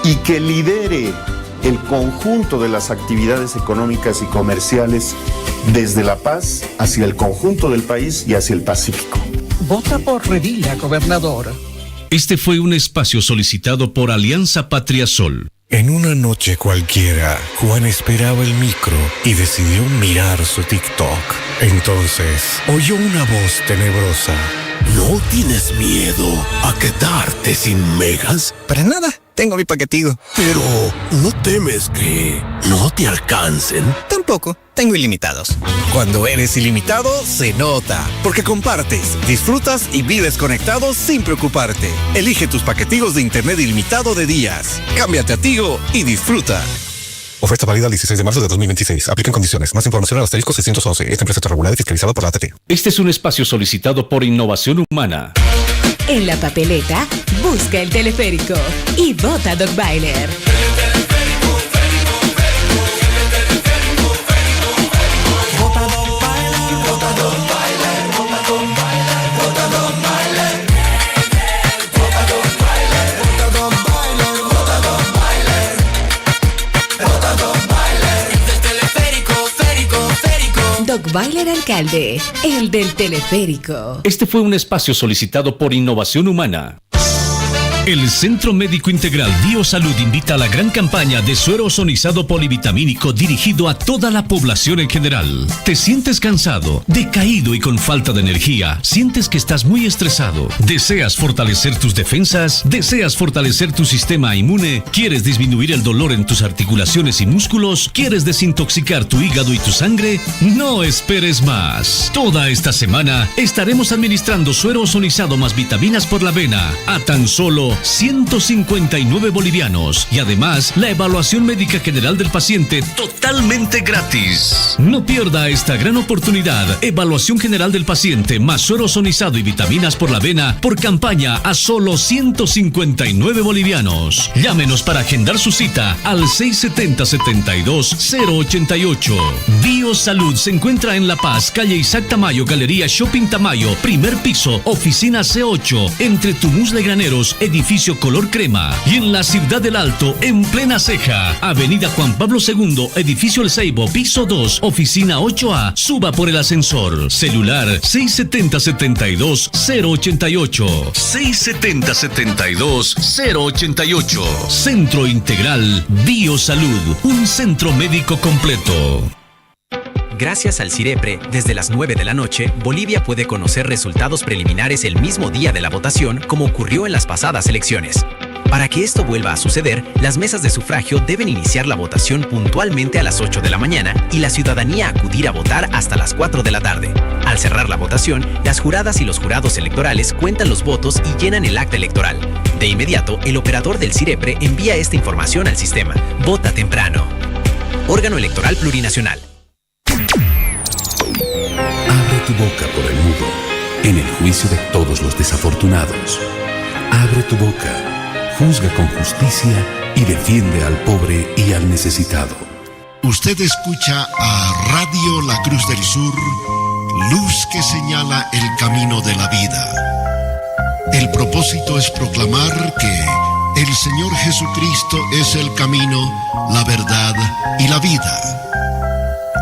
y que lidere el conjunto de las actividades económicas y comerciales desde La Paz hacia el conjunto del país y hacia el Pacífico. Vota por Redilla, gobernador. Este fue un espacio solicitado por Alianza Patria Sol. En una noche cualquiera, Juan esperaba el micro y decidió mirar su TikTok. Entonces, oyó una voz tenebrosa. ¿No tienes miedo a quedarte sin megas? Para nada, tengo mi paquetico. Pero, ¿no temes que no te alcancen? Tampoco, tengo ilimitados. Cuando eres ilimitado, se nota. Porque compartes, disfrutas y vives conectado sin preocuparte. Elige tus paquetigos de internet ilimitado de días. Cámbiate a Tigo y disfruta. Oferta válida el 16 de marzo de 2026. Aplican condiciones. Más información al asterisco 611. Esta empresa está regulada y fiscalizada por la ATT. Este es un espacio solicitado por Innovación Humana. En la papeleta, busca el teleférico y vota Docweiler. Docweiler Alcalde, el del teleférico. Este fue un espacio solicitado por Innovación Humana. El Centro Médico Integral Biosalud invita a la gran campaña de suero ozonizado polivitamínico dirigido a toda la población en general. ¿Te sientes cansado, decaído y con falta de energía? ¿Sientes que estás muy estresado? ¿Deseas fortalecer tus defensas? ¿Deseas fortalecer tu sistema inmune? ¿Quieres disminuir el dolor en tus articulaciones y músculos? ¿Quieres desintoxicar tu hígado y tu sangre? No esperes más. Toda esta semana estaremos administrando suero ozonizado más vitaminas por la vena a tan solo 159 bolivianos y además la evaluación médica general del paciente totalmente gratis. No pierda esta gran oportunidad. Evaluación general del paciente más suero ozonizado y vitaminas por la vena por campaña a solo 159 bolivianos. Llámenos para agendar su cita al 670-72-088. Biosalud se encuentra en La Paz, calle Isaac Tamayo, Galería Shopping Tamayo, primer piso, oficina C8, entre Tumusla y Graneros, edificio color crema. Y en la Ciudad del Alto, en plena Ceja, avenida Juan Pablo II, edificio El Ceibo, piso 2, oficina 8A, suba por el ascensor. Celular 670-72-088. 670-72-088. Centro Integral Biosalud, un centro médico completo. Gracias al CIREPRE, desde las 9 de la noche, Bolivia puede conocer resultados preliminares el mismo día de la votación, como ocurrió en las pasadas elecciones. Para que esto vuelva a suceder, las mesas de sufragio deben iniciar la votación puntualmente a las 8 de la mañana y la ciudadanía acudir a votar hasta las 4 de la tarde. Al cerrar la votación, las juradas y los jurados electorales cuentan los votos y llenan el acta electoral. De inmediato, el operador del CIREPRE envía esta información al sistema. Vota temprano. Órgano Electoral Plurinacional. Abre tu boca por el mudo, en el juicio de todos los desafortunados. Abre tu boca, juzga con justicia y defiende al pobre y al necesitado. Usted escucha a Radio La Cruz del Sur, luz que señala el camino de la vida. El propósito es proclamar que el Señor Jesucristo es el camino, la verdad y la vida.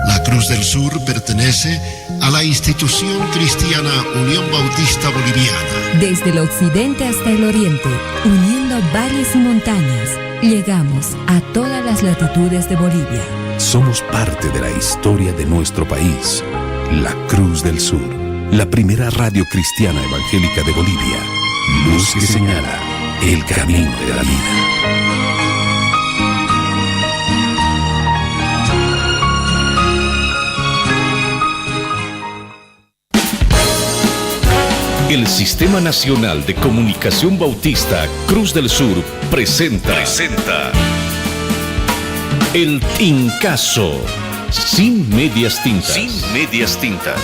La Cruz del Sur pertenece a la institución cristiana Unión Bautista Boliviana. Desde el occidente hasta el oriente, uniendo valles y montañas, llegamos a todas las latitudes de Bolivia. Somos parte de la historia de nuestro país. La Cruz del Sur, la primera radio cristiana evangélica de Bolivia. Luz que señala el camino de la vida. El Sistema Nacional de Comunicación Bautista Cruz del Sur presenta El Tincazo, sin medias tintas.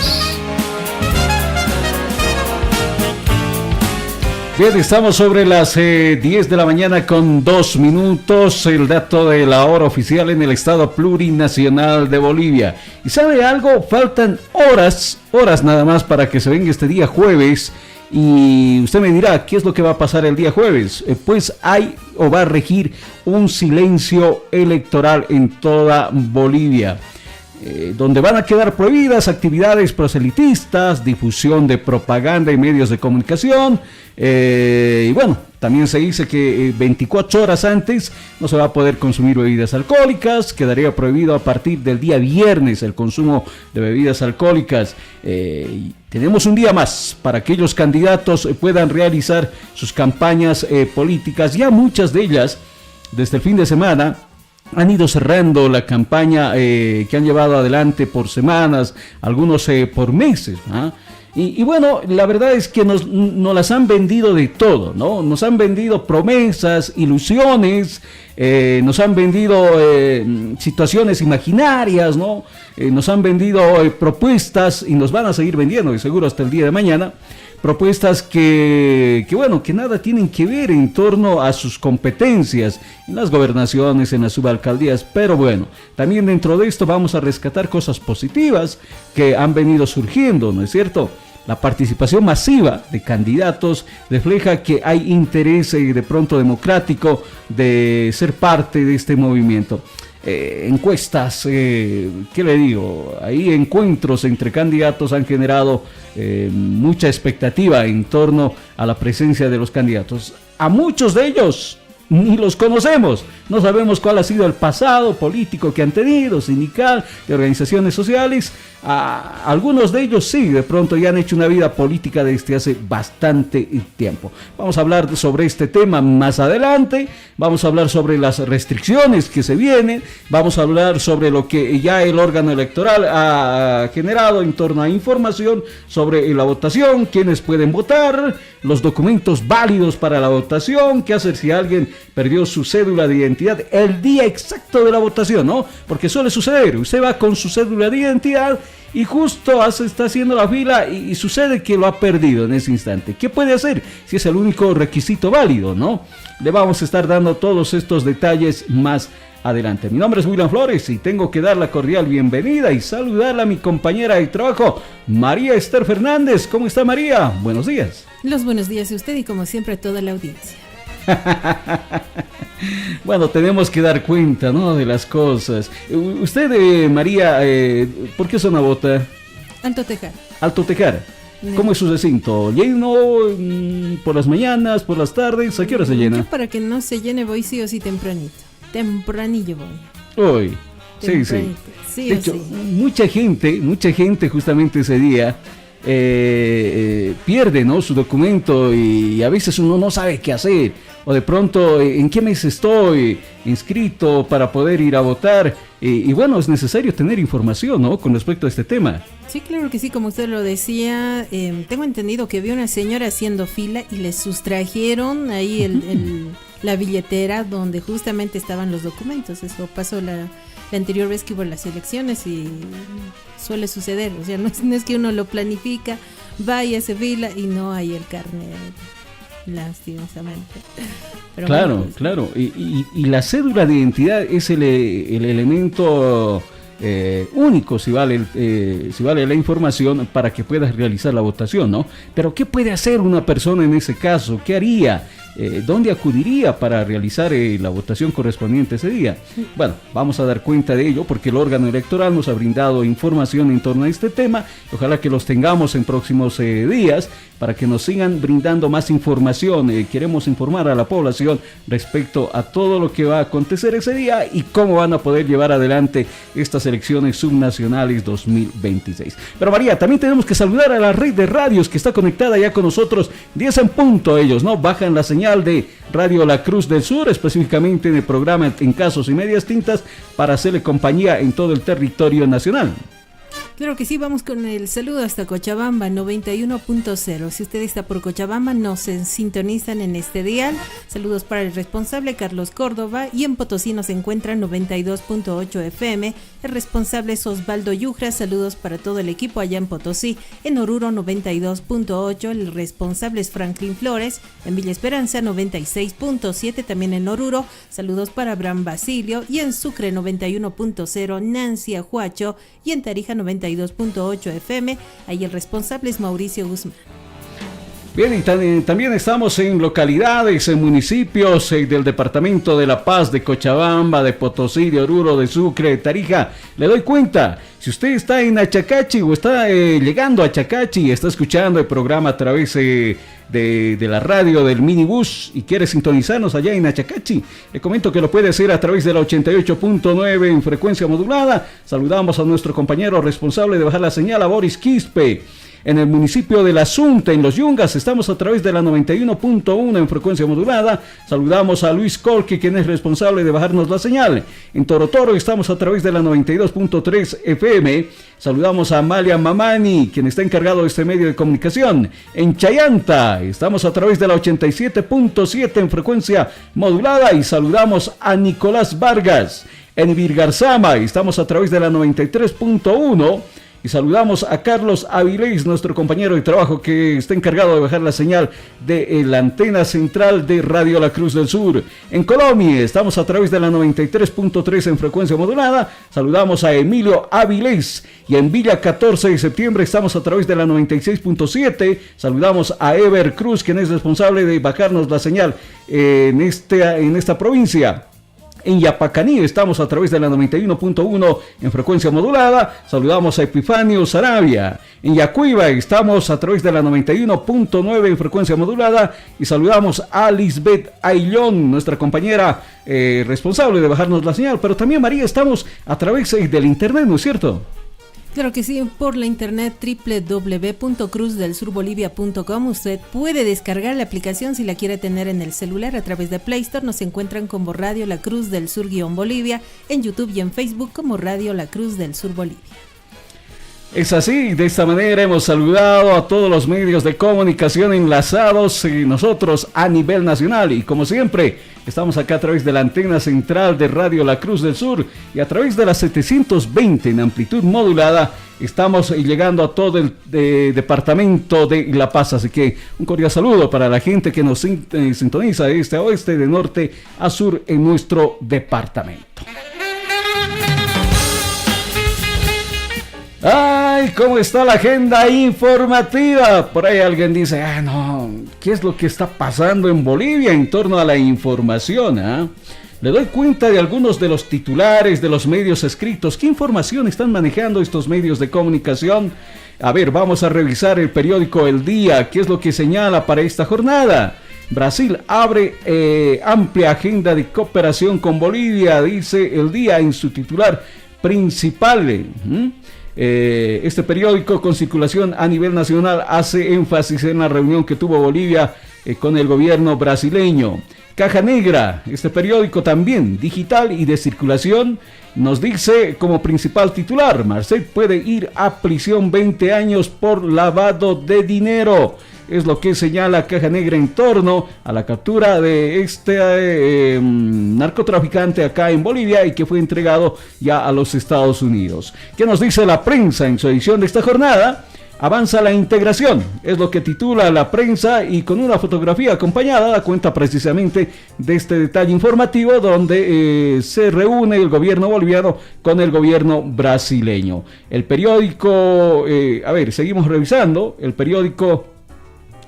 Bien, estamos sobre las 10 de la mañana con 2 minutos, el dato de la hora oficial en el Estado Plurinacional de Bolivia. ¿Y sabe algo? Faltan horas nada más para que se venga este día jueves Y usted me dirá, ¿qué es lo que va a pasar el día jueves? Pues hay o va a regir un silencio electoral en toda Bolivia, donde van a quedar prohibidas actividades proselitistas, difusión de propaganda en medios de comunicación, y bueno, también se dice que 24 horas antes no se va a poder consumir bebidas alcohólicas, quedaría prohibido a partir del día viernes el consumo de bebidas alcohólicas. Tenemos un día más para que los candidatos puedan realizar sus campañas políticas, ya muchas de ellas desde el fin de semana han ido cerrando la campaña que han llevado adelante por semanas, algunos por meses, ¿ah? Y bueno, la verdad es que nos las han vendido de todo, ¿no? Nos han vendido promesas, ilusiones, nos han vendido situaciones imaginarias, ¿no? Nos han vendido propuestas y nos van a seguir vendiendo, y seguro hasta el día de mañana, propuestas que bueno, que nada tienen que ver en torno a sus competencias en las gobernaciones, en las subalcaldías, pero bueno, también dentro de esto vamos a rescatar cosas positivas que han venido surgiendo, ¿no es cierto? La participación masiva de candidatos refleja que hay interés de pronto democrático de ser parte de este movimiento. Encuestas, ¿qué le digo? Ahí encuentros entre candidatos han generado mucha expectativa en torno a la presencia de los candidatos. A muchos de ellos ni los conocemos, no sabemos cuál ha sido el pasado político que han tenido, sindical, de organizaciones sociales. Algunos de ellos sí, de pronto ya han hecho una vida política desde hace bastante tiempo. Vamos a hablar sobre este tema más adelante, vamos a hablar sobre las restricciones que se vienen, vamos a hablar sobre lo que ya el órgano electoral ha generado en torno a información sobre la votación, quiénes pueden votar, los documentos válidos para la votación, qué hacer si alguien perdió su cédula de identidad el día exacto de la votación, ¿no? Porque suele suceder, usted va con su cédula de identidad y justo está haciendo la fila y sucede que lo ha perdido en ese instante. ¿Qué puede hacer si es el único requisito válido, no? Le vamos a estar dando todos estos detalles más adelante. Mi nombre es William Flores y tengo que dar la cordial bienvenida y saludar a mi compañera de trabajo, María Esther Fernández. ¿Cómo está, María? Buenos días. Los buenos días a usted y como siempre a toda la audiencia. Bueno, tenemos que dar cuenta, ¿no?, de las cosas. Usted, María, ¿por qué zona vota? Alto Tejar. Alto Tejar. ¿Cómo es su recinto? ¿Lleno por las mañanas, por las tardes? ¿A qué hora se llena? Yo para que no se llene voy sí o sí tempranito. Tempranillo voy. Hoy. Sí, sí. Sí, de hecho, mucha gente justamente ese día pierde, ¿no?, su documento y a veces uno no sabe qué hacer, o de pronto en qué mes estoy inscrito para poder ir a votar, y bueno, es necesario tener información, ¿no?, con respecto a este tema. Sí, claro que sí, como usted lo decía, tengo entendido que vio una señora haciendo fila y le sustrajeron ahí la billetera donde justamente estaban los documentos. Eso pasó la anterior vez que hubo las elecciones y suele suceder, o sea, no es que uno lo planifica, vaya, se fila y no hay el carnet, lastimosamente. Pero claro, bueno, pues, claro, y la cédula de identidad es el elemento único, si vale la información para que puedas realizar la votación, ¿no? Pero ¿qué puede hacer una persona en ese caso? ¿Qué haría? ¿Dónde acudiría para realizar la votación correspondiente ese día? Bueno, vamos a dar cuenta de ello porque el órgano electoral nos ha brindado información en torno a este tema. Ojalá que los tengamos en próximos días para que nos sigan brindando más información. Queremos informar a la población respecto a todo lo que va a acontecer ese día y cómo van a poder llevar adelante estas elecciones subnacionales 2026. Pero María, también tenemos que saludar a la red de radios que está conectada ya con nosotros, 10 en punto ellos, ¿no? Bajan la señal de Radio La Cruz del Sur, específicamente en el programa En Casos y Medias Tintas, para hacerle compañía en todo el territorio nacional. Claro que sí, vamos con el saludo hasta Cochabamba 91.0. Si usted está por Cochabamba, nos sintonizan en este dial. Saludos para el responsable Carlos Córdoba, y en Potosí nos encuentra 92.8 FM. El responsable es Osvaldo Yujra. Saludos para todo el equipo allá en Potosí. En Oruro 92.8, el responsable es Franklin Flores. En Villa Esperanza 96.7, también en Oruro. Saludos para Abraham Basilio. Y en Sucre 91.0, Nancy Ajuacho. Y en Tarija 92.8 FM, ahí el responsable es Mauricio Guzmán. Bien, y también estamos en localidades, en municipios del departamento de La Paz, de Cochabamba, de Potosí, de Oruro, de Sucre, de Tarija. Le doy cuenta, si usted está en Achacachi o está llegando a Achacachi y está escuchando el programa a través de la radio del minibús y quiere sintonizarnos allá en Achacachi, le comento que lo puede hacer a través de la 88.9 en frecuencia modulada. Saludamos a nuestro compañero responsable de bajar la señal, a Boris Quispe. En el municipio de La Asunta, en Los Yungas, estamos a través de la 91.1 en frecuencia modulada. Saludamos a Luis Colque, quien es responsable de bajarnos la señal. En Torotoro estamos a través de la 92.3 FM. Saludamos a Amalia Mamani, quien está encargado de este medio de comunicación. En Chayanta estamos a través de la 87.7 en frecuencia modulada. Y saludamos a Nicolás Vargas. En Virgarzama estamos a través de la 93.1. Y saludamos a Carlos Avilés, nuestro compañero de trabajo que está encargado de bajar la señal de la antena central de Radio La Cruz del Sur. En Colombia estamos a través de la 93.3 en frecuencia modulada. Saludamos a Emilio Avilés. Y en Villa 14 de septiembre estamos a través de la 96.7. Saludamos a Ever Cruz, quien es responsable de bajarnos la señal en esta provincia. En Yapacaní estamos a través de la 91.1 en frecuencia modulada. Saludamos a Epifanio Sarabia. En Yacuiba estamos a través de la 91.9 en frecuencia modulada. Y saludamos a Lisbeth Aillón, nuestra compañera responsable de bajarnos la señal. Pero también, María, estamos a través del internet, ¿no es cierto? Claro que sí, por la internet www.cruzdelsurbolivia.com. Usted puede descargar la aplicación si la quiere tener en el celular a través de Play Store. Nos encuentran como Radio La Cruz del Sur-Bolivia, en YouTube y en Facebook como Radio La Cruz del Sur Bolivia. Es así, de esta manera hemos saludado a todos los medios de comunicación enlazados nosotros a nivel nacional, y como siempre estamos acá a través de la antena central de Radio La Cruz del Sur y a través de la 720 en amplitud modulada. Estamos llegando a todo el departamento de La Paz, así que un cordial saludo para la gente que nos sintoniza de este a oeste, de norte a sur en nuestro departamento. ¡Ay! ¿Cómo está la agenda informativa? Por ahí alguien dice, no, ¿qué es lo que está pasando en Bolivia en torno a la información? Le doy cuenta de algunos de los titulares de los medios escritos. ¿Qué información están manejando estos medios de comunicación? A ver, vamos a revisar el periódico El Día. ¿Qué es lo que señala para esta jornada? Brasil abre amplia agenda de cooperación con Bolivia, dice El Día en su titular principal. Este periódico con circulación a nivel nacional hace énfasis en la reunión que tuvo Bolivia con el gobierno brasileño. Caja Negra, este periódico también digital y de circulación, nos dice como principal titular: Marcet puede ir a prisión 20 años por lavado de dinero. Es lo que señala Caja Negra en torno a la captura de este narcotraficante acá en Bolivia y que fue entregado ya a los Estados Unidos. ¿Qué nos dice la prensa en su edición de esta jornada? Avanza la integración, es lo que titula la prensa, y con una fotografía acompañada da cuenta precisamente de este detalle informativo donde se reúne el gobierno boliviano con el gobierno brasileño. El periódico, seguimos revisando, el periódico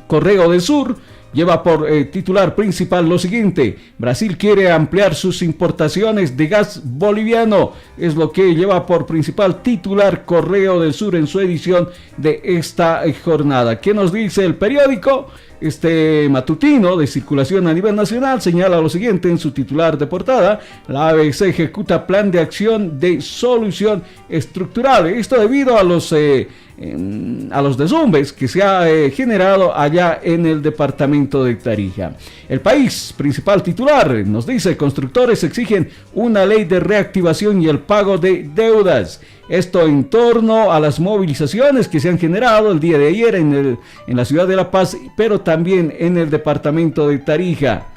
Correo del Sur lleva por titular principal lo siguiente: Brasil quiere ampliar sus importaciones de gas boliviano. Es lo que lleva por principal titular Correo del Sur en su edición de esta jornada. ¿Qué nos dice el periódico? Este matutino de circulación a nivel nacional señala lo siguiente en su titular de portada: la ABC ejecuta plan de acción de solución estructural. Esto debido a los desumbes que se ha generado allá en el departamento de Tarija. El País, principal titular, nos dice: constructores exigen una ley de reactivación y el pago de deudas. Esto en torno a las movilizaciones que se han generado el día de ayer en la ciudad de La Paz, pero también en el departamento de Tarija.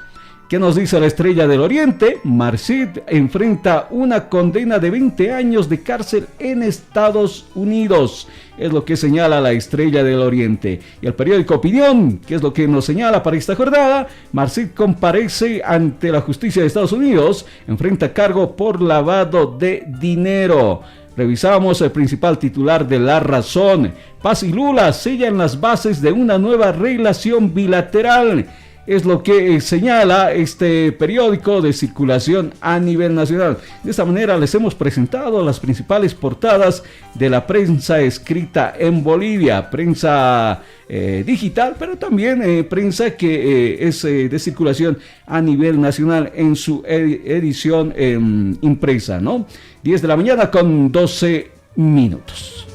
¿Qué nos dice la Estrella del Oriente? Marcet enfrenta una condena de 20 años de cárcel en Estados Unidos. Es lo que señala la Estrella del Oriente. Y el periódico Opinión, ¿qué es lo que nos señala para esta jornada? Marcet comparece ante la justicia de Estados Unidos, enfrenta cargo por lavado de dinero. Revisamos el principal titular de La Razón. Paz y Lula sellan las bases de una nueva relación bilateral. Es lo que señala este periódico de circulación a nivel nacional. De esta manera les hemos presentado las principales portadas de la prensa escrita en Bolivia, prensa digital, pero también prensa que es de circulación a nivel nacional en su edición impresa, ¿no? 10 de la mañana con 12 minutos.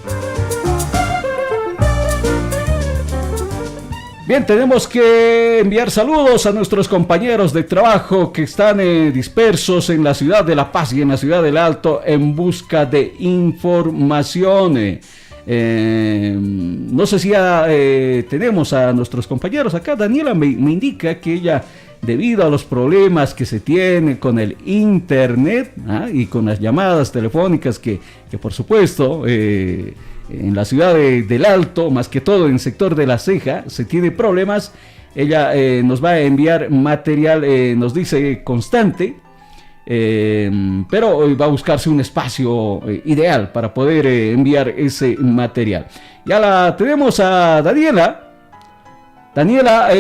Bien, tenemos que enviar saludos a nuestros compañeros de trabajo que están dispersos en la ciudad de La Paz y en la ciudad del Alto en busca de información. No sé si ya tenemos a nuestros compañeros acá. Daniela me indica que ella, debido a los problemas que se tienen con el internet y con las llamadas telefónicas que por supuesto en la ciudad del Alto, más que todo en el sector de La Ceja, se tiene problemas. Ella nos va a enviar material, nos dice constante, pero va a buscarse un espacio ideal para poder enviar ese material. Ya la tenemos a Daniela,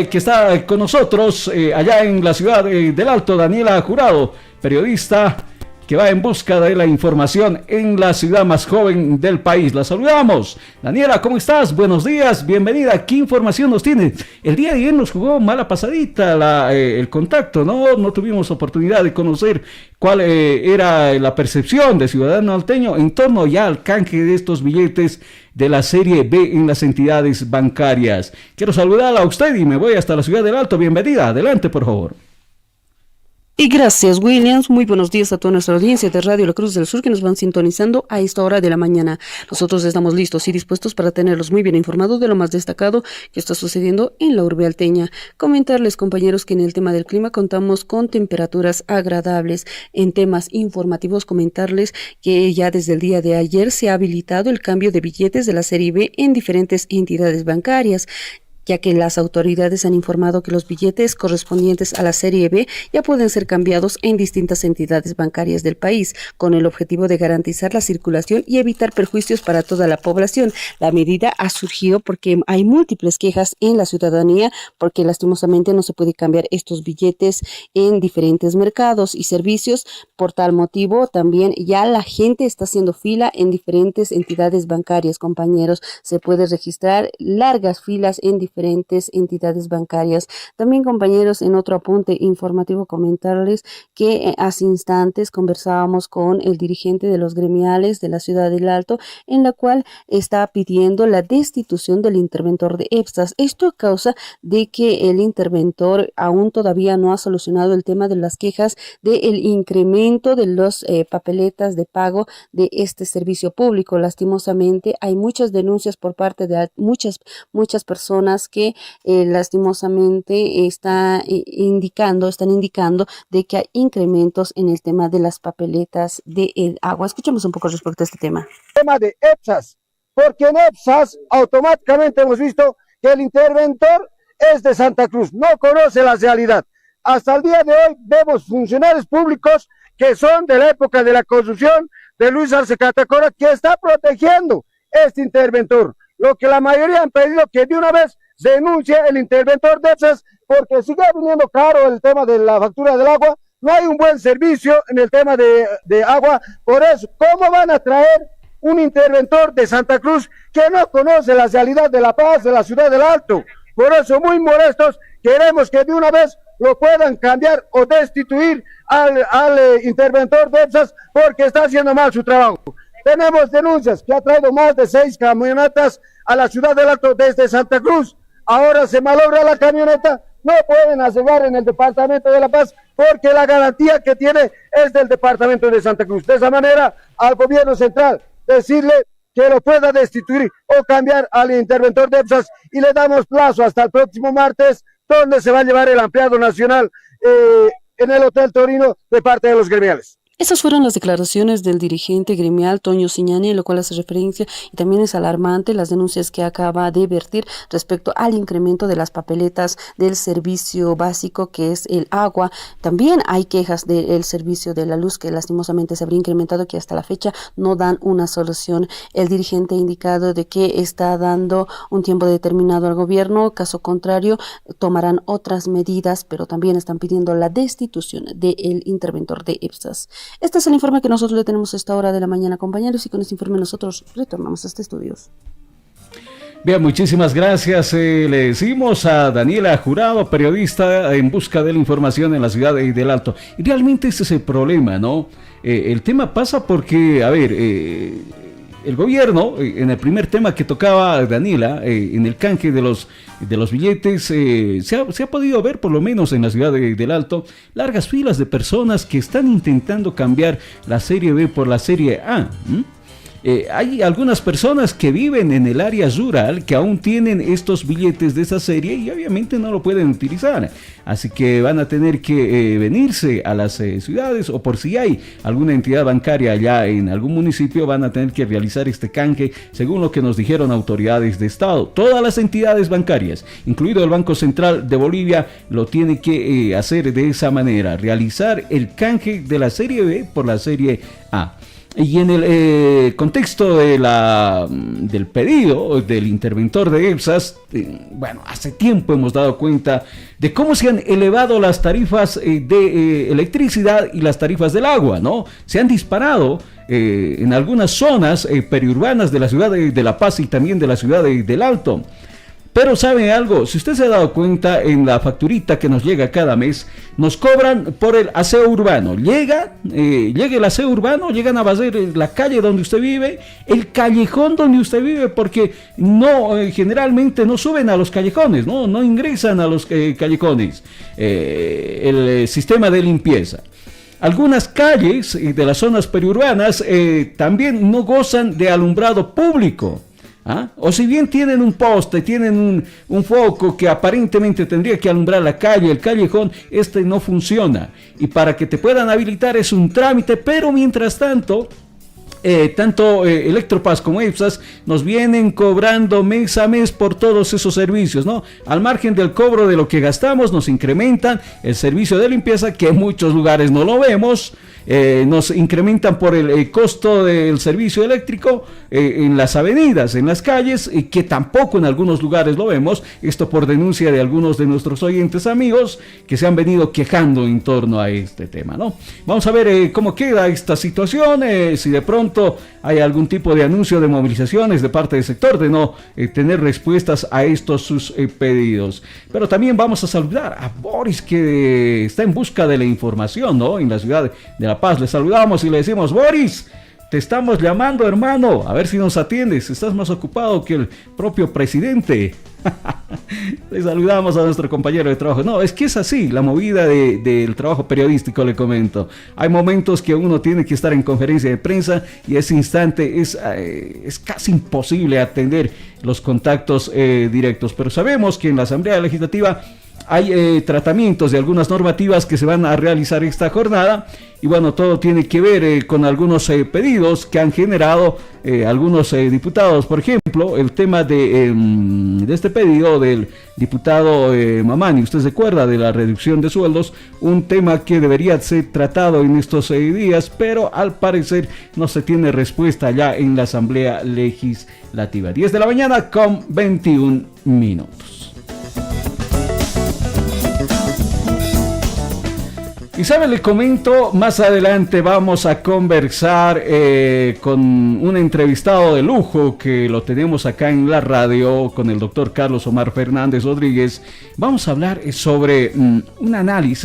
que está con nosotros allá en la ciudad del Alto. Daniela Jurado, periodista que va en busca de la información en la ciudad más joven del país. La saludamos. Daniela, ¿cómo estás? Buenos días, bienvenida. ¿Qué información nos tiene? El día de ayer nos jugó mala pasadita el contacto, ¿no? No tuvimos oportunidad de conocer cuál era la percepción de Ciudadano Alteño en torno ya al canje de estos billetes de la serie B en las entidades bancarias. Quiero saludarla a usted y me voy hasta la ciudad del Alto. Bienvenida, adelante por favor. Y gracias, Williams. Muy buenos días a toda nuestra audiencia de Radio La Cruz del Sur que nos van sintonizando a esta hora de la mañana. Nosotros estamos listos y dispuestos para tenerlos muy bien informados de lo más destacado que está sucediendo en la urbe alteña. Comentarles, compañeros, que en el tema del clima contamos con temperaturas agradables. En temas informativos, comentarles que ya desde el día de ayer se ha habilitado el cambio de billetes de la serie B en diferentes entidades bancarias, ya que las autoridades han informado que los billetes correspondientes a la serie B ya pueden ser cambiados en distintas entidades bancarias del país, con el objetivo de garantizar la circulación y evitar perjuicios para toda la población. La medida ha surgido porque hay múltiples quejas en la ciudadanía, porque lastimosamente no se puede cambiar estos billetes en diferentes mercados y servicios. Por tal motivo, también ya la gente está haciendo fila en diferentes entidades bancarias, compañeros. Se puede registrar largas filas en diferentes entidades bancarias. También, compañeros, en otro apunte informativo, comentarles que hace instantes conversábamos con el dirigente de los gremiales de la ciudad del Alto, en la cual está pidiendo la destitución del interventor de EPSAS. Esto a causa de que el interventor aún todavía no ha solucionado el tema de las quejas del incremento de las papeletas de pago de este servicio público. Lastimosamente hay muchas denuncias por parte de muchas personas que lastimosamente están indicando de que hay incrementos en el tema de las papeletas del agua. Escuchemos un poco respecto a este tema. Tema de EPSAS, porque en EPSAS automáticamente hemos visto que el interventor es de Santa Cruz, no conoce la realidad. Hasta el día de hoy vemos funcionarios públicos que son de la época de la construcción de Luis Arce Catacora, que está protegiendo este interventor. Lo que la mayoría han pedido que de una vez denuncie el interventor de EPSAS, porque sigue viniendo caro el tema de la factura del agua, no hay un buen servicio en el tema de agua. Por eso, ¿cómo van a traer un interventor de Santa Cruz que no conoce la realidad de La Paz, de la ciudad del Alto? Por eso, muy molestos, queremos que de una vez lo puedan cambiar o destituir al interventor de EPSAS, porque está haciendo mal su trabajo. Tenemos denuncias que ha traído más de 6 camionetas a la ciudad del Alto desde Santa Cruz. Ahora se malogra la camioneta, no pueden asegurar en el departamento de La Paz porque la garantía que tiene es del departamento de Santa Cruz. De esa manera, al gobierno central, decirle que lo pueda destituir o cambiar al interventor de EPSAS, y le damos plazo hasta el próximo martes, donde se va a llevar el ampliado nacional en el Hotel Torino de parte de los gremiales. Esas fueron las declaraciones del dirigente gremial Toño Siñani, en lo cual hace referencia, y también es alarmante las denuncias que acaba de vertir respecto al incremento de las papeletas del servicio básico, que es el agua. También hay quejas del servicio de la luz, que lastimosamente se habría incrementado, que hasta la fecha no dan una solución. El dirigente ha indicado de que está dando un tiempo determinado al gobierno, caso contrario tomarán otras medidas, pero también están pidiendo la destitución del interventor de EPSAS. Este es el informe que nosotros le tenemos a esta hora de la mañana, compañeros, y con este informe nosotros retornamos a este estudio. Bien, muchísimas gracias. Le decimos a Daniela Jurado, periodista en busca de la información en la ciudad del Alto. Y realmente ese es el problema, ¿no? El tema pasa porque, a ver, el gobierno, en el primer tema que tocaba Daniela, en el canje de los billetes, se ha podido ver, por lo menos en la ciudad del Alto, largas filas de personas que están intentando cambiar la Serie B por la Serie A. Hay algunas personas que viven en el área rural que aún tienen estos billetes de esa serie y obviamente no lo pueden utilizar, así que van a tener que venirse a las ciudades, o por si hay alguna entidad bancaria allá en algún municipio, van a tener que realizar este canje, según lo que nos dijeron autoridades de Estado. Todas las entidades bancarias, incluido el Banco Central de Bolivia, lo tiene que hacer de esa manera, realizar el canje de la Serie B por la Serie A. Y en el contexto de del pedido del interventor de EPSAS, bueno, hace tiempo hemos dado cuenta de cómo se han elevado las tarifas de electricidad y las tarifas del agua, ¿no? Se han disparado en algunas zonas periurbanas de la ciudad de La Paz y también de la ciudad del Alto. Pero ¿sabe algo? Si usted se ha dado cuenta, en la facturita que nos llega cada mes, nos cobran por el aseo urbano. Llega el aseo urbano, llegan a barrer la calle donde usted vive, el callejón donde usted vive, porque generalmente no suben a los callejones, no ingresan a los callejones, el sistema de limpieza. Algunas calles de las zonas periurbanas también no gozan de alumbrado público. O si bien tienen un poste, tienen un foco que aparentemente tendría que alumbrar la calle, el callejón, no funciona. Y para que te puedan habilitar es un trámite, pero mientras tanto, tanto Electropaz como EPSAS nos vienen cobrando mes a mes por todos esos servicios, ¿no? Al margen del cobro de lo que gastamos, nos incrementan el servicio de limpieza, que en muchos lugares no lo vemos. Nos incrementan por el costo del servicio eléctrico en las avenidas, en las calles, que tampoco en algunos lugares lo vemos. Esto por denuncia de algunos de nuestros oyentes amigos que se han venido quejando en torno a este tema, ¿no? Vamos a ver cómo queda esta situación, si de pronto hay algún tipo de anuncio de movilizaciones de parte del sector de no tener respuestas a estos sus pedidos. Pero también vamos a saludar a Boris, que está en busca de la información, ¿no? En la ciudad de La Paz. Le saludamos y le decimos: Boris, te estamos llamando, hermano, a ver si nos atiendes. Estás más ocupado que el propio presidente. Le saludamos a nuestro compañero de trabajo. No, es que es así, la movida del trabajo periodístico, le comento. Hay momentos que uno tiene que estar en conferencia de prensa y ese instante es casi imposible atender los contactos directos. Pero sabemos que en la Asamblea Legislativa hay tratamientos de algunas normativas que se van a realizar esta jornada, y bueno, todo tiene que ver con algunos pedidos que han generado algunos diputados. Por ejemplo, el tema de este pedido del diputado Mamani, usted se acuerda de la reducción de sueldos, un tema que debería ser tratado en estos días, pero al parecer no se tiene respuesta ya en la Asamblea Legislativa. 10 de la mañana con 21 minutos. Y sabe, le comento, más adelante vamos a conversar con un entrevistado de lujo que lo tenemos acá en la radio, con el doctor Carlos Omar Fernández Rodríguez. Vamos a hablar sobre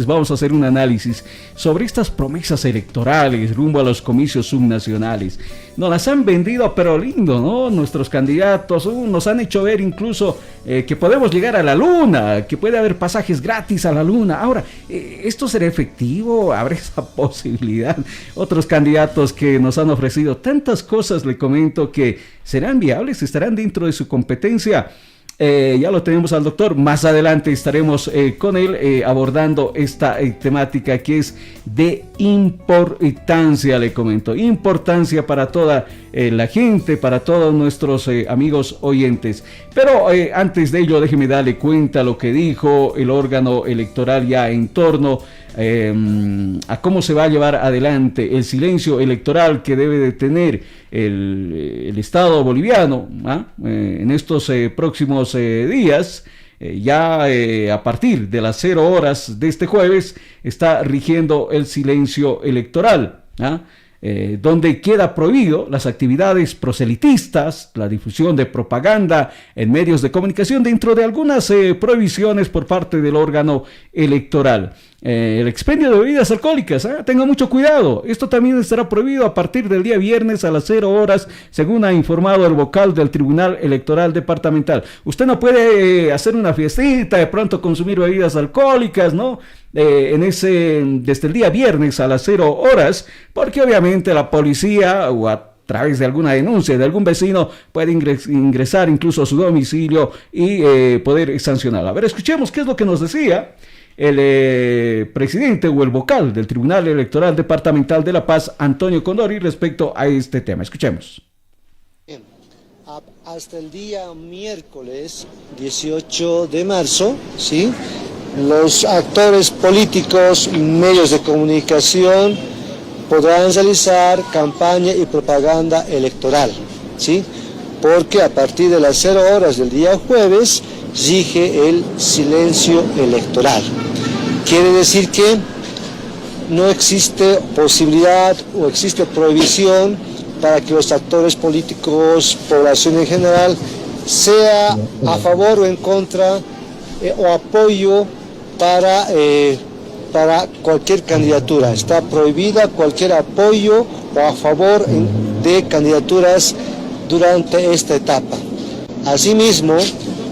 vamos a hacer un análisis sobre estas promesas electorales rumbo a los comicios subnacionales. Nos las han vendido, pero lindo, ¿no? Nuestros candidatos nos han hecho ver incluso que podemos llegar a la luna, que puede haber pasajes gratis a la luna. Ahora, ¿esto será efectivo? ¿Habrá esa posibilidad? Otros candidatos que nos han ofrecido tantas cosas, le comento, que serán viables, estarán dentro de su competencia. Ya lo tenemos al doctor. Más adelante estaremos con él abordando esta temática que es de importancia, le comento. Importancia para toda la gente, para todos nuestros amigos oyentes. Pero antes de ello, déjeme darle cuenta lo que dijo el órgano electoral ya en torno a cómo se va a llevar adelante el silencio electoral que debe de tener el Estado boliviano en estos próximos días. Ya a partir de las 0 horas de este jueves está rigiendo el silencio electoral, donde queda prohibido las actividades proselitistas, la difusión de propaganda en medios de comunicación, dentro de algunas prohibiciones por parte del órgano electoral. El expendio de bebidas alcohólicas, tenga mucho cuidado, esto también estará prohibido a partir del día viernes a las 0 horas, según ha informado el vocal del Tribunal Electoral Departamental. Usted no puede hacer una fiestita, de pronto consumir bebidas alcohólicas, ¿no? Desde el día viernes a las 0 horas, porque obviamente la policía o a través de alguna denuncia de algún vecino puede ingresar incluso a su domicilio y poder sancionarlo. A ver, escuchemos qué es lo que nos decía el presidente o el vocal del Tribunal Electoral Departamental de La Paz, Antonio Condori, respecto a este tema. Escuchemos. Bien. Hasta el día miércoles 18 de marzo, ¿sí?, los actores políticos, medios de comunicación podrán realizar campaña y propaganda electoral, ¿sí?, porque a partir de las 0 horas del día jueves rige el silencio electoral. Quiere decir que no existe posibilidad o existe prohibición para que los actores políticos, población en general, sea a favor o en contra o apoyo para cualquier candidatura. Está prohibida cualquier apoyo o a favor de candidaturas durante esta etapa. Asimismo,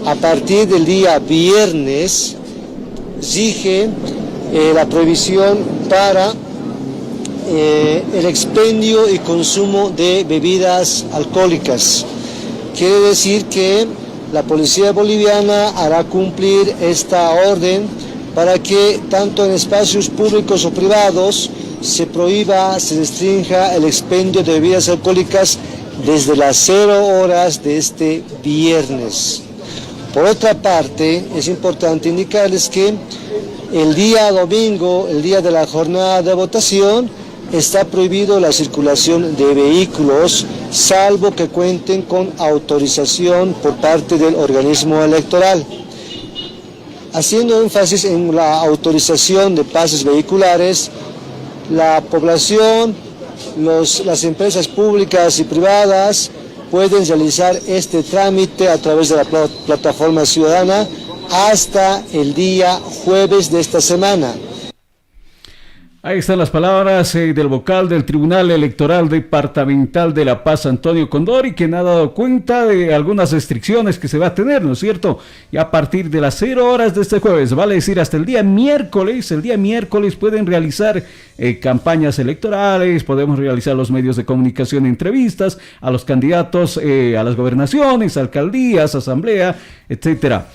a partir del día viernes rige la prohibición para el expendio y consumo de bebidas alcohólicas. Quiere decir que la policía boliviana hará cumplir esta orden para que tanto en espacios públicos o privados se prohíba, se restrinja el expendio de bebidas alcohólicas desde las 0 horas de este viernes. Por otra parte, es importante indicarles que el día domingo, el día de la jornada de votación, está prohibido la circulación de vehículos, salvo que cuenten con autorización por parte del organismo electoral. Haciendo énfasis en la autorización de pases vehiculares, la población, las empresas públicas y privadas pueden realizar este trámite a través de la plataforma ciudadana hasta el día jueves de esta semana. Ahí están las palabras del vocal del Tribunal Electoral Departamental de La Paz, Antonio Condori, quien ha dado cuenta de algunas restricciones que se va a tener, ¿no es cierto? Y a partir de las 0 horas de este jueves, vale decir hasta el día miércoles pueden realizar campañas electorales, podemos realizar los medios de comunicación, entrevistas a los candidatos a las gobernaciones, alcaldías, asamblea, etcétera.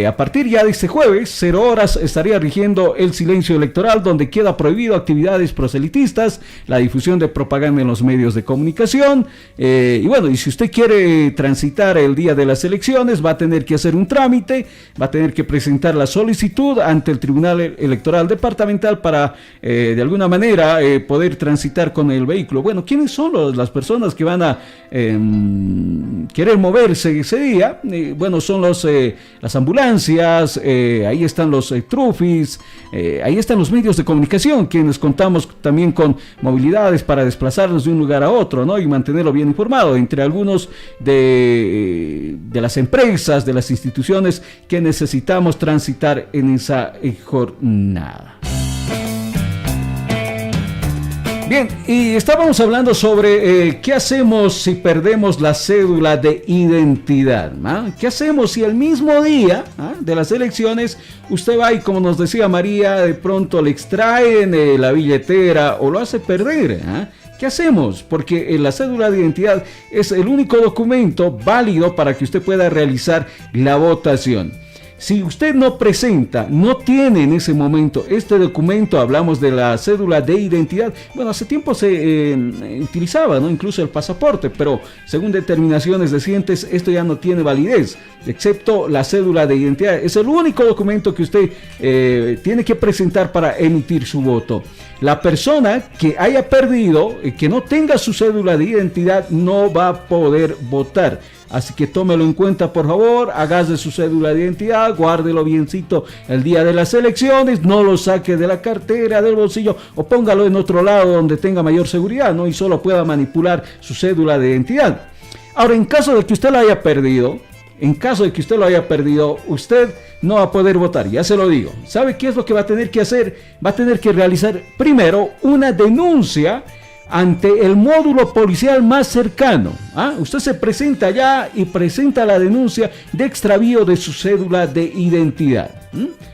A partir ya de este jueves, 0 horas, estaría rigiendo el silencio electoral, donde queda prohibido actividades proselitistas, la difusión de propaganda en los medios de comunicación, y bueno, y si usted quiere transitar el día de las elecciones, va a tener que hacer un trámite, va a tener que presentar la solicitud ante el Tribunal Electoral Departamental para, de alguna manera, poder transitar con el vehículo. Bueno, ¿quiénes son las personas que van a querer moverse ese día? Bueno, son las ambulancias, ahí están los trufis, ahí están los medios de comunicación, quienes contamos también con movilidades para desplazarnos de un lugar a otro, ¿no? Y mantenerlo bien informado, entre algunos de las empresas, de las instituciones que necesitamos transitar en esa jornada. Bien, y estábamos hablando sobre qué hacemos si perdemos la cédula de identidad, ¿ah? ¿Qué hacemos si el mismo día de las elecciones usted va y, como nos decía María, de pronto le extraen la billetera o lo hace perder? ¿Qué hacemos? Porque la cédula de identidad es el único documento válido para que usted pueda realizar la votación. Si usted no presenta, no tiene en ese momento este documento, hablamos de la cédula de identidad, bueno, hace tiempo se utilizaba, ¿no? Incluso el pasaporte, pero según determinaciones recientes, esto ya no tiene validez, excepto la cédula de identidad. Es el único documento que usted tiene que presentar para emitir su voto. La persona que haya perdido, que no tenga su cédula de identidad, no va a poder votar. Así que tómelo en cuenta, por favor, hágase su cédula de identidad, guárdelo biencito el día de las elecciones, no lo saque de la cartera, del bolsillo, o póngalo en otro lado donde tenga mayor seguridad, ¿no? Y solo pueda manipular su cédula de identidad. Ahora, en caso de que usted lo haya perdido, usted no va a poder votar, ya se lo digo. ¿Sabe qué es lo que va a tener que hacer? Va a tener que realizar primero una denuncia ante el módulo policial más cercano. Usted se presenta allá y presenta la denuncia de extravío de su cédula de identidad.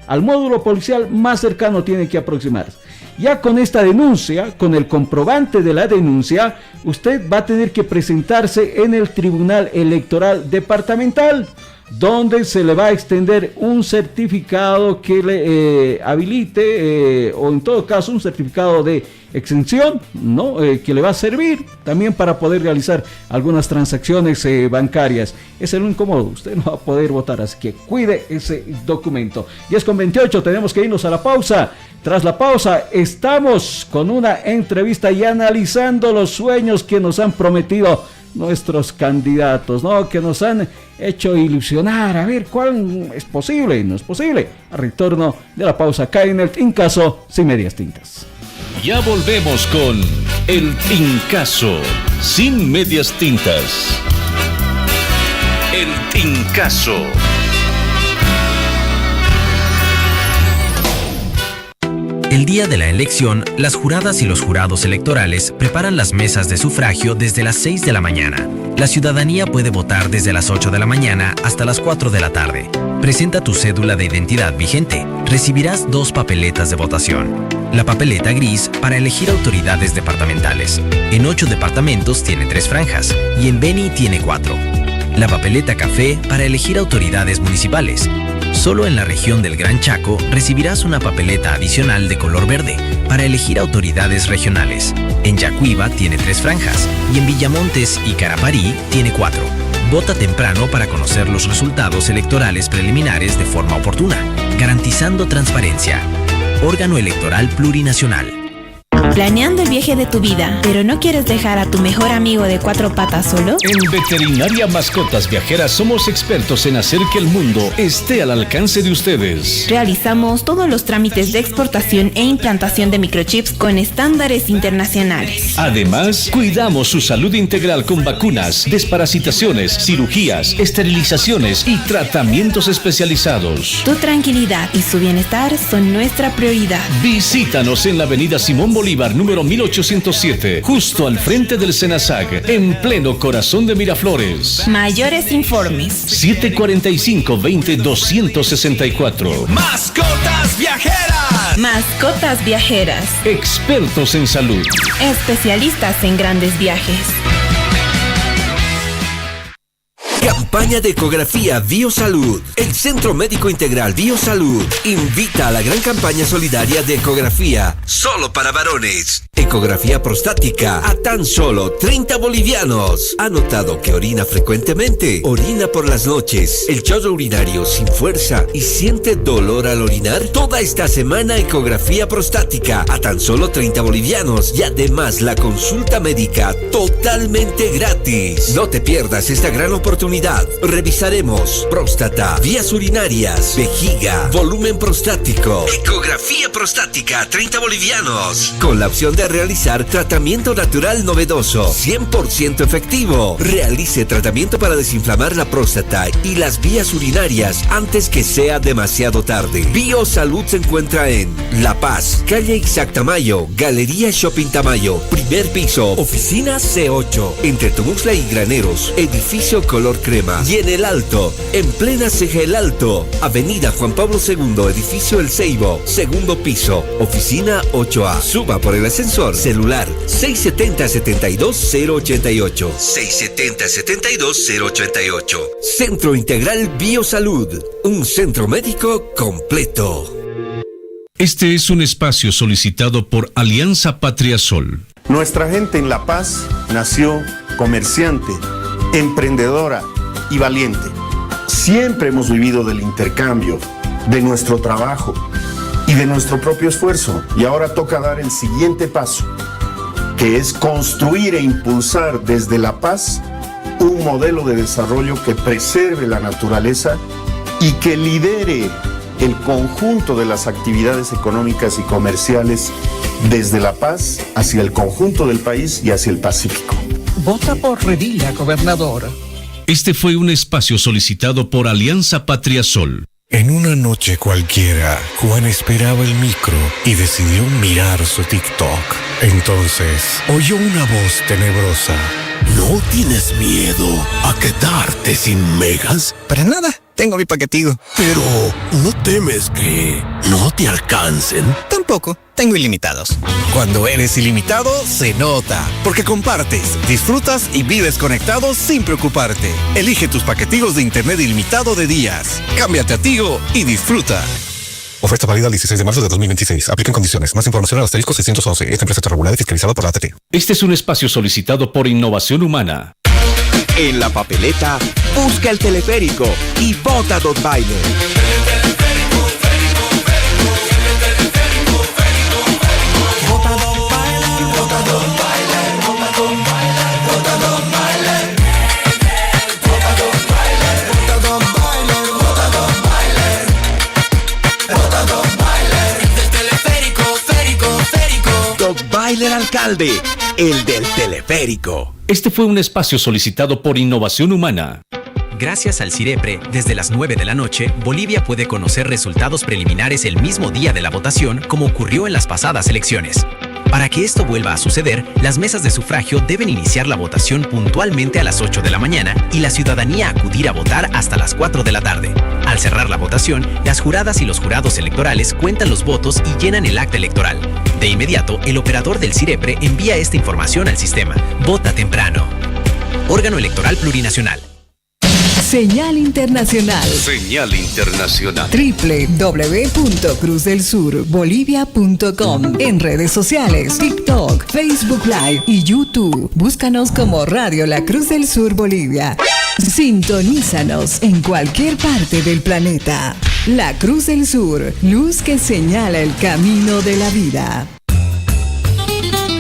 Al módulo policial más cercano tiene que aproximarse. Ya con esta denuncia, con el comprobante de la denuncia, usted va a tener que presentarse en el Tribunal Electoral Departamental, donde se le va a extender un certificado que le habilite, o en todo caso un certificado de exención, ¿no? Que le va a servir también para poder realizar algunas transacciones bancarias. Es el único modo, usted no va a poder votar, así que cuide ese documento. 10:28, tenemos que irnos a la pausa. Tras la pausa estamos con una entrevista y analizando los sueños que nos han prometido nuestros candidatos, ¿no? Que nos han hecho ilusionar, a ver cuál es posible, no es posible. Al retorno de la pausa, acá en el Tincaso sin medias tintas. Ya volvemos con el Tincaso sin medias tintas. El Tincaso. El día de la elección, las juradas y los jurados electorales preparan las mesas de sufragio desde las 6 de la mañana. La ciudadanía puede votar desde las 8 de la mañana hasta las 4 de la tarde. Presenta tu cédula de identidad vigente. Recibirás 2 papeletas de votación. La papeleta gris para elegir autoridades departamentales. En 8 departamentos tiene 3 franjas y en Beni tiene 4. La papeleta café para elegir autoridades municipales. Solo en la región del Gran Chaco recibirás una papeleta adicional de color verde para elegir autoridades regionales. En Yacuiba tiene 3 franjas y en Villamontes y Caraparí tiene 4. Vota temprano para conocer los resultados electorales preliminares de forma oportuna, garantizando transparencia. Órgano Electoral Plurinacional. ¿Planeando el viaje de tu vida, pero no quieres dejar a tu mejor amigo de 4 patas solo? En Veterinaria Mascotas Viajeras somos expertos en hacer que el mundo esté al alcance de ustedes. Realizamos todos los trámites de exportación e implantación de microchips con estándares internacionales. Además, cuidamos su salud integral con vacunas, desparasitaciones, cirugías, esterilizaciones y tratamientos especializados. Tu tranquilidad y su bienestar son nuestra prioridad. Visítanos en la avenida Simón Bolívar, número 1807, justo al frente del Senasag, en pleno corazón de Miraflores. Mayores informes 745-20-264. Mascotas Viajeras. Mascotas Viajeras. Expertos en salud. Especialistas en grandes viajes. Campaña de ecografía Biosalud. El Centro Médico Integral Biosalud invita a la gran campaña solidaria de ecografía solo para varones. Ecografía prostática a tan solo 30 bolivianos. Ha notado que orina frecuentemente, orina por las noches, el chorro urinario sin fuerza y siente dolor al orinar. Toda esta semana ecografía prostática a tan solo 30 bolivianos y además la consulta médica totalmente gratis. No te pierdas esta gran oportunidad. Revisaremos próstata, vías urinarias, vejiga, volumen prostático. Ecografía prostática, 30 bolivianos. Con la opción de realizar tratamiento natural novedoso, 100% efectivo. Realice tratamiento para desinflamar la próstata y las vías urinarias antes que sea demasiado tarde. Biosalud se encuentra en La Paz, calle Isaac Tamayo, Galería Shopping Tamayo, primer piso, oficina C8, entre Tomuxla y Graneros, edificio color crema. Y en El Alto, en plena Ceja El Alto, avenida Juan Pablo II, edificio El Ceibo, segundo piso, oficina 8A. Suba por el ascensor Celular 670-72088. 670-72088. Centro Integral Biosalud. Un centro médico completo. Este es un espacio solicitado por Alianza Patria Sol. Nuestra gente en La Paz nació comerciante, emprendedora y valiente. Siempre hemos vivido del intercambio, de nuestro trabajo y de nuestro propio esfuerzo. Y ahora toca dar el siguiente paso, que es construir e impulsar desde La Paz un modelo de desarrollo que preserve la naturaleza y que lidere el conjunto de las actividades económicas y comerciales desde La Paz hacia el conjunto del país y hacia el Pacífico. Vota por Redila, gobernador. Este fue un espacio solicitado por Alianza Patria Sol. En una noche cualquiera, Juan esperaba el micro y decidió mirar su TikTok. Entonces, oyó una voz tenebrosa. ¿No tienes miedo a quedarte sin megas? Para nada, tengo mi paquetigo. Pero, ¿no temes que no te alcancen? Tampoco, tengo ilimitados. Cuando eres ilimitado, se nota. Porque compartes, disfrutas y vives conectado sin preocuparte. Elige tus paquetigos de internet ilimitado de días. Cámbiate a Tigo y disfruta. Oferta válida el 16 de marzo de 2026. Aplican condiciones. Más información al asterisco 611. Esta empresa está regulada y fiscalizada por la ATT. Este es un espacio solicitado por Innovación Humana. En la papeleta, busca el teleférico y vota Dotbailer. Dotbailer alcalde, el del teleférico. Este fue un espacio solicitado por Innovación Humana. Gracias al CIREPRE, desde las 9 de la noche, Bolivia puede conocer resultados preliminares el mismo día de la votación, como ocurrió en las pasadas elecciones. Para que esto vuelva a suceder, las mesas de sufragio deben iniciar la votación puntualmente a las 8 de la mañana y la ciudadanía acudir a votar hasta las 4 de la tarde. Al cerrar la votación, las juradas y los jurados electorales cuentan los votos y llenan el acta electoral. De inmediato, el operador del CIREPRE envía esta información al sistema. Vota temprano. Órgano Electoral Plurinacional. Señal Internacional. Señal Internacional. www.cruzdelsurbolivia.com. En redes sociales, TikTok, Facebook Live y YouTube. Búscanos como Radio La Cruz del Sur Bolivia. Sintonízanos en cualquier parte del planeta. La Cruz del Sur, luz que señala el camino de la vida.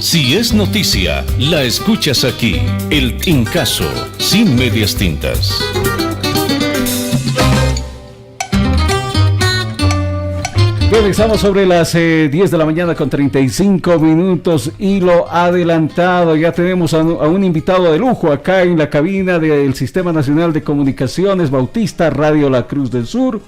Si es noticia, la escuchas aquí. El Tincazo, sin medias tintas. Regresamos sobre las 10 de la mañana con 35 minutos y lo adelantado. Ya tenemos a un invitado de lujo acá en la cabina del Sistema Nacional de Comunicaciones Bautista Radio La Cruz del Sur.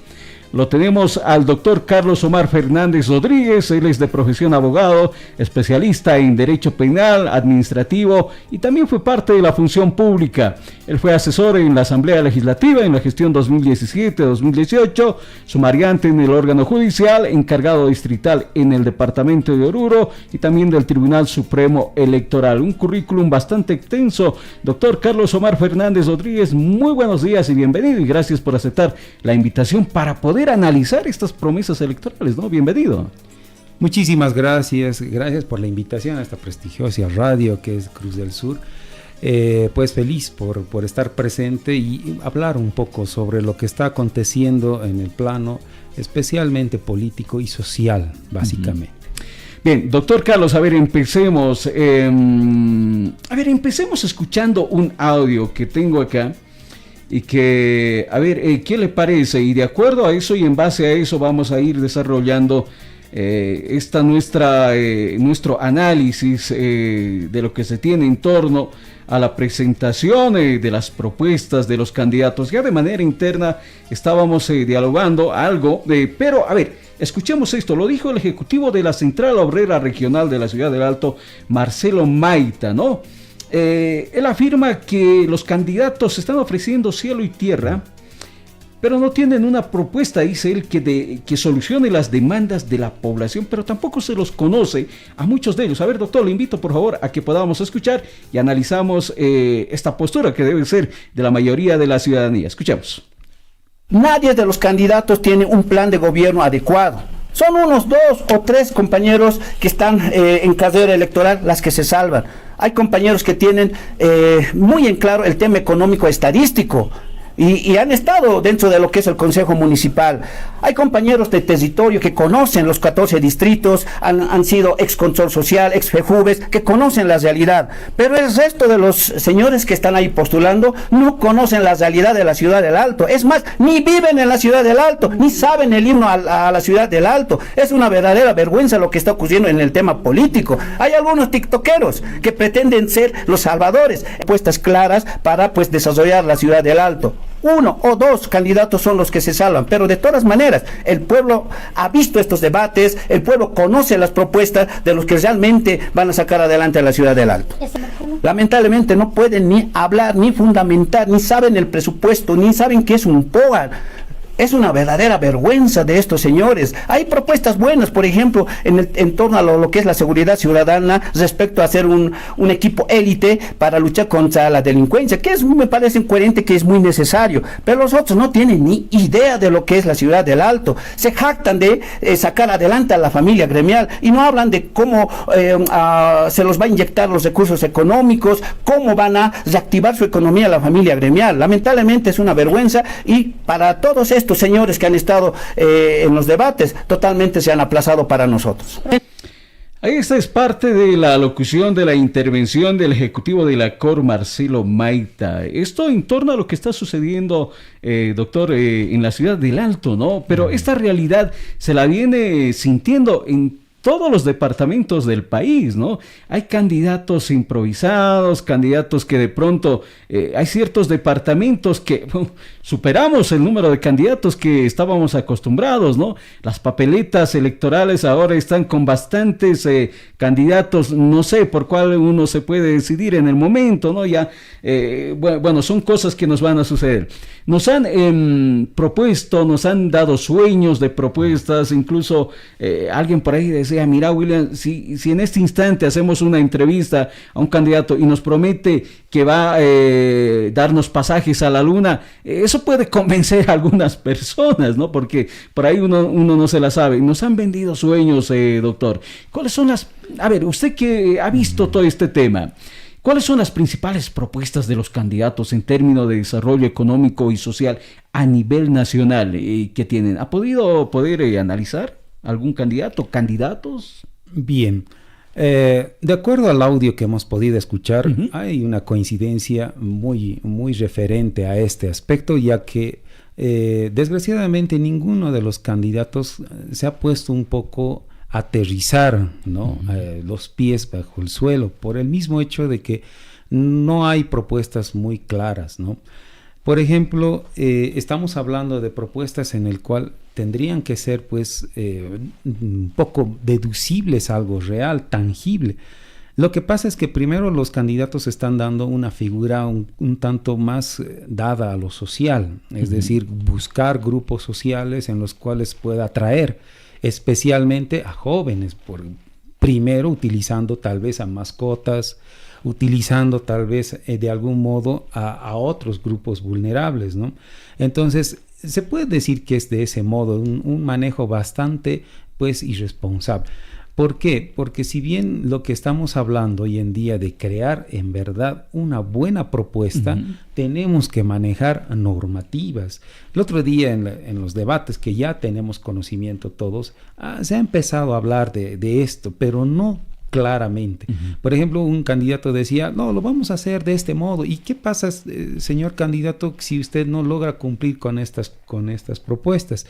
Lo tenemos al doctor Carlos Omar Fernández Rodríguez. Él es de profesión abogado, especialista en derecho penal, administrativo y también fue parte de la función pública. Él fue asesor en la Asamblea Legislativa en la gestión 2017-2018, sumariante en el órgano judicial, encargado distrital en el departamento de Oruro y también del Tribunal Supremo Electoral. Un currículum bastante extenso. Doctor Carlos Omar Fernández Rodríguez, muy buenos días y bienvenido, y gracias por aceptar la invitación para poder analizar estas promesas electorales, ¿no? Bienvenido. Muchísimas gracias por la invitación a esta prestigiosa radio que es Cruz del Sur. Pues feliz por estar presente y hablar un poco sobre lo que está aconteciendo en el plano especialmente político y social, básicamente. Bien, doctor Carlos, empecemos escuchando un audio que tengo acá. Y que, ¿qué le parece? Y de acuerdo a eso y en base a eso vamos a ir desarrollando nuestro análisis de lo que se tiene en torno a la presentación de las propuestas de los candidatos. Ya de manera interna estábamos dialogando algo, pero escuchemos esto. Lo dijo el ejecutivo de la Central Obrera Regional de la Ciudad del Alto, Marcelo Maita, ¿no? Él afirma que los candidatos están ofreciendo cielo y tierra, pero no tienen una propuesta, dice él, que solucione las demandas de la población, pero tampoco se los conoce a muchos de ellos. A ver, doctor, le invito por favor a que podamos escuchar y analizamos esta postura que debe ser de la mayoría de la ciudadanía. Escuchemos. Nadie de los candidatos tiene un plan de gobierno adecuado. Son unos 2 o 3 compañeros que están en carrera electoral las que se salvan. Hay compañeros que tienen muy en claro el tema económico estadístico. Y han estado dentro de lo que es el Consejo Municipal. Hay compañeros de territorio que conocen los 14 distritos, han sido ex Control Social, ex FEJUVES, que conocen la realidad. Pero el resto de los señores que están ahí postulando no conocen la realidad de la ciudad del Alto. Es más, ni viven en la ciudad del Alto, ni saben el himno a la ciudad del Alto. Es una verdadera vergüenza lo que está ocurriendo en el tema político. Hay algunos tiktokeros que pretenden ser los salvadores, puestas claras para pues desarrollar la ciudad del Alto. 1 o 2 candidatos son los que se salvan, pero de todas maneras el pueblo ha visto estos debates, el pueblo conoce las propuestas de los que realmente van a sacar adelante a la ciudad del Alto. Lamentablemente no pueden ni hablar, ni fundamentar, ni saben el presupuesto, ni saben qué es un POA. Es una verdadera vergüenza de estos señores. Hay propuestas buenas, por ejemplo, en torno a lo que es la seguridad ciudadana respecto a hacer un equipo élite para luchar contra la delincuencia, que me parece coherente, que es muy necesario. Pero los otros no tienen ni idea de lo que es la ciudad del Alto. Se jactan de sacar adelante a la familia gremial y no hablan de cómo se los va a inyectar los recursos económicos, cómo van a reactivar su economía la familia gremial. Lamentablemente es una vergüenza y para todos estos señores que han estado en los debates, totalmente se han aplazado para nosotros. Esta es parte de la locución de la intervención del ejecutivo de la COR, Marcelo Maita. Esto en torno a lo que está sucediendo, doctor, en la ciudad del Alto, ¿no? Pero esta realidad se la viene sintiendo en todos los departamentos del país, ¿no? Hay candidatos improvisados, candidatos que de pronto hay ciertos departamentos que superamos el número de candidatos que estábamos acostumbrados, ¿no? Las papeletas electorales ahora están con bastantes candidatos, no sé por cuál uno se puede decidir en el momento, ¿no? Ya, bueno, son cosas que nos van a suceder. Nos han propuesto, nos han dado sueños de propuestas, incluso alguien por ahí decía, mira, William, si en este instante hacemos una entrevista a un candidato y nos promete que va a darnos pasajes a la luna, eso puede convencer a algunas personas, ¿no? Porque por ahí uno no se la sabe. Nos han vendido sueños, doctor. ¿Cuáles son a ver, usted que ha visto todo este tema, ¿cuáles son las principales propuestas de los candidatos en términos de desarrollo económico y social a nivel nacional que tienen? ¿Ha podido analizar algún candidato, candidatos? Bien, de acuerdo al audio que hemos podido escuchar, hay una coincidencia muy, muy referente a este aspecto, ya que desgraciadamente ninguno de los candidatos se ha puesto un poco a aterrizar, ¿no? Los pies bajo el suelo, por el mismo hecho de que no hay propuestas muy claras, ¿no? Por ejemplo, estamos hablando de propuestas en el cual tendrían que ser pues un poco deducibles a algo real, tangible. Lo que pasa es que primero los candidatos están dando una figura un tanto más dada a lo social, es decir, buscar grupos sociales en los cuales pueda atraer especialmente a jóvenes, primero utilizando tal vez a mascotas, utilizando tal vez de algún modo a otros grupos vulnerables, ¿no? Entonces, se puede decir que es de ese modo un manejo bastante pues irresponsable. ¿Por qué? Porque si bien lo que estamos hablando hoy en día de crear en verdad una buena propuesta, tenemos que manejar normativas. El otro día en los debates que ya tenemos conocimiento todos, se ha empezado a hablar de esto, pero no claramente. Por ejemplo, un candidato decía, no, lo vamos a hacer de este modo. ¿Y qué pasa, señor candidato, si usted no logra cumplir con estas propuestas?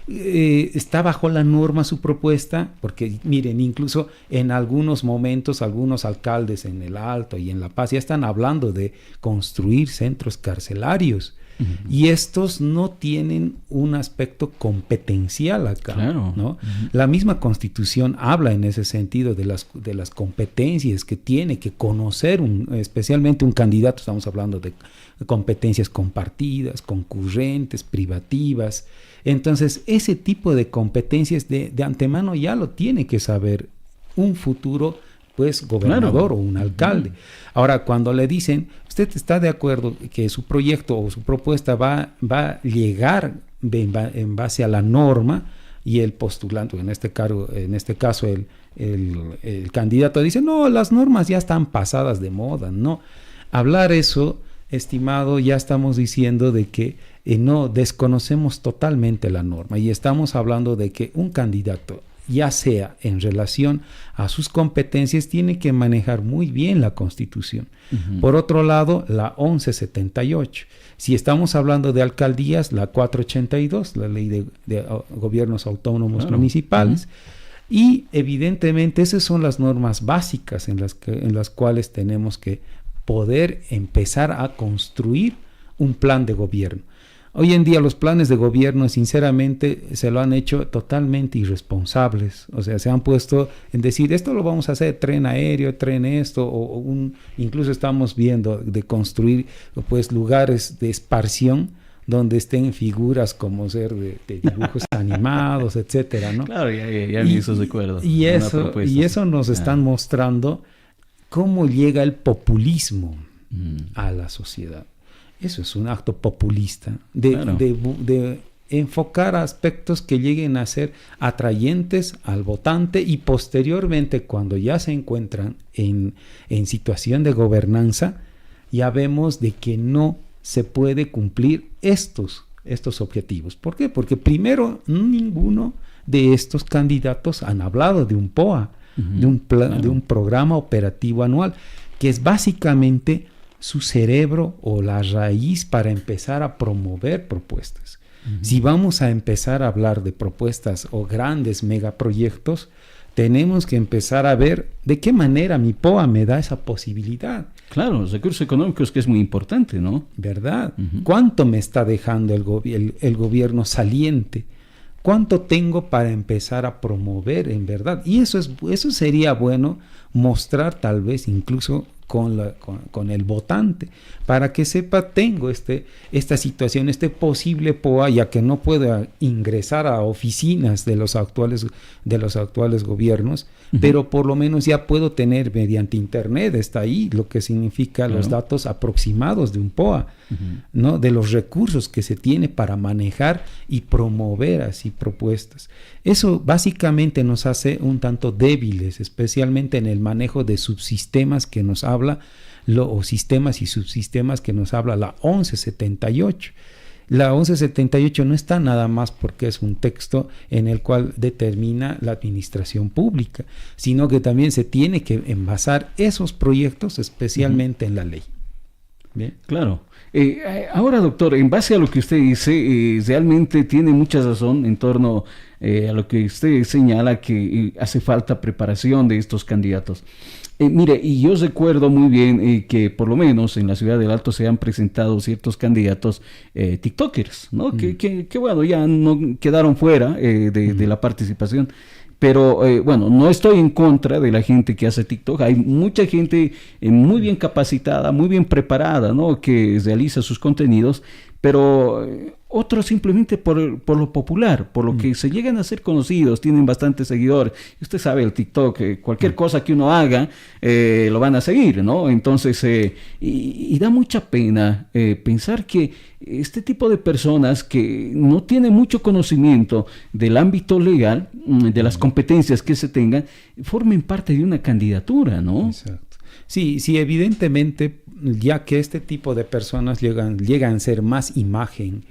¿Está bajo la norma su propuesta? Porque miren, incluso en algunos momentos algunos alcaldes en el Alto y en La Paz ya están hablando de construir centros carcelarios. Y estos no tienen un aspecto competencial acá, Claro. ¿no? La misma Constitución habla en ese sentido de las competencias que tiene que conocer especialmente un candidato. Estamos hablando de competencias compartidas, concurrentes, privativas. Entonces, ese tipo de competencias de antemano ya lo tiene que saber un futuro pues gobernador o un alcalde. Ahora, cuando le dicen, ¿usted está de acuerdo que su proyecto o su propuesta va a llegar en base a la norma? Y el postulante, en este caso el candidato dice, no, las normas ya están pasadas de moda. No, hablar eso, estimado, ya estamos diciendo de que no desconocemos totalmente la norma, y estamos hablando de que un candidato, ya sea en relación a sus competencias, tiene que manejar muy bien la Constitución. Por otro lado, la 1178. Si estamos hablando de alcaldías, la 482, la ley de gobiernos autónomos municipales. Y evidentemente esas son las normas básicas en las cuales tenemos que poder empezar a construir un plan de gobierno. Hoy en día los planes de gobierno, sinceramente, se lo han hecho totalmente irresponsables. O sea, se han puesto en decir, esto lo vamos a hacer, tren aéreo, tren esto, incluso estamos viendo de construir pues lugares de esparción donde estén figuras como ser de dibujos animados, etcétera, ¿no? Claro, ya me hizo recuerdo. Y eso nos están mostrando cómo llega el populismo a la sociedad. Eso es un acto populista de enfocar aspectos que lleguen a ser atrayentes al votante, y posteriormente, cuando ya se encuentran en situación de gobernanza, ya vemos de que no se puede cumplir estos objetivos. ¿Por qué? Porque primero, ninguno de estos candidatos han hablado de un POA, de un programa operativo anual, que es básicamente su cerebro o la raíz para empezar a promover propuestas. Si vamos a empezar a hablar de propuestas o grandes megaproyectos, tenemos que empezar a ver de qué manera mi POA me da esa posibilidad. Claro, los recursos económicos, que es muy importante, ¿no? ¿Verdad? ¿Cuánto me está dejando el gobierno saliente? ¿Cuánto tengo para empezar a promover en verdad? Y eso sería bueno mostrar, tal vez incluso con el votante, para que sepa, tengo esta situación, este posible POA, ya que no puedo ingresar a oficinas de los actuales gobiernos, pero por lo menos ya puedo tener mediante internet, está ahí lo que significa los datos aproximados de un POA, ¿no? De los recursos que se tiene para manejar y promover así propuestas. Eso básicamente nos hace un tanto débiles, especialmente en el manejo de subsistemas que nos habla, o sistemas y subsistemas que nos habla la 1178. La 1178 no está nada más porque es un texto en el cual determina la administración pública, sino que también se tiene que envasar esos proyectos especialmente en la ley. Bien. Claro. Ahora, doctor, en base a lo que usted dice, realmente tiene mucha razón en torno a lo que usted señala, que hace falta preparación de estos candidatos. Mire, y yo recuerdo muy bien que por lo menos en la ciudad del Alto se han presentado ciertos candidatos tiktokers, ¿no? Que bueno, ya no quedaron fuera de la participación. Pero bueno, no estoy en contra de la gente que hace TikTok. Hay mucha gente muy bien capacitada, muy bien preparada, ¿no? Que realiza sus contenidos, pero otros simplemente por lo popular, por lo que se llegan a ser conocidos, tienen bastantes seguidores. Usted sabe, el TikTok, cualquier cosa que uno haga, lo van a seguir, ¿no? Entonces, y da mucha pena pensar que este tipo de personas que no tienen mucho conocimiento del ámbito legal, de las competencias que se tengan, formen parte de una candidatura, ¿no? Exacto. Sí, evidentemente, ya que este tipo de personas llegan a ser más imagen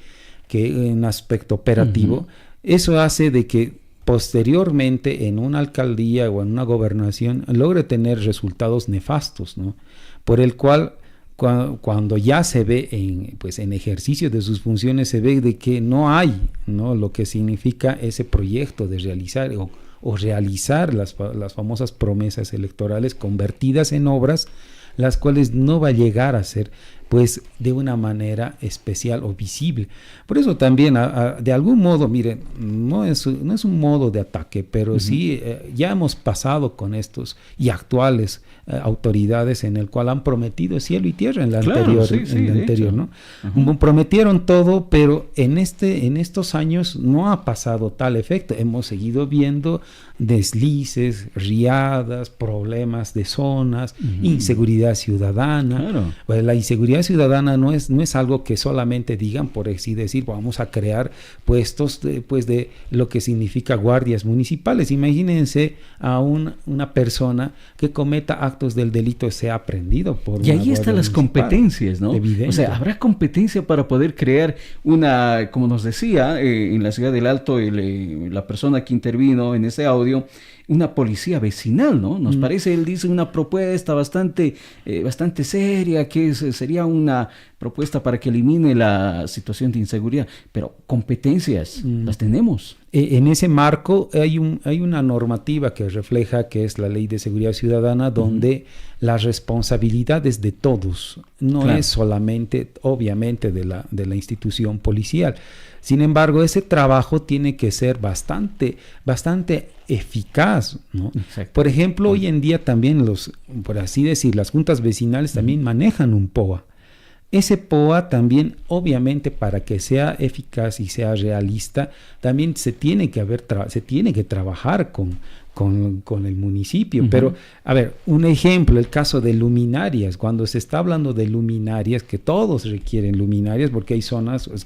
que en aspecto operativo, eso hace de que posteriormente en una alcaldía o en una gobernación logre tener resultados nefastos, ¿no? Por el cual cuando ya se ve en ejercicio de sus funciones, se ve de que no hay, ¿no?, lo que significa ese proyecto de realizar o realizar las famosas promesas electorales convertidas en obras, las cuales no va a llegar a ser. pues de una manera especial o visible. Por eso también, de algún modo, miren, no es un modo de ataque, pero sí ya hemos pasado con estos y actuales autoridades en el cual han prometido cielo y tierra en la anterior, ¿no? Prometieron todo, pero en estos años no ha pasado tal efecto. Hemos seguido viendo deslices, riadas, problemas de zonas, inseguridad ciudadana. Pues la inseguridad ciudadana no es algo que solamente digan, por así decir, vamos a crear puestos de lo que significa guardias municipales. Imagínense a una persona que cometa actos del delito, sea aprendido por y ahí están las competencias, ¿no? Evidente. O sea, habrá competencia para poder crear una, como nos decía en la ciudad del Alto la persona que intervino en ese audio, una policía vecinal, ¿no? Nos parece, él dice, una propuesta bastante seria, que sería una propuesta para que elimine la situación de inseguridad, pero competencias las tenemos. En ese marco hay una normativa que refleja, que es la Ley de Seguridad Ciudadana, donde la responsabilidad es de todos, no es solamente, obviamente, de la institución policial. Sin embargo, ese trabajo tiene que ser bastante eficaz, ¿no? Por ejemplo, hoy en día también por así decir, las juntas vecinales también manejan un POA. Ese POA también, obviamente, para que sea eficaz y sea realista, también se tiene que trabajar con el municipio. Pero, a ver, un ejemplo, el caso de luminarias. Cuando se está hablando de luminarias, que todos requieren luminarias, porque hay zonas, es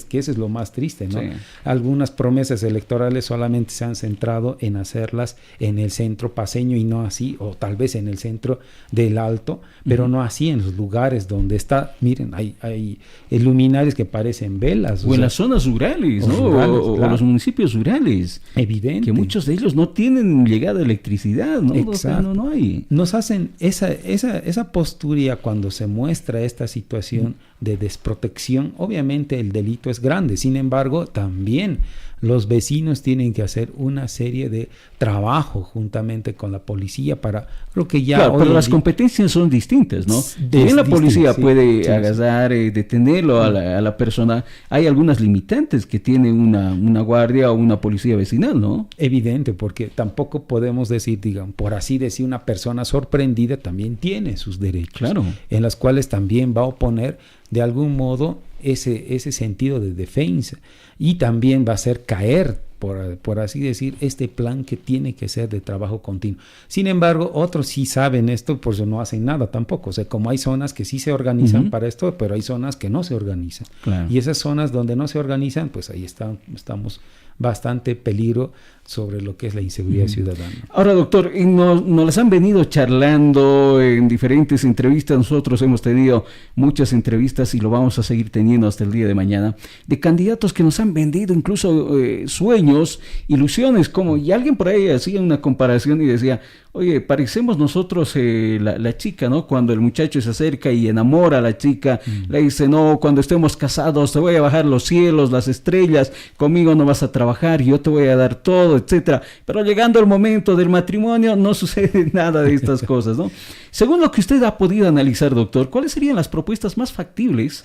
que eso es lo más triste, ¿no? Sí. Algunas promesas electorales solamente se han centrado en hacerlas en el centro paceño y no así, o tal vez en el centro del Alto, pero no así en los lugares donde está, miren, hay luminarias que parecen velas. O en las zonas rurales, ¿no? O los municipios rurales. Evidente. Que muchos de ellos no tienen llegada a electricidad, ¿no? Exacto. O sea, no hay. Nos hacen esa postura cuando se muestra esta situación de desprotección. Obviamente el delito es grande, sin embargo también los vecinos tienen que hacer una serie de trabajo juntamente con la policía para lo que ya... Claro, pero las competencias son distintas, ¿no? Bien, la policía puede agarrar, detenerlo a la persona. Hay algunas limitantes que tiene una guardia o una policía vecinal, ¿no? Evidente, porque tampoco podemos decir, digamos, por así decir, una persona sorprendida también tiene sus derechos. Claro. En las cuales también va a oponer de algún modo ese sentido de defensa, y también va a hacer caer, por así decir, este plan que tiene que ser de trabajo continuo. Sin embargo, otros sí saben esto, por eso no hacen nada tampoco. O sea, como hay zonas que sí se organizan para esto, pero hay zonas que no se organizan. Claro. Y esas zonas donde no se organizan, pues ahí estamos bastante peligro sobre lo que es la inseguridad ciudadana. Ahora, doctor, nos las han venido charlando en diferentes entrevistas. Nosotros hemos tenido muchas entrevistas y lo vamos a seguir teniendo hasta el día de mañana, de candidatos que nos han vendido incluso sueños, ilusiones, y alguien por ahí hacía una comparación y decía, oye, parecemos nosotros la chica, ¿no? Cuando el muchacho se acerca y enamora a la chica, le dice, no, cuando estemos casados te voy a bajar los cielos, las estrellas, conmigo no vas a trabajar, yo te voy a dar todo, etcétera. Pero llegando el momento del matrimonio no sucede nada de estas cosas, ¿no? Según lo que usted ha podido analizar, doctor, ¿cuáles serían las propuestas más factibles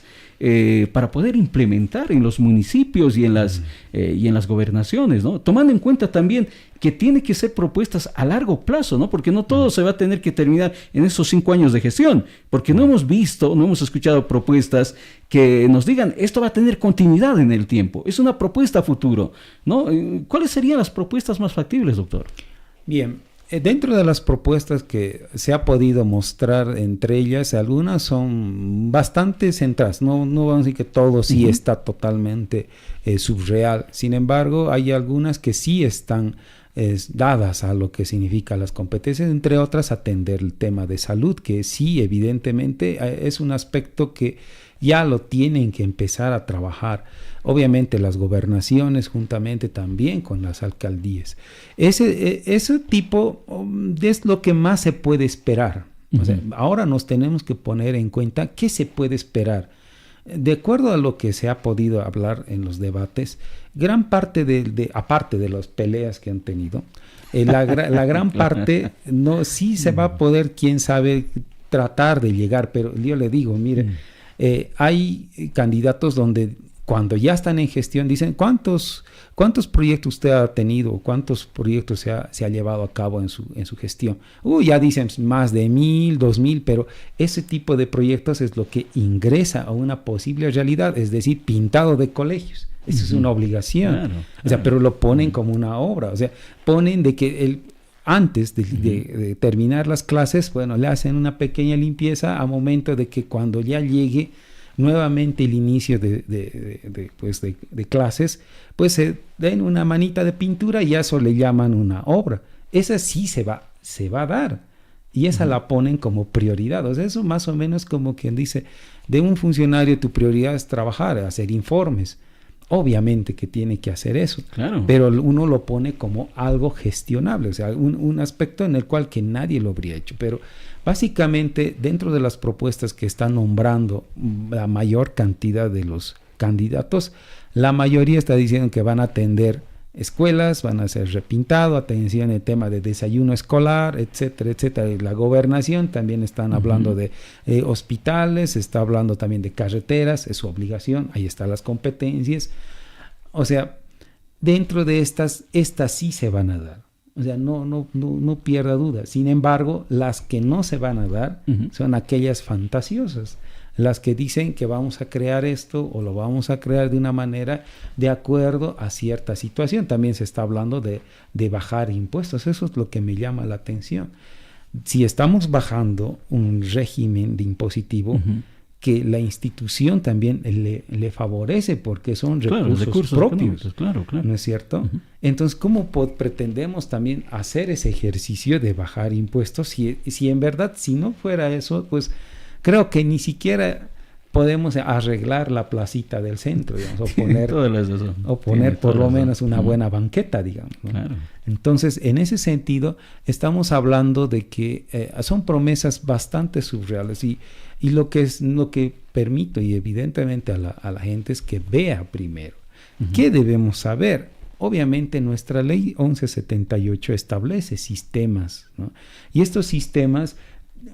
para poder implementar en los municipios y en las gobernaciones, ¿no? Tomando en cuenta también que tiene que ser propuestas a largo plazo, ¿no? Porque no todo se va a tener que terminar en esos 5 años de gestión, porque no hemos escuchado propuestas que nos digan, esto va a tener continuidad en el tiempo, es una propuesta a futuro, ¿no? ¿Cuáles serían las propuestas más factibles, doctor? Bien, dentro de las propuestas que se ha podido mostrar, entre ellas, algunas son bastante centradas. No vamos a decir que todo sí está totalmente subreal. Sin embargo, hay algunas que sí están dadas a lo que significa las competencias, entre otras atender el tema de salud, que sí, evidentemente, es un aspecto que ya lo tienen que empezar a trabajar. Obviamente las gobernaciones juntamente también con las alcaldías. Ese tipo es lo que más se puede esperar. O sea, ahora nos tenemos que poner en cuenta qué se puede esperar. De acuerdo a lo que se ha podido hablar en los debates, gran parte aparte de las peleas que han tenido, la gran parte sí se va a poder, quién sabe, tratar de llegar, pero yo le digo, mire, hay candidatos donde cuando ya están en gestión dicen ¿cuántos proyectos usted ha tenido? ¿Cuántos proyectos se ha llevado a cabo en su gestión? Ya dicen más de 1,000, 2,000, pero ese tipo de proyectos es lo que ingresa a una posible realidad, es decir, pintado de colegios. Eso es una obligación. Claro. O sea, pero lo ponen como una obra. O sea, ponen de que antes de terminar las clases, bueno, le hacen una pequeña limpieza a momento de que cuando ya llegue nuevamente el inicio de clases, pues se den una manita de pintura y eso le llaman una obra. Esa sí se va a dar y esa la ponen como prioridad. O sea, eso más o menos como quien dice, de un funcionario tu prioridad es trabajar, hacer informes. Obviamente que tiene que hacer eso, claro, pero uno lo pone como algo gestionable, o sea, un aspecto en el cual que nadie lo habría hecho. Pero básicamente dentro de las propuestas que están nombrando la mayor cantidad de los candidatos, la mayoría está diciendo que van a atender escuelas, van a ser repintado, atención al tema de desayuno escolar, etcétera, etcétera. La gobernación también están hablando de hospitales, está hablando también de carreteras, es su obligación, ahí están las competencias. O sea, dentro de estas sí se van a dar. O sea, no pierda duda. Sin embargo, las que no se van a dar son aquellas fantasiosas, las que dicen que vamos a crear esto o lo vamos a crear de una manera de acuerdo a cierta situación. También se está hablando de bajar impuestos. Eso es lo que me llama la atención. Si estamos bajando un régimen de impositivo, que la institución también le favorece porque son recursos propios, claro. ¿No es cierto? Entonces, ¿cómo pretendemos también hacer ese ejercicio de bajar impuestos si en verdad, si no fuera eso, pues creo que ni siquiera podemos arreglar la placita del centro, digamos, o poner por lo menos una buena banqueta, digamos, ¿no? Claro. Entonces, en ese sentido, estamos hablando de que son promesas bastante surreales y lo que permito, y evidentemente a la gente, es que vea primero. ¿Qué debemos saber? Obviamente nuestra ley 1178 establece sistemas, ¿no? Y estos sistemas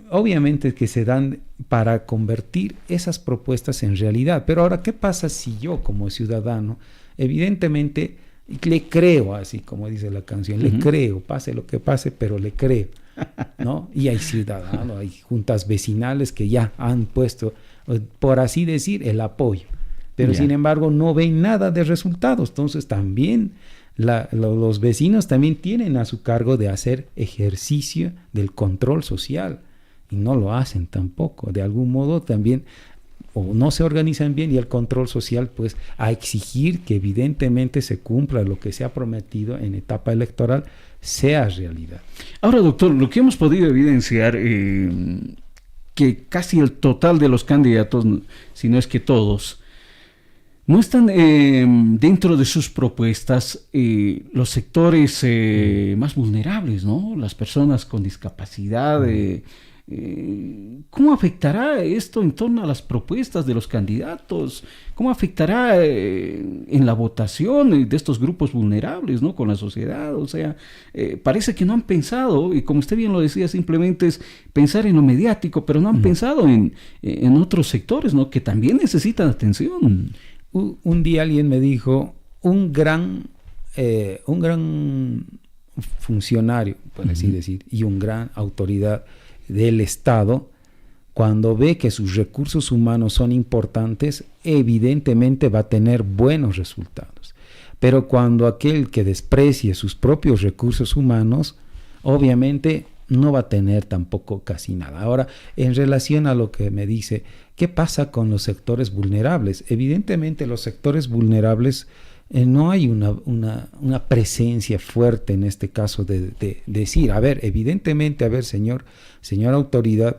obviamente que se dan para convertir esas propuestas en realidad. Pero ahora, ¿qué pasa si yo como ciudadano, evidentemente, le creo, así como dice la canción, le creo, pase lo que pase, pero le creo, ¿no? Y hay ciudadanos, hay juntas vecinales que ya han puesto, por así decir, el apoyo, pero sin embargo no ven nada de resultados. Entonces también los vecinos también tienen a su cargo de hacer ejercicio del control social y no lo hacen tampoco. De algún modo también o no se organizan bien, y el control social pues a exigir que evidentemente se cumpla lo que se ha prometido en etapa electoral sea realidad. Ahora, doctor, lo que hemos podido evidenciar que casi el total de los candidatos, si no es que todos, no están dentro de sus propuestas los sectores más vulnerables, ¿no? Las personas con discapacidad. ¿Cómo afectará esto en torno a las propuestas de los candidatos? ¿Cómo afectará en la votación de estos grupos vulnerables, ¿no? Con la sociedad? O sea, parece que no han pensado, y como usted bien lo decía, simplemente es pensar en lo mediático, pero no han pensado en otros sectores, ¿no? Que también necesitan atención. Un día alguien me dijo, un gran funcionario, por así decir, y un gran autoridad del Estado, cuando ve que sus recursos humanos son importantes, evidentemente va a tener buenos resultados. Pero cuando aquel que desprecie sus propios recursos humanos, obviamente no va a tener tampoco casi nada. Ahora, en relación a lo que me dice, ¿qué pasa con los sectores vulnerables? Evidentemente los sectores vulnerables no hay una presencia fuerte en este caso de decir, a ver, evidentemente, a ver, señora autoridad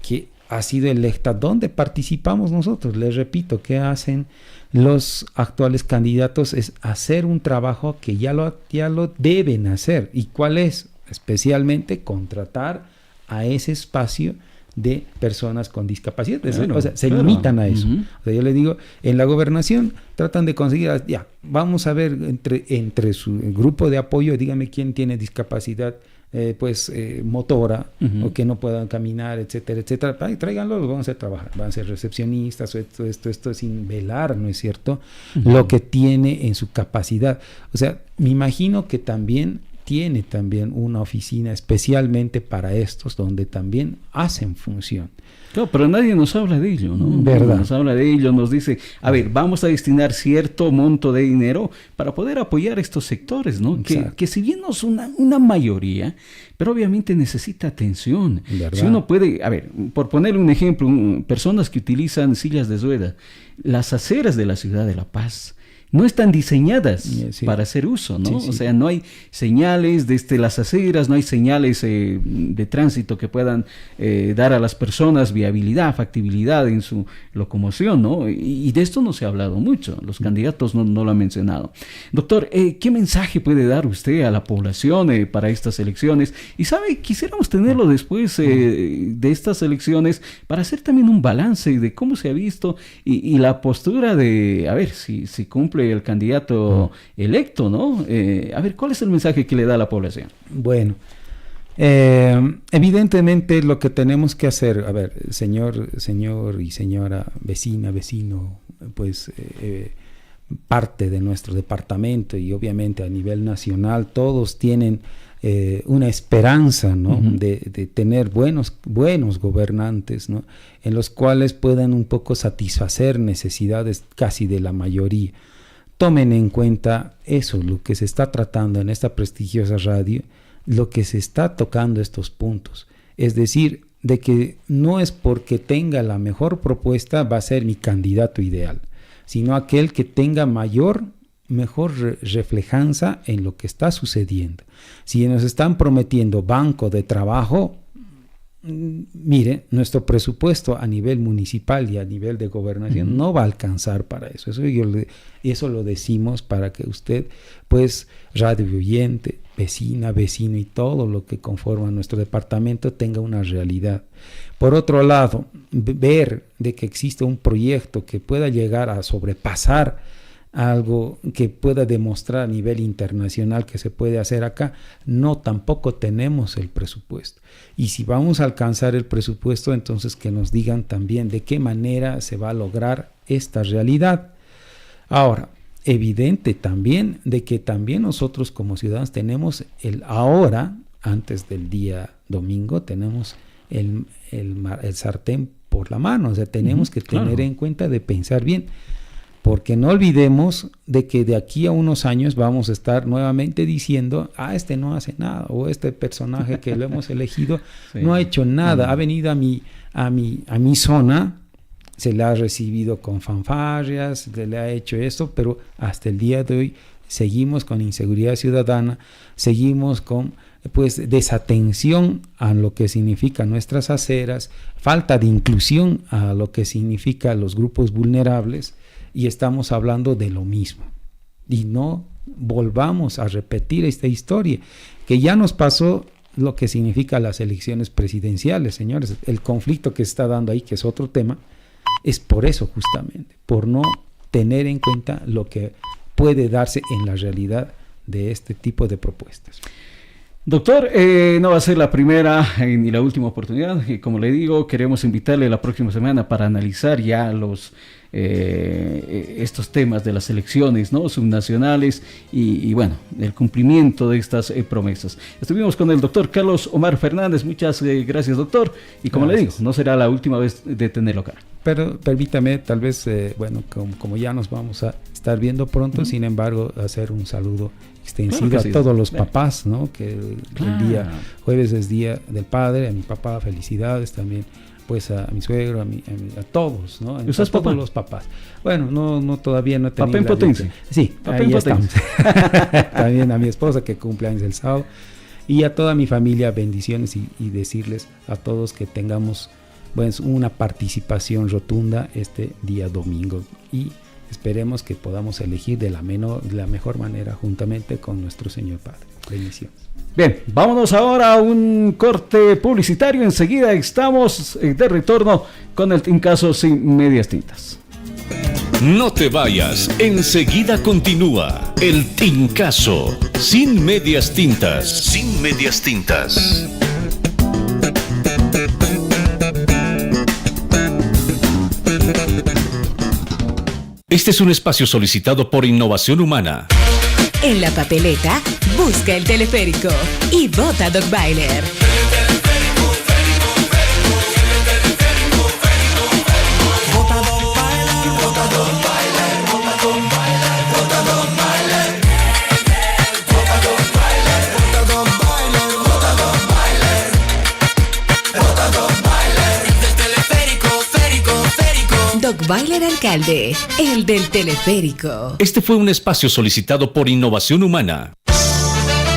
que ha sido electa, ¿dónde participamos nosotros? Les repito, ¿qué hacen los actuales candidatos? Es hacer un trabajo que ya lo deben hacer. ¿Y cuál es? Especialmente contratar a ese espacio de personas con discapacidad. Claro, o sea, se limitan a eso. O sea, yo le digo, en la gobernación tratan de conseguir, vamos a ver entre su grupo de apoyo, dígame quién tiene discapacidad motora, o que no puedan caminar, etcétera, etcétera. Tráiganlo, los vamos a hacer trabajar, van a ser recepcionistas, esto sin velar, ¿no es cierto? Lo que tiene en su capacidad. O sea, me imagino que tiene una oficina especialmente para estos, donde también hacen función. Claro, pero nadie nos habla de ello, ¿no? ¿Verdad? Nos habla de ello, nos dice, a ver, vamos a destinar cierto monto de dinero para poder apoyar estos sectores, ¿no? Que si bien no es una mayoría, pero obviamente necesita atención. ¿Verdad? Si uno puede, a ver, por poner un ejemplo, personas que utilizan sillas de rueda, las aceras de la ciudad de La Paz no están diseñadas para hacer uso, ¿no? O sea, no hay señales desde las aceras, no hay señales de tránsito que puedan dar a las personas viabilidad, factibilidad en su locomoción, ¿no? Y de esto no se ha hablado mucho, los candidatos no lo han mencionado. Doctor, ¿qué mensaje puede dar usted a la población para estas elecciones? Y sabe, quisiéramos tenerlo después de estas elecciones para hacer también un balance de cómo se ha visto y la postura de, a ver, si cumple el candidato electo, ¿no? A ver, ¿cuál es el mensaje que le da a la población? Bueno, evidentemente lo que tenemos que hacer, a ver, señor y señora, vecino, pues parte de nuestro departamento y obviamente a nivel nacional, todos tienen una esperanza, ¿no? de tener buenos gobernantes, ¿no? En los cuales puedan un poco satisfacer necesidades casi de la mayoría. Tomen en cuenta eso, lo que se está tratando en esta prestigiosa radio, lo que se está tocando estos puntos. Es decir, de que no es porque tenga la mejor propuesta va a ser mi candidato ideal, sino aquel que tenga mejor reflejanza en lo que está sucediendo. Si nos están prometiendo banco de trabajo, mire, nuestro presupuesto a nivel municipal y a nivel de gobernación no va a alcanzar para eso. Eso lo decimos para que usted, pues, radio oyente, vecina, vecino y todo lo que conforma nuestro departamento tenga una realidad. Por otro lado, ver de que existe un proyecto que pueda llegar a sobrepasar algo que pueda demostrar a nivel internacional que se puede hacer acá, tampoco tenemos el presupuesto. Y si vamos a alcanzar el presupuesto, entonces que nos digan también de qué manera se va a lograr esta realidad. Ahora, evidente también de que también nosotros como ciudadanos tenemos antes del día domingo, tenemos el sartén por la mano, o sea, tenemos que tener en cuenta de pensar bien. Porque no olvidemos de que de aquí a unos años vamos a estar nuevamente diciendo, este no hace nada, o este personaje que lo hemos elegido no ha hecho nada, ha venido a mi zona, se le ha recibido con fanfarrias, se le ha hecho esto, pero hasta el día de hoy seguimos con inseguridad ciudadana, seguimos con desatención a lo que significa nuestras aceras, falta de inclusión a lo que significa los grupos vulnerables. Y estamos hablando de lo mismo. Y no volvamos a repetir esta historia, que ya nos pasó lo que significa las elecciones presidenciales, señores. El conflicto que se está dando ahí, que es otro tema, es por eso justamente, por no tener en cuenta lo que puede darse en la realidad de este tipo de propuestas. Doctor, no va a ser la primera ni la última oportunidad. Como le digo, queremos invitarle la próxima semana para analizar ya estos temas de las elecciones, ¿no? Subnacionales y bueno, el cumplimiento de estas promesas. Estuvimos con el doctor Carlos Omar Fernández. Muchas gracias, doctor. Y como le digo, no será la última vez de tenerlo acá. Pero permítame, tal vez, como ya nos vamos a estar viendo pronto, sin embargo, hacer un saludo extensivo a todos los papás, ¿no? Que el día jueves es Día del Padre, a mi papá, felicidades también, pues a mi suegro, a todos, ¿no? A todos los papás. Bueno, no todavía no he tenido. Papá en potencia. Sí, ahí estamos. También a mi esposa que cumple años el sábado y a toda mi familia, bendiciones y decirles a todos que tengamos una participación rotunda este día domingo y esperemos que podamos elegir de la mejor manera juntamente con nuestro Señor Padre. Bendiciones. Bien, vámonos ahora a un corte publicitario. Enseguida estamos de retorno con el Tincazo sin medias tintas. No te vayas, enseguida continúa el Tincazo, sin medias tintas. Sin medias tintas. Este es un espacio solicitado por Innovación Humana. En la papeleta, busca el teleférico y vota Dogbailer. Dogbailer alcalde, el del teleférico. Este fue un espacio solicitado por Innovación Humana.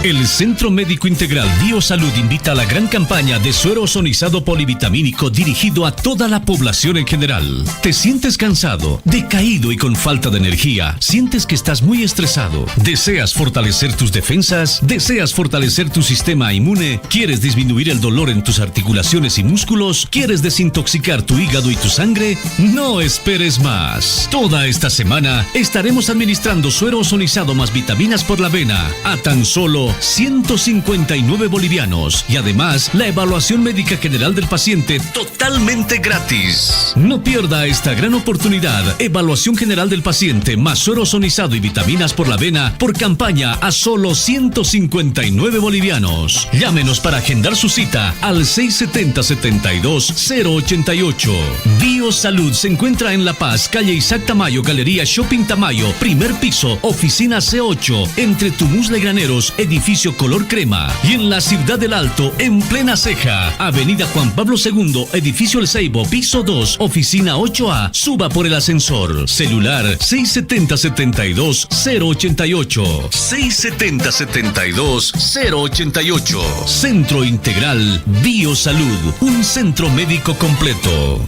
El Centro Médico Integral Biosalud invita a la gran campaña de suero ozonizado polivitamínico dirigido a toda la población en general. ¿Te sientes cansado, decaído y con falta de energía? ¿Sientes que estás muy estresado? ¿Deseas fortalecer tus defensas? ¿Deseas fortalecer tu sistema inmune? ¿Quieres disminuir el dolor en tus articulaciones y músculos? ¿Quieres desintoxicar tu hígado y tu sangre? No esperes más. Toda esta semana estaremos administrando suero ozonizado más vitaminas por la vena a tan solo 159 bolivianos y además la evaluación médica general del paciente totalmente gratis. No pierda esta gran oportunidad. Evaluación general del paciente más suero ozonizado y vitaminas por la vena por campaña a solo 159 bolivianos. Llámenos para agendar su cita al 670-72-088. Biosalud se encuentra en La Paz, calle Isaac Tamayo, Galería Shopping Tamayo, primer piso, oficina C8, entre Tumusla y Graneros, edificio color crema. Y en la Ciudad del Alto, en plena Ceja, avenida Juan Pablo II, edificio El Ceibo, piso 2, oficina 8A, suba por el ascensor. Celular 670-72-088. 670-72-088. Centro Integral Biosalud, un centro médico completo.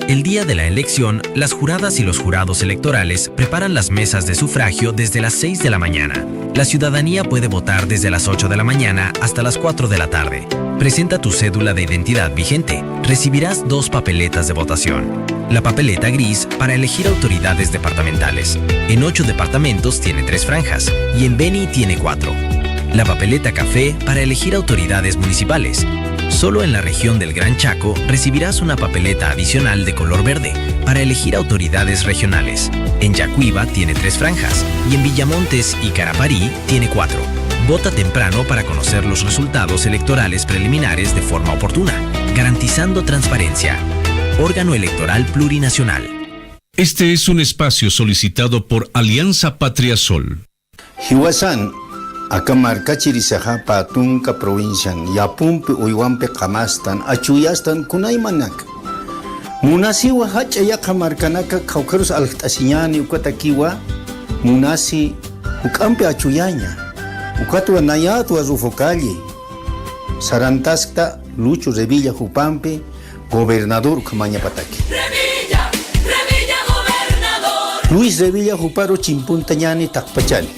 El día de la elección, las juradas y los jurados electorales preparan las mesas de sufragio desde las 6 de la mañana. La ciudadanía puede votar desde las 8 de la mañana hasta las 4 de la tarde. Presenta tu cédula de identidad vigente. Recibirás 2 papeletas de votación. La papeleta gris para elegir autoridades departamentales. En 8 departamentos tiene 3 franjas y en Beni tiene 4. La papeleta café para elegir autoridades municipales. Solo en la región del Gran Chaco recibirás una papeleta adicional de color verde para elegir autoridades regionales. En Yacuiba tiene 3 franjas y en Villamontes y Caraparí tiene 4. Vota temprano para conocer los resultados electorales preliminares de forma oportuna, garantizando transparencia. Órgano Electoral Plurinacional. Este es un espacio solicitado por Alianza Patria Sol. Hiwasan Akamarkachirisaja Patunka provincian Yapumpi Uywampe Kamastan Achuyastan Kunaymanak Munasiwa Hachaya Kamarkanaka Kaukarus Altasiñani Ukatakiwa Munasi Ukampe Achuyaña Ukatwa Nayatu Azufocalle Sarantasca Lucho de Villa Jupampe Gobernador Camaña Pataki Revilla Gobernador Luis de Villa Juparo Chimpuntañani Takpachani.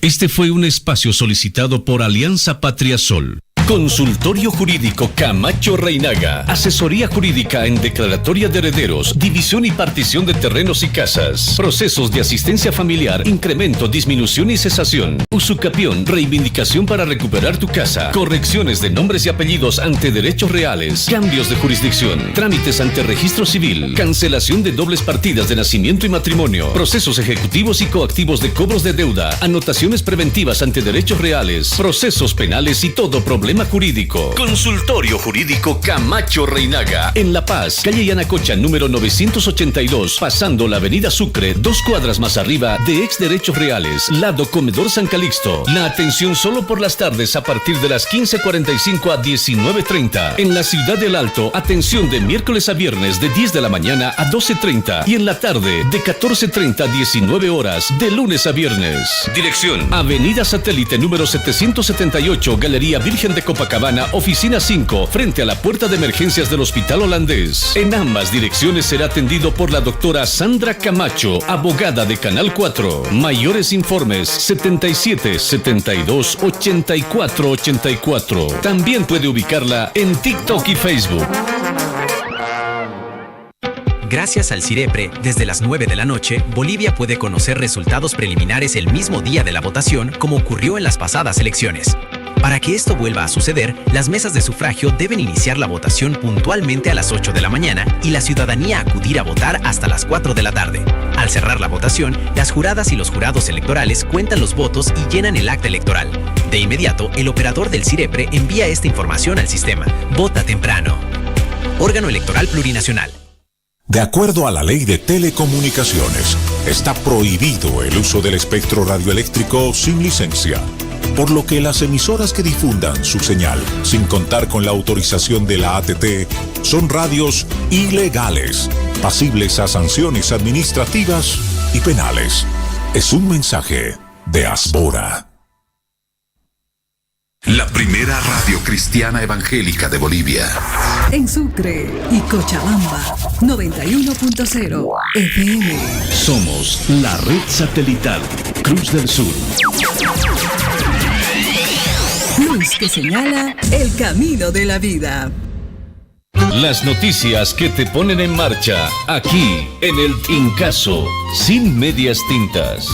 Este fue un espacio solicitado por Alianza Patria Sol. Consultorio Jurídico Camacho Reinaga. Asesoría jurídica en declaratoria de herederos, división y partición de terrenos y casas. Procesos de asistencia familiar, incremento, disminución y cesación. Usucapión, reivindicación para recuperar tu casa. Correcciones de nombres y apellidos ante derechos reales. Cambios de jurisdicción. Trámites ante registro civil. Cancelación de dobles partidas de nacimiento y matrimonio. Procesos ejecutivos y coactivos de cobros de deuda. Anotaciones preventivas ante derechos reales. Procesos penales y todo problema jurídico. Consultorio Jurídico Camacho Reinaga. En La Paz, calle Yanacocha, número 982, pasando la avenida Sucre, 2 cuadras más arriba de Ex Derechos Reales, lado Comedor San Calixto. La atención solo por las tardes a partir de las 15:45 a 19:30. En la Ciudad del Alto, atención de miércoles a viernes de 10 de la mañana a 12:30 y en la tarde de 14:30 a 19 horas de lunes a viernes. Dirección: Avenida Satélite número 778, Galería Virgen de Copacabana, oficina 5, frente a la puerta de emergencias del Hospital Holandés. En ambas direcciones será atendido por la doctora Sandra Camacho, abogada de Canal 4. Mayores informes 77 72 84 84. También puede ubicarla en TikTok y Facebook. Gracias al CIREPRE, desde las 9 de la noche, Bolivia puede conocer resultados preliminares el mismo día de la votación, como ocurrió en las pasadas elecciones. Para que esto vuelva a suceder, las mesas de sufragio deben iniciar la votación puntualmente a las 8 de la mañana y la ciudadanía acudir a votar hasta las 4 de la tarde. Al cerrar la votación, las juradas y los jurados electorales cuentan los votos y llenan el acta electoral. De inmediato, el operador del CIREPRE envía esta información al sistema. Vota temprano. Órgano Electoral Plurinacional. De acuerdo a la Ley de Telecomunicaciones, está prohibido el uso del espectro radioeléctrico sin licencia, por lo que las emisoras que difundan su señal sin contar con la autorización de la ATT son radios ilegales, pasibles a sanciones administrativas y penales. Es un mensaje de Asbora. La primera radio cristiana evangélica de Bolivia. En Sucre y Cochabamba, 91.0 FM. Somos la red satelital Cruz del Sur. Luz que señala el camino de la vida. Las noticias que te ponen en marcha, aquí en el Tincazo, sin medias tintas.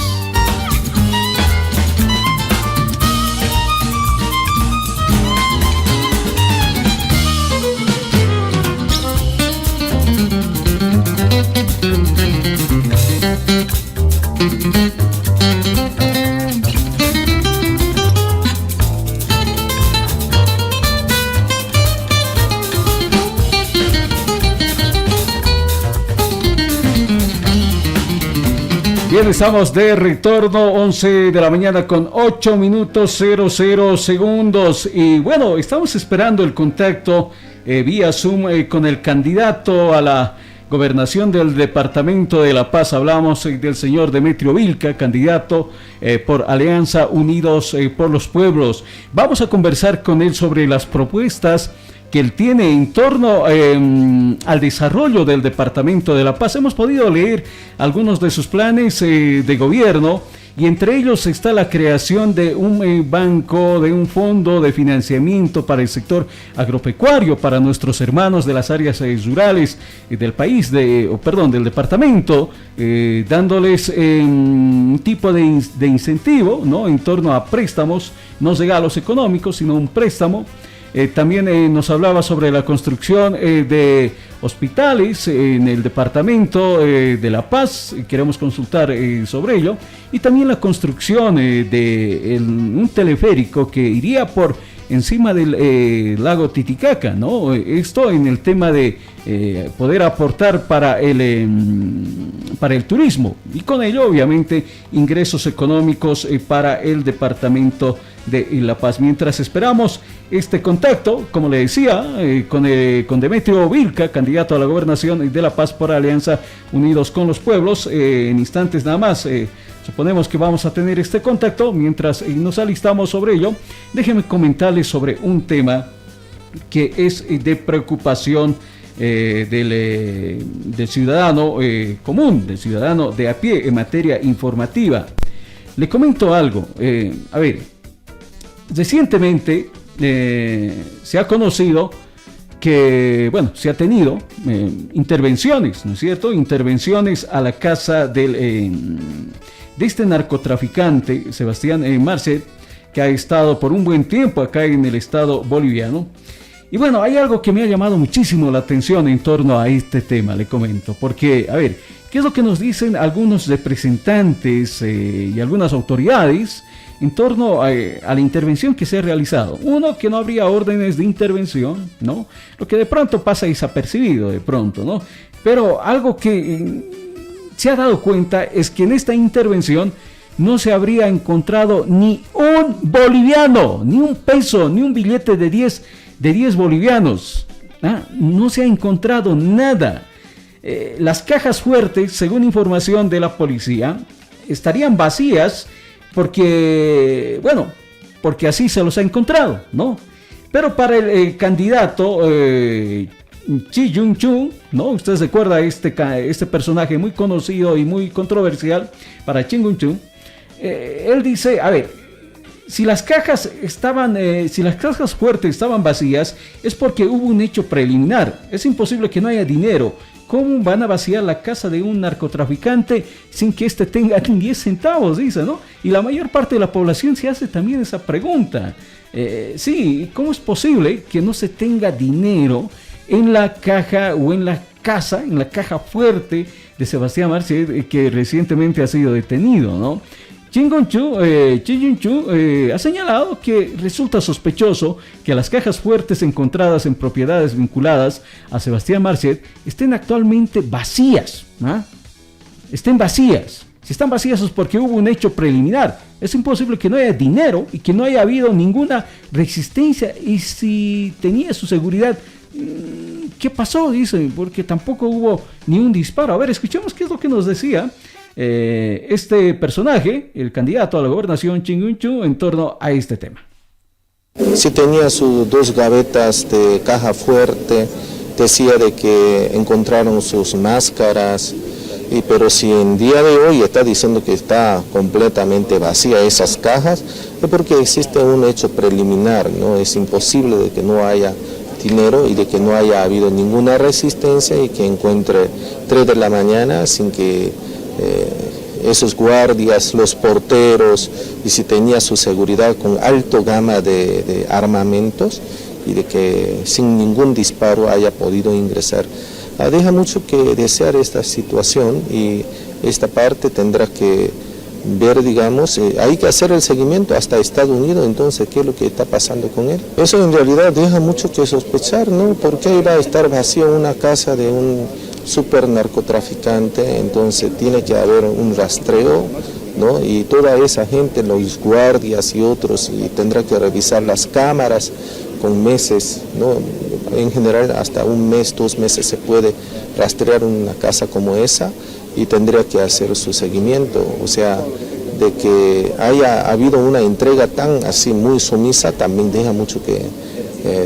Bien, estamos de retorno, 11 de la mañana con 8 minutos 00 segundos. Y bueno, estamos esperando el contacto vía Zoom con el candidato a la gobernación del departamento de La Paz. Hablamos del señor Demetrio Vilca, candidato por Alianza Unidos por los Pueblos. Vamos a conversar con él sobre las propuestas que él tiene en torno al desarrollo del departamento de La Paz. Hemos podido leer algunos de sus planes de gobierno, y entre ellos está la creación de un banco, de un fondo de financiamiento para el sector agropecuario, para nuestros hermanos de las áreas rurales del país, del departamento, dándoles un tipo de incentivo, ¿no?, en torno a préstamos, no regalos económicos, sino un préstamo. También nos hablaba sobre la construcción de hospitales en el departamento de La Paz. Queremos consultar sobre ello. Y también la construcción de un teleférico que iría por encima del lago Titicaca, ¿no? Esto en el tema de poder aportar para el turismo, y con ello obviamente ingresos económicos para el departamento de La Paz. Mientras esperamos este contacto, como le decía, con Demetrio Vilca, candidato a la gobernación de La Paz por Alianza Unidos con los Pueblos, en instantes nada más suponemos que vamos a tener este contacto. Mientras nos alistamos sobre ello, déjenme comentarles sobre un tema que es de preocupación del ciudadano común, del ciudadano de a pie en materia informativa. Le comento algo. A ver, recientemente se ha conocido que, bueno, se ha tenido intervenciones, ¿no es cierto? Intervenciones a la casa de este narcotraficante, Sebastián Marcet, que ha estado por un buen tiempo acá en el estado boliviano. Y bueno, hay algo que me ha llamado muchísimo la atención en torno a este tema, le comento, porque, a ver, ¿qué es lo que nos dicen algunos representantes y algunas autoridades en torno a la intervención que se ha realizado? Uno, que no habría órdenes de intervención, ¿no? Lo que de pronto pasa desapercibido, de pronto, ¿no? Pero algo que se ha dado cuenta es que en esta intervención no se habría encontrado ni un boliviano, ni un peso, ni un billete de 10 bolivianos. No se ha encontrado nada. Las cajas fuertes, según información de la policía, estarían vacías porque así se los ha encontrado, ¿no? Pero para el candidato Chi Jung-chun, ¿no? Usted se acuerda este personaje muy conocido y muy controversial para Chi Jung-chun. Él dice, a ver, si las cajas fuertes estaban vacías, es porque hubo un hecho preliminar. Es imposible que no haya dinero ¿Cómo van a vaciar la casa de un narcotraficante sin que éste tenga ni 10 centavos? Dice, ¿no? Y la mayor parte de la población se hace también esa pregunta. Sí, ¿cómo es posible que no se tenga dinero en la caja o en la casa, en la caja fuerte de Sebastián Marcet, que recientemente ha sido detenido, ¿no? Chi Yun-chu ha señalado que resulta sospechoso que las cajas fuertes encontradas en propiedades vinculadas a Sebastián Marcet estén actualmente vacías, ¿no? Estén vacías. Si están vacías es porque hubo un hecho preliminar. Es imposible que no haya dinero y que no haya habido ninguna resistencia. Y si tenía su seguridad, ¿qué pasó? Dicen, porque tampoco hubo ni un disparo. A ver, escuchemos qué es lo que nos decía este personaje, el candidato a la gobernación, Chi Yun-chu, en torno a este tema. Sí tenía sus 2 gavetas de caja fuerte, decía de que encontraron sus máscaras, pero si en día de hoy está diciendo que está completamente vacía esas cajas, es porque existe un hecho preliminar, ¿no? Es imposible de que no haya dinero y de que no haya habido ninguna resistencia y que encuentre 3 de la mañana sin que esos guardias, los porteros, y si tenía su seguridad con alto gama de armamentos y de que sin ningún disparo haya podido ingresar. Deja mucho que desear esta situación y esta parte tendrá que ver, digamos, hay que hacer el seguimiento hasta Estados Unidos, entonces, ¿qué es lo que está pasando con él? Eso en realidad deja mucho que sospechar, ¿no? ¿Por qué iba a estar vacía una casa de un super narcotraficante? Entonces tiene que haber un rastreo, ¿no? Y toda esa gente, los guardias y otros, y tendrá que revisar las cámaras con meses, ¿no? En general hasta un mes, 2 meses se puede rastrear una casa como esa y tendría que hacer su seguimiento, o sea, de que haya habido una entrega tan así muy sumisa también deja mucho que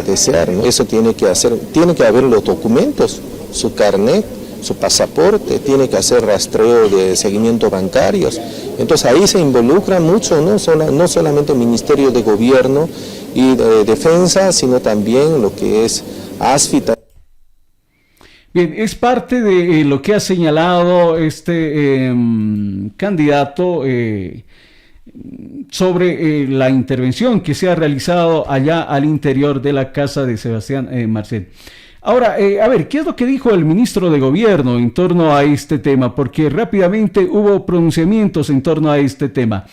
desear, ¿no? Eso tiene que haber los documentos, su carnet, su pasaporte, tiene que hacer rastreo de seguimiento bancarios. Entonces ahí se involucra mucho, no solamente el Ministerio de Gobierno y de Defensa, sino también lo que es ASFI. Bien, es parte de lo que ha señalado este candidato sobre la intervención que se ha realizado allá al interior de la casa de Sebastián Marcet. Ahora, a ver, ¿qué es lo que dijo el ministro de Gobierno en torno a este tema? Porque rápidamente hubo pronunciamientos en torno a este tema.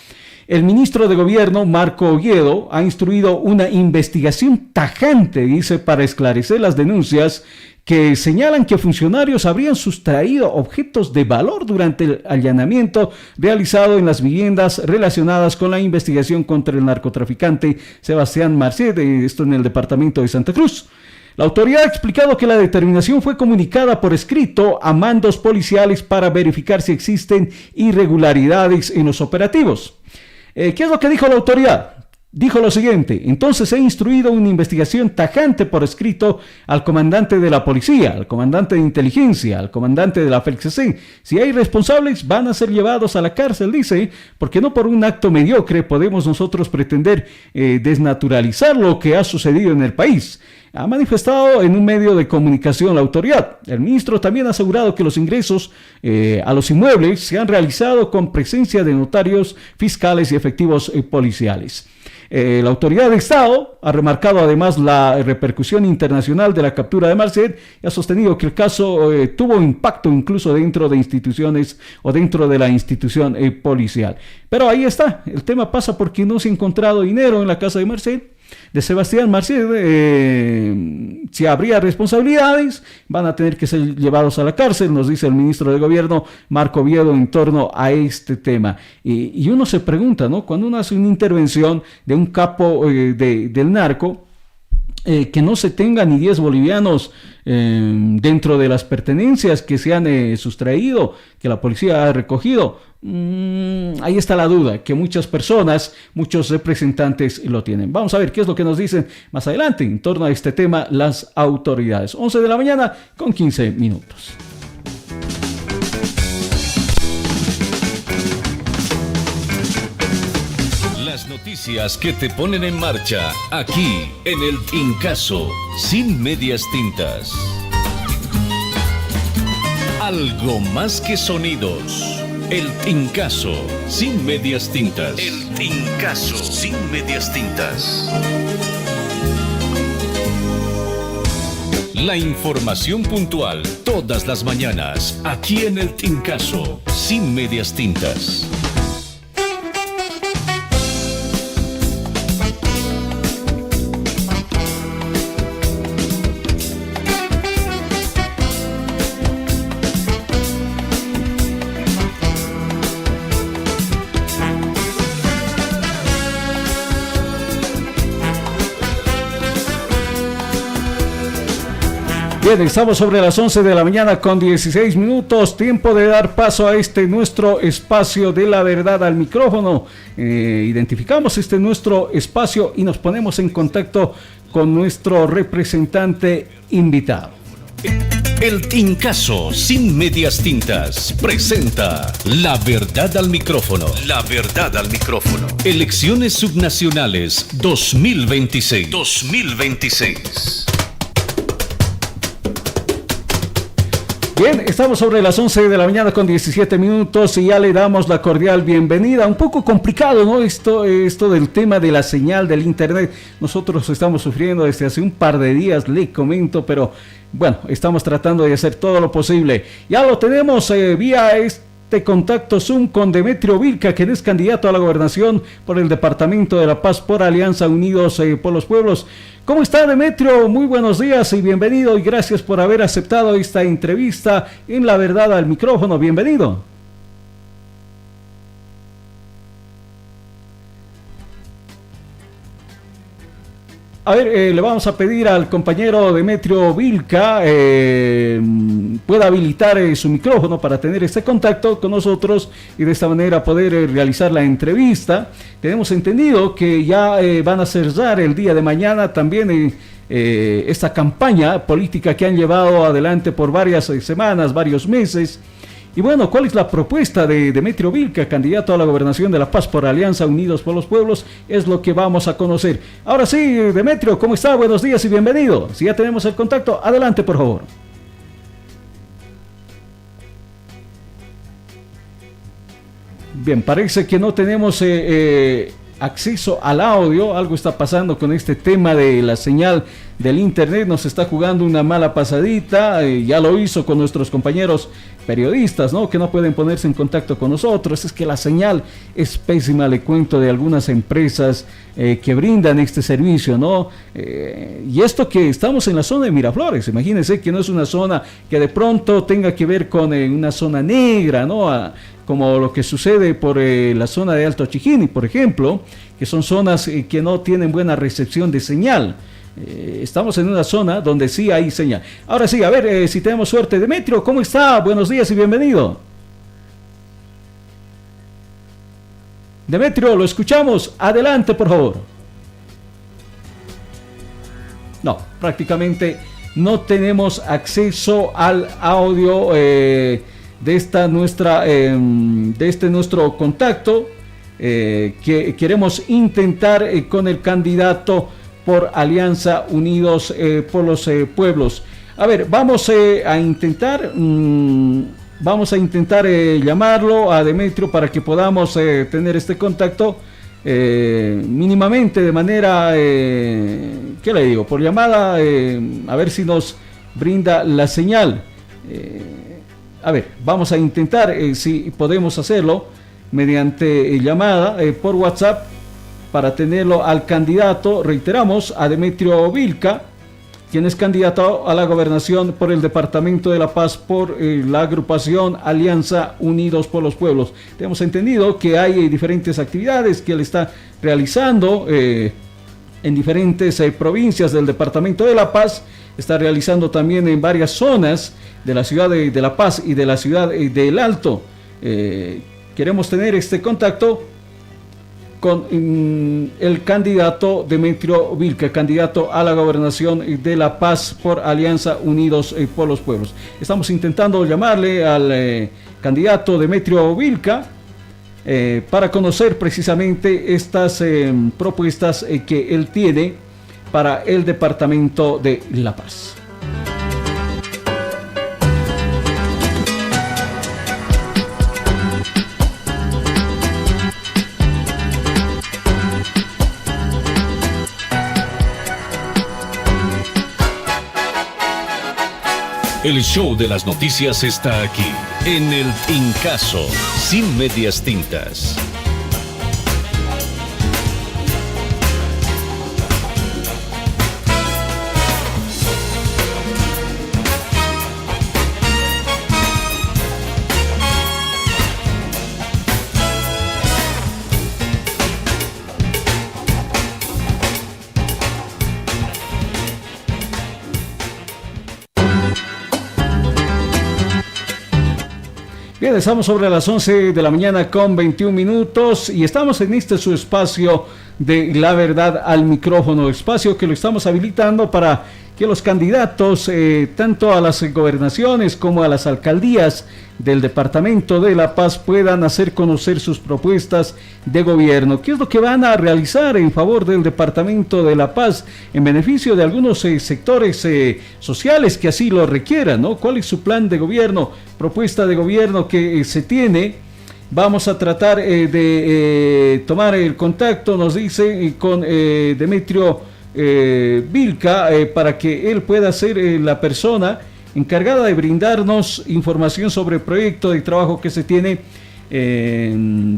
El ministro de Gobierno, Marco Oviedo, ha instruido una investigación tajante, dice, para esclarecer las denuncias que señalan que funcionarios habrían sustraído objetos de valor durante el allanamiento realizado en las viviendas relacionadas con la investigación contra el narcotraficante Sebastián Marcet, esto en el departamento de Santa Cruz. La autoridad ha explicado que la determinación fue comunicada por escrito a mandos policiales para verificar si existen irregularidades en los operativos. ¿Qué es lo que dijo la autoridad? Dijo lo siguiente: entonces he instruido una investigación tajante por escrito al comandante de la policía, al comandante de inteligencia, al comandante de la FELCC. Si hay responsables, van a ser llevados a la cárcel, dice, porque no por un acto mediocre podemos nosotros pretender desnaturalizar lo que ha sucedido en el país. Ha manifestado en un medio de comunicación la autoridad. El ministro también ha asegurado que los ingresos a los inmuebles se han realizado con presencia de notarios, fiscales y efectivos policiales. La autoridad de Estado ha remarcado además la repercusión internacional de la captura de Marcet y ha sostenido que el caso tuvo impacto incluso dentro de instituciones o dentro de la institución policial. Pero ahí está, el tema pasa porque no se ha encontrado dinero en la casa de Marcet. De Sebastián Marcet, si habría responsabilidades, van a tener que ser llevados a la cárcel, nos dice el ministro de Gobierno, Marco Oviedo, en torno a este tema. Y uno se pregunta, ¿no? Cuando uno hace una intervención de un capo del narco, que no se tenga ni 10 bolivianos dentro de las pertenencias que se han sustraído, que la policía ha recogido. Ahí está la duda, que muchas personas, muchos representantes lo tienen. Vamos a ver qué es lo que nos dicen más adelante en torno a este tema las autoridades. 11 de la mañana con 15 minutos. Las noticias que te ponen en marcha, aquí en el Incaso, sin medias tintas. Algo más que sonidos. El Tincazo, sin medias tintas. El Tincazo, sin medias tintas. La información puntual, todas las mañanas, aquí en el Tincazo, sin medias tintas. Bien, estamos sobre las 11 de la mañana con 16 minutos, tiempo de dar paso a nuestro espacio de la verdad al micrófono. Identificamos nuestro espacio y nos ponemos en contacto con nuestro representante invitado. El Tincazo, sin medias tintas, presenta La Verdad al Micrófono. La Verdad al Micrófono. Elecciones subnacionales 2026. 2026. Bien, estamos sobre las 11 de la mañana con 17 minutos y ya le damos la cordial bienvenida. Un poco complicado, ¿no? Esto del tema de la señal del internet. Nosotros estamos sufriendo desde hace un par de días, le comento, pero bueno, estamos tratando de hacer todo lo posible. Ya lo tenemos vía contacto Zoom con Demetrio Vilca, quien es candidato a la gobernación por el Departamento de La Paz por Alianza Unidos por los Pueblos. ¿Cómo está, Demetrio? Muy buenos días y bienvenido, y gracias por haber aceptado esta entrevista en La Verdad al Micrófono. Bienvenido. A ver, le vamos a pedir al compañero Demetrio Vilca pueda habilitar su micrófono para tener este contacto con nosotros y de esta manera poder realizar la entrevista. Tenemos entendido que ya van a cerrar el día de mañana también esta campaña política que han llevado adelante por varias semanas, varios meses. Y bueno, ¿cuál es la propuesta de Demetrio Vilca, candidato a la gobernación de La Paz por Alianza Unidos por los Pueblos? Es lo que vamos a conocer. Ahora sí, Demetrio, ¿cómo está? Buenos días y bienvenido. Si ya tenemos el contacto, adelante, por favor. Bien, parece que no tenemos acceso al audio. Algo está pasando con este tema de la señal del internet. Nos está jugando una mala pasadita. Ya lo hizo con nuestros compañeros periodistas, ¿no? Que no pueden ponerse en contacto con nosotros. Es que la señal es pésima, le cuento, de algunas empresas que brindan este servicio, ¿no? Y esto que estamos en la zona de Miraflores, imagínense que no es una zona que de pronto tenga que ver con una zona negra, ¿no? Como lo que sucede por la zona de Alto Chijini, por ejemplo, que son zonas que no tienen buena recepción de señal. Estamos en una zona donde sí hay señal. Ahora sí, a ver si tenemos suerte. Demetrio, ¿cómo está? Buenos días y bienvenido. Demetrio, lo escuchamos. Adelante, por favor. No, prácticamente no tenemos acceso al audio de este nuestro contacto que queremos intentar con el candidato por Alianza Unidos por los Pueblos. A ver, vamos a intentar llamarlo a Demetrio para que podamos tener este contacto mínimamente de manera, ¿qué le digo? Por llamada, a ver si nos brinda la señal. A ver, vamos a intentar si podemos hacerlo mediante llamada por WhatsApp para tenerlo al candidato, reiteramos, a Demetrio Vilca, quien es candidato a la gobernación por el Departamento de La Paz por la agrupación Alianza Unidos por los Pueblos. Tenemos entendido que hay diferentes actividades que él está realizando en diferentes provincias del Departamento de La Paz. Está realizando también en varias zonas de la ciudad de La Paz y de la ciudad del Alto. Queremos tener este contacto con el candidato Demetrio Vilca, candidato a la gobernación de La Paz por Alianza Unidos por los Pueblos. Estamos intentando llamarle al candidato Demetrio Vilca para conocer precisamente estas propuestas que él tiene para el departamento de La Paz. El show de las noticias está aquí, en el Tincazo, sin medias tintas. Bien, estamos sobre las 11 de la mañana con 21 minutos y estamos en este su espacio de La Verdad al Micrófono, espacio que lo estamos habilitando para que los candidatos, tanto a las gobernaciones como a las alcaldías del Departamento de La Paz, puedan hacer conocer sus propuestas de gobierno. ¿Qué es lo que van a realizar en favor del Departamento de La Paz en beneficio de algunos sectores sociales que así lo requieran, ¿no? ¿Cuál es su plan de gobierno, propuesta de gobierno que se tiene? Vamos a tratar de tomar el contacto, nos dice, con Demetrio Vilca, para que él pueda ser la persona encargada de brindarnos información sobre el proyecto de trabajo que se tiene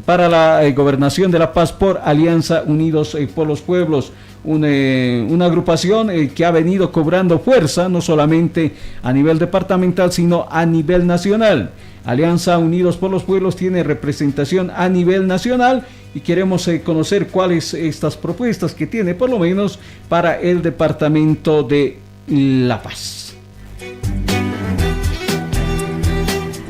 para la gobernación de La Paz por Alianza Unidos por los Pueblos, una agrupación que ha venido cobrando fuerza no solamente a nivel departamental sino a nivel nacional. Alianza Unidos por los Pueblos tiene representación a nivel nacional y queremos conocer cuáles estas propuestas que tiene, por lo menos para el Departamento de La Paz.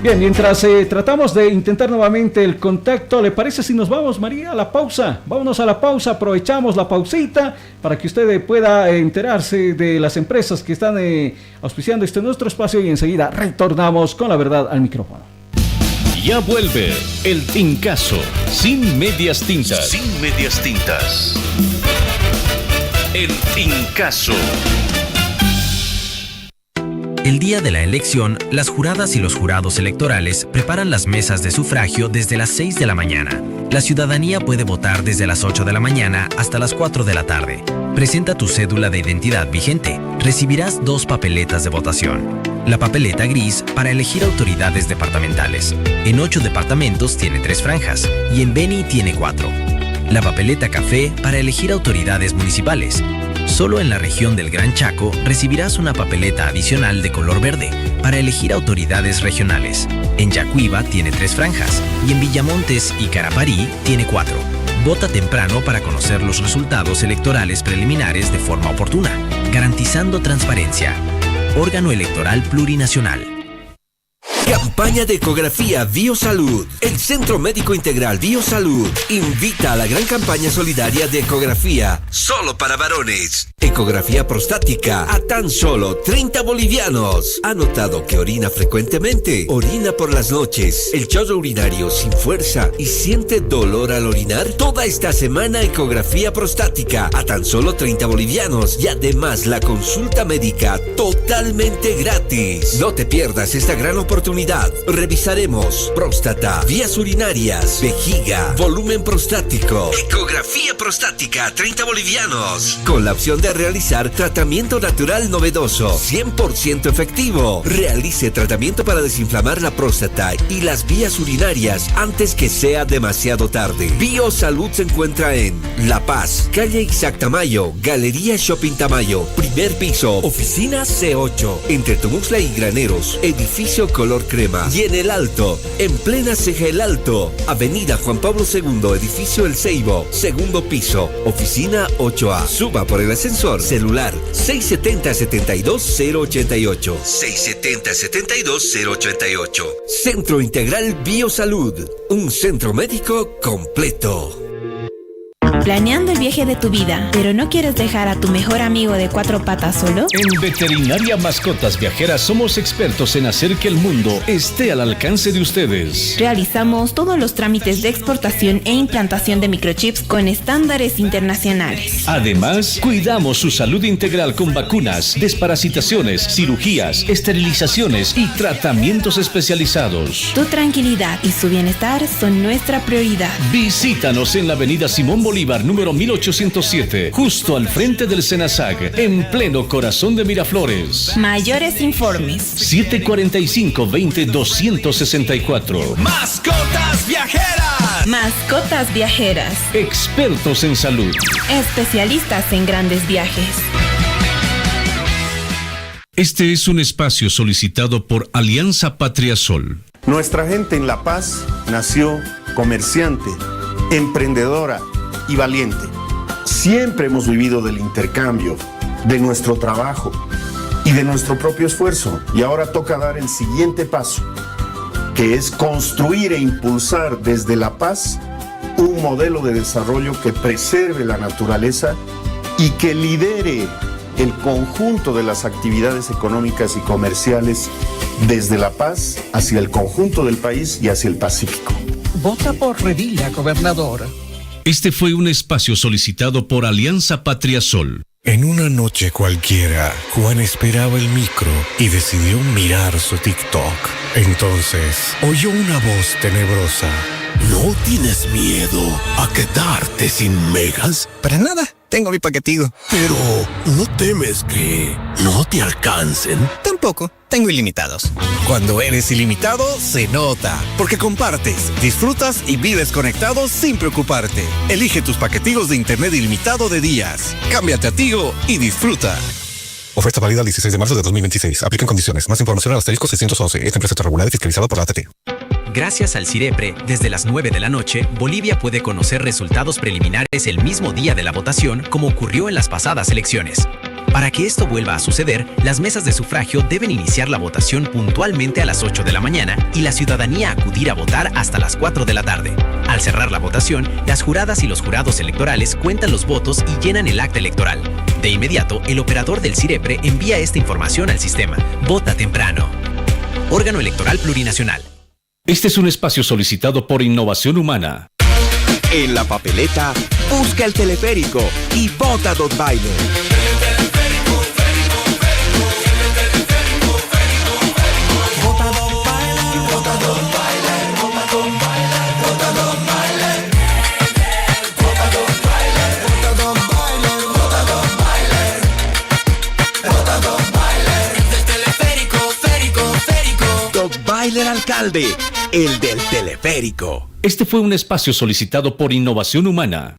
Bien, mientras tratamos de intentar nuevamente el contacto, ¿le parece si nos vamos, María, a la pausa? Vámonos a la pausa, aprovechamos la pausita para que usted pueda enterarse de las empresas que están auspiciando este nuestro espacio y enseguida retornamos con La Verdad al Micrófono. Ya vuelve el Tincazo, sin medias tintas. Sin medias tintas. El Tincazo. El día de la elección, las juradas y los jurados electorales preparan las mesas de sufragio desde las 6 de la mañana. La ciudadanía puede votar desde las 8 de la mañana hasta las 4 de la tarde. Presenta tu cédula de identidad vigente. Recibirás 2 papeletas de votación. La papeleta gris para elegir autoridades departamentales. En 8 departamentos tiene 3 franjas y en Beni tiene 4. La papeleta café para elegir autoridades municipales. Solo en la región del Gran Chaco recibirás una papeleta adicional de color verde para elegir autoridades regionales. En Yacuiba tiene 3 franjas y en Villamontes y Caraparí tiene 4. Vota temprano para conocer los resultados electorales preliminares de forma oportuna, garantizando transparencia. Órgano Electoral Plurinacional. Campaña de ecografía Biosalud. El Centro Médico Integral Biosalud invita a la gran campaña solidaria de ecografía solo para varones. Ecografía prostática a tan solo 30 bolivianos. ¿Ha notado que orina frecuentemente? Orina por las noches, el chorro urinario sin fuerza y siente dolor al orinar. Toda esta semana ecografía prostática a tan solo 30 bolivianos y además la consulta médica totalmente gratis. No te pierdas esta gran oportunidad. Revisaremos próstata, vías urinarias, vejiga, volumen prostático. Ecografía prostática, 30 bolivianos. Con la opción de realizar tratamiento natural novedoso, 100% efectivo. Realice tratamiento para desinflamar la próstata y las vías urinarias antes que sea demasiado tarde. Biosalud se encuentra en La Paz, calle Isaac Tamayo, Galería Shopping Tamayo, primer piso, oficina C8, entre Tumuxla y Graneros, edificio color crema. Y en El Alto, en plena Ceja El Alto, avenida Juan Pablo II, edificio El Ceibo, segundo piso, oficina 8A. Suba por el ascensor, celular 670-72-088. 670-72-088. Centro Integral Biosalud, un centro médico completo. ¿Planeando el viaje de tu vida, pero no quieres dejar a tu mejor amigo de 4 patas solo? En Veterinaria Mascotas Viajeras somos expertos en hacer que el mundo esté al alcance de ustedes. Realizamos todos los trámites de exportación e implantación de microchips con estándares internacionales. Además, cuidamos su salud integral con vacunas, desparasitaciones, cirugías, esterilizaciones y tratamientos especializados. Tu tranquilidad y su bienestar son nuestra prioridad. Visítanos en la avenida Simón Bolívar Bolívar número 1807, justo al frente del Senasag, en pleno corazón de Miraflores. Mayores informes 745-20-264. Mascotas viajeras. Mascotas viajeras. Expertos en salud. Especialistas en grandes viajes. Este es un espacio solicitado por Alianza Patria Sol. Nuestra gente en La Paz nació comerciante, emprendedora y valiente. Siempre hemos vivido del intercambio, de nuestro trabajo y de nuestro propio esfuerzo. Y ahora toca dar el siguiente paso, que es construir e impulsar desde La Paz un modelo de desarrollo que preserve la naturaleza y que lidere el conjunto de las actividades económicas y comerciales desde La Paz hacia el conjunto del país y hacia el Pacífico. Vota por Revilla, gobernador. Este fue un espacio solicitado por Alianza Patria Sol. En una noche cualquiera, Juan esperaba el micro y decidió mirar su TikTok. Entonces, oyó una voz tenebrosa. ¿No tienes miedo a quedarte sin megas? Para nada, tengo mi paquetigo. Pero, ¿no temes que no te alcancen? Tampoco, tengo ilimitados. Cuando eres ilimitado, se nota. Porque compartes, disfrutas y vives conectado sin preocuparte. Elige tus paquetigos de internet ilimitado de días. Cámbiate a Tigo y disfruta. Oferta válida el 16 de marzo de 2026. Aplican condiciones. Más información al asterisco 611. Esta empresa está regulada y fiscalizada por la ATT. Gracias al CIREPRE, desde las 9 de la noche, Bolivia puede conocer resultados preliminares el mismo día de la votación, como ocurrió en las pasadas elecciones. Para que esto vuelva a suceder, las mesas de sufragio deben iniciar la votación puntualmente a las 8 de la mañana y la ciudadanía acudir a votar hasta las 4 de la tarde. Al cerrar la votación, las juradas y los jurados electorales cuentan los votos y llenan el acta electoral. De inmediato, el operador del CIREPRE envía esta información al sistema. Vota temprano. Órgano Electoral Plurinacional. Este es un espacio solicitado por Innovación Humana. En la papeleta, busca el teleférico y vota Dotbaile. Dotbaile alcalde, el del teleférico. Este fue un espacio solicitado por Innovación Humana.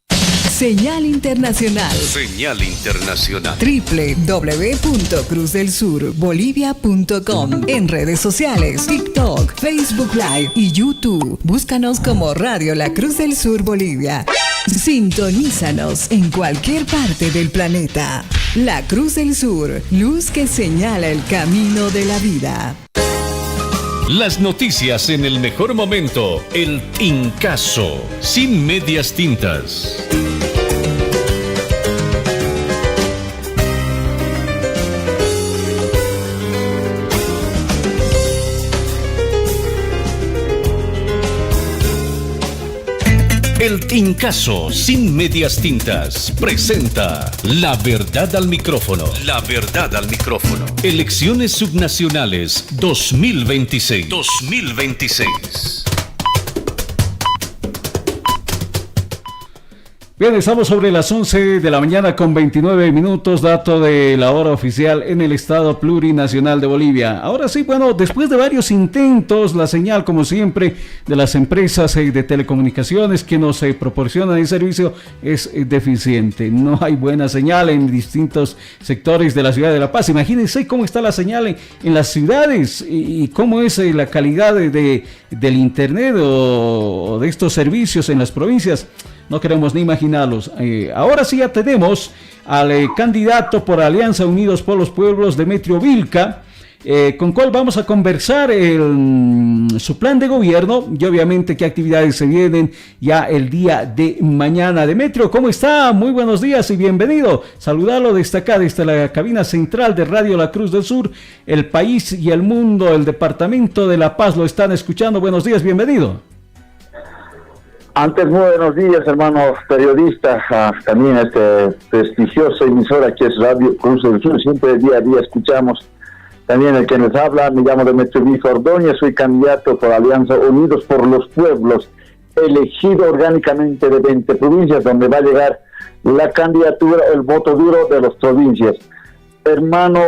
Señal Internacional. Señal Internacional. www.cruzdelsurbolivia.com. En redes sociales, TikTok, Facebook Live y YouTube. Búscanos como Radio La Cruz del Sur Bolivia. Sintonízanos en cualquier parte del planeta. La Cruz del Sur, luz que señala el camino de la vida. Las noticias en el mejor momento. El Tincazo. Sin medias tintas. El Tincazo, sin medias tintas, presenta La Verdad al Micrófono. La Verdad al Micrófono. Elecciones subnacionales 2026. 2026. Bien, estamos sobre las 11 de la mañana con 29 minutos, dato de la hora oficial en el Estado Plurinacional de Bolivia. Ahora sí, bueno, después de varios intentos, la señal, como siempre, de las empresas de telecomunicaciones que nos proporcionan el servicio es deficiente. No hay buena señal en distintos sectores de la ciudad de La Paz. Imagínense cómo está la señal en las ciudades y cómo es la calidad del internet o de estos servicios en las provincias. No queremos ni imaginarlos. Ahora sí ya tenemos al candidato por Alianza Unidos por los Pueblos, Demetrio Vilca, con cual vamos a conversar su plan de gobierno y obviamente qué actividades se vienen ya el día de mañana. Demetrio, ¿cómo está? Muy buenos días y bienvenido. Saludarlo desde acá, desde la cabina central de Radio La Cruz del Sur. El país y el mundo, el departamento de La Paz lo están escuchando. Buenos días, bienvenido. Antes, muy buenos días, hermanos periodistas, también prestigiosa emisora que es Radio Cruz del Sur, siempre día a día escuchamos. También el que nos habla, me llamo Demetrio Vilca Ordóñez, soy candidato por Alianza Unidos por los Pueblos elegido orgánicamente de 20 provincias, donde va a llegar la candidatura, el voto duro de las provincias. Hermano,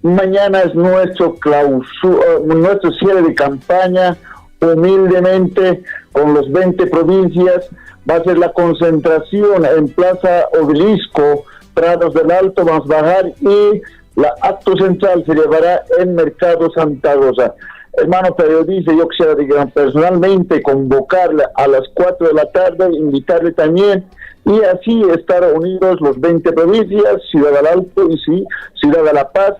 mañana es nuestro cierre de campaña, humildemente, con los 20 provincias. Va a ser la concentración en Plaza Obelisco, Prados del Alto, vamos a bajar, y la acto central se llevará en Mercado Santa Rosa. Hermano periodista, yo quisiera personalmente convocarle a las 4 de la tarde, invitarle también, y así estar unidos los 20 provincias, Ciudad del Alto y Ciudad de La Paz.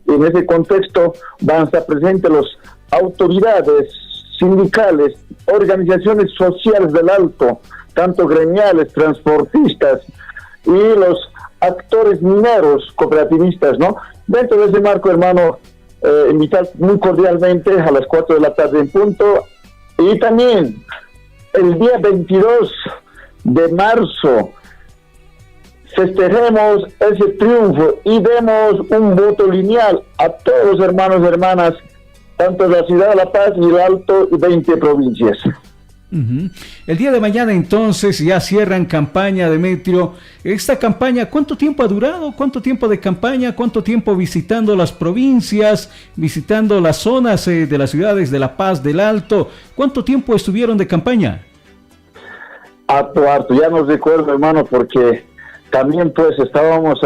En ese contexto van a estar presentes las autoridades sindicales, organizaciones sociales del Alto, tanto gremiales, transportistas y los actores mineros, cooperativistas, ¿no? Dentro de ese marco, hermano, invitar muy cordialmente a las 4 de la tarde en punto, y también el día 22 de marzo festejemos ese triunfo y demos un voto lineal a todos los hermanos y hermanas, tanto de la Ciudad de La Paz y el Alto, y 20 provincias. El día de mañana entonces ya cierran campaña, Demetrio. Esta campaña, ¿cuánto tiempo ha durado? ¿Cuánto tiempo de campaña? ¿Cuánto tiempo visitando las provincias, visitando las zonas de las ciudades de La Paz, del Alto? ¿Cuánto tiempo estuvieron de campaña? Harto, ya no recuerdo, hermano, porque también pues estábamos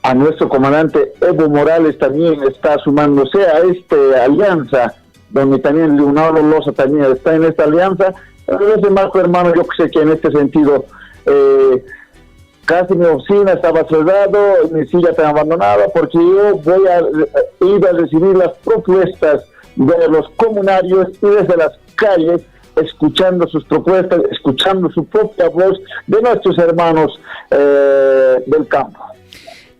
a nuestro comandante Evo Morales también está sumándose a esta alianza, donde también Leonardo Loza también está en esta alianza. En ese marco, hermano, yo sé que en este sentido casi mi oficina estaba cerrado, mi silla estaba abandonada, porque yo voy a ir a recibir las propuestas de los comunarios y desde las calles, escuchando sus propuestas, escuchando su propia voz de nuestros hermanos del campo.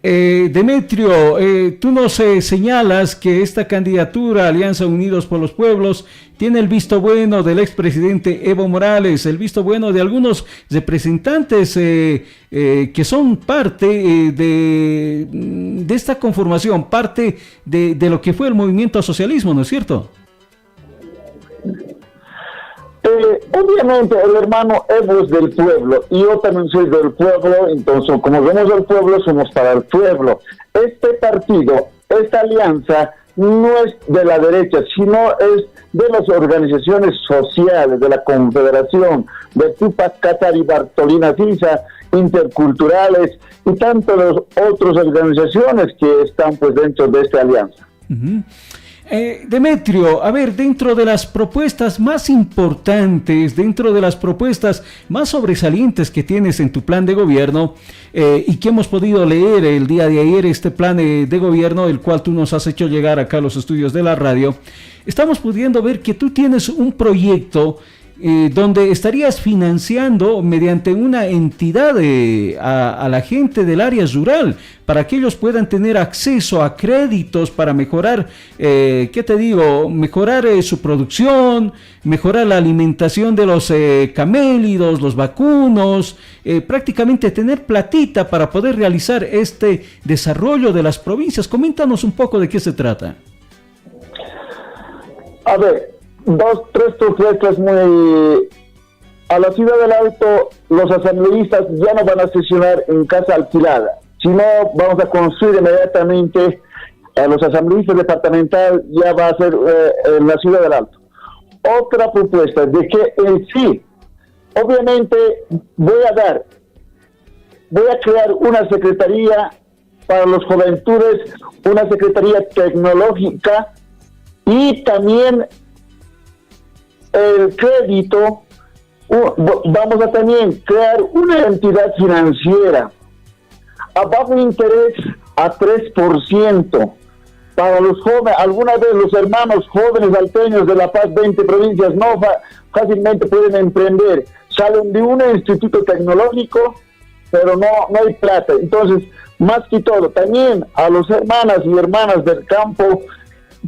Demetrio, tú nos señalas que esta candidatura, Alianza Unidos por los Pueblos, tiene el visto bueno del expresidente Evo Morales, el visto bueno de algunos representantes que son parte de esta conformación, parte de lo que fue el movimiento al socialismo, ¿no es cierto? Obviamente el hermano Evo es del pueblo y yo también soy del pueblo, entonces como somos del pueblo, somos para el pueblo. Este partido, esta alianza no es de la derecha, sino es de las organizaciones sociales, de la Confederación, de Tupac Katari, Bartolina Sisa, interculturales y tantas otras organizaciones que están pues dentro de esta alianza. Demetrio, a ver, dentro de las propuestas más importantes, dentro de las propuestas más sobresalientes que tienes en tu plan de gobierno y que hemos podido leer el día de ayer, este plan de gobierno, el cual tú nos has hecho llegar acá a los estudios de la radio, estamos pudiendo ver que tú tienes un proyecto donde estarías financiando mediante una entidad a la gente del área rural para que ellos puedan tener acceso a créditos para mejorar, mejorar su producción, mejorar la alimentación de los camélidos, los vacunos, prácticamente tener platita para poder realizar este desarrollo de las provincias. Coméntanos un poco de qué se trata. A ver, 2-3 propuestas muy... A la Ciudad del Alto, los asambleístas ya no van a sesionar en casa alquilada, sino vamos a construir inmediatamente, a los asambleístas departamentales ya va a ser en la Ciudad del Alto. Otra propuesta de que en sí, obviamente voy a crear una secretaría para los juventudes, una secretaría tecnológica y también el crédito, vamos a también crear una entidad financiera a bajo interés a 3% para los jóvenes. Algunas de los hermanos jóvenes alteños de La Paz, 20 provincias, no fácilmente pueden emprender. Salen de un instituto tecnológico, pero no hay plata. Entonces, más que todo, también a los hermanas y hermanas del campo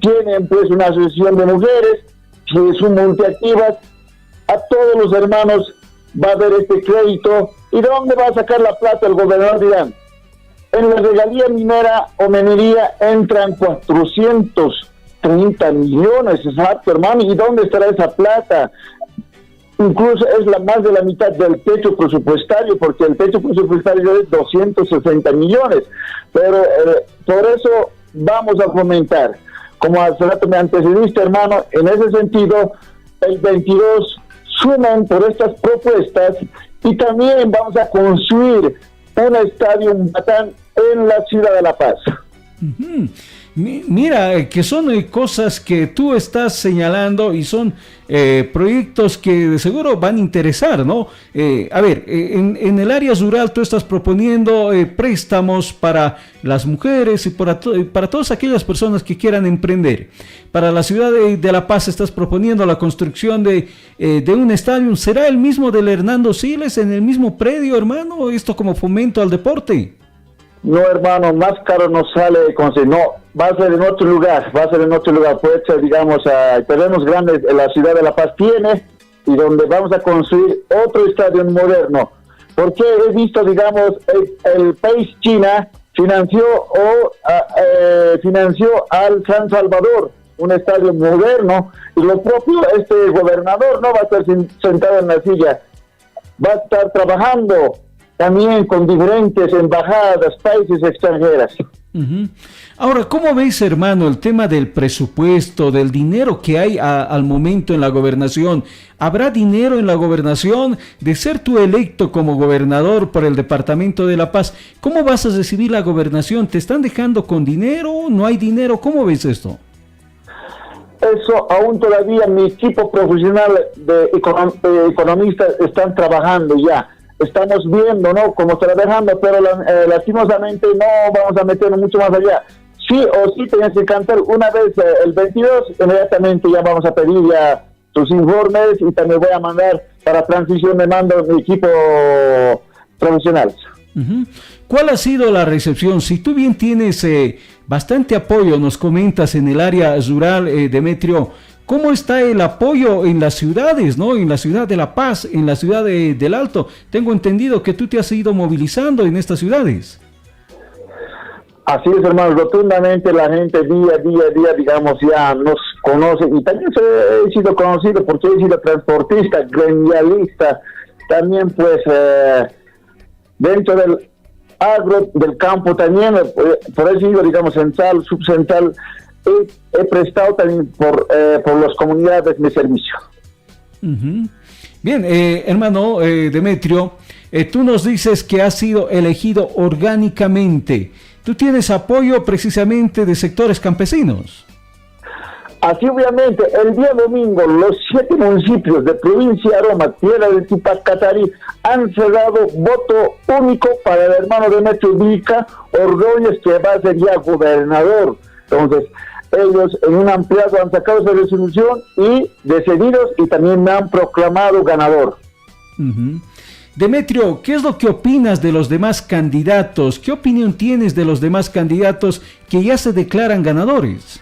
tienen pues una asociación de mujeres que son multiactivas. A todos los hermanos va a haber este crédito. ¿Y de dónde va a sacar la plata el gobernador? Dirán, en la regalía minera o minería entran 400 30 millones, exacto, hermano. ¿Y dónde estará esa plata? Incluso es más de la mitad del techo presupuestario, porque el techo presupuestario es 260 millones. Pero por eso vamos a fomentar, como hace rato me antecediste, hermano, en ese sentido, el 22 suman por estas propuestas y también vamos a construir un estadio Batán en la ciudad de La Paz. Mira, que son cosas que tú estás señalando y son proyectos que de seguro van a interesar, ¿no? A ver, en el área rural tú estás proponiendo préstamos para las mujeres y para todas aquellas personas que quieran emprender. Para la ciudad de La Paz estás proponiendo la construcción de un estadio. ¿Será el mismo del Hernando Siles en el mismo predio, hermano? ¿Esto como fomento al deporte? No, hermano, más caro nos sale, no, va a ser en otro lugar, puede ser, digamos, terrenos grandes, la ciudad de La Paz tiene, y donde vamos a construir otro estadio moderno, porque he visto, digamos, el país China financió al San Salvador, un estadio moderno, y lo propio, este gobernador no va a estar sentado en la silla, va a estar trabajando también con diferentes embajadas, países extranjeras. Ahora, ¿cómo ves, hermano, el tema del presupuesto, del dinero que hay al momento en la gobernación? ¿Habrá dinero en la gobernación? De ser tú electo como gobernador por el departamento de La Paz, ¿cómo vas a recibir la gobernación? ¿Te están dejando con dinero? ¿No hay dinero? ¿Cómo ves esto? Eso aún todavía mi equipo profesional de economistas están trabajando ya. Estamos viendo, ¿no?, cómo trabajando, pero lastimosamente no vamos a meternos mucho más allá. Sí o sí tienes que cantar una vez el 22, inmediatamente ya vamos a pedir ya tus informes y también voy a mandar para transición, me mando mi equipo profesional. ¿Cuál ha sido la recepción? Si tú bien tienes bastante apoyo, nos comentas en el área rural, Demetrio, ¿cómo está el apoyo en las ciudades, ¿no? En la ciudad de La Paz, en la ciudad del Alto. Tengo entendido que tú te has ido movilizando en estas ciudades. Así es, hermano, rotundamente la gente día a día, digamos, ya nos conoce, y también he sido conocido porque he sido transportista, gremialista, también pues dentro del agro, del campo también, por eso digo, digamos, central, subcentral, he prestado también por las comunidades mi servicio. Bien, hermano Demetrio, tú nos dices que has sido elegido orgánicamente. ¿Tú tienes apoyo precisamente de sectores campesinos? Así obviamente, el día domingo, los 7 municipios de provincia de Aroma, tierra de Tupac Katari, han cerrado voto único para el hermano Demetrio Vilca Ordóñez, que va a ser ya gobernador. Entonces, ellos en un ampliado han sacado esa resolución y decididos, y también me han proclamado ganador. Demetrio, ¿qué es lo que opinas de los demás candidatos? ¿Qué opinión tienes de los demás candidatos que ya se declaran ganadores?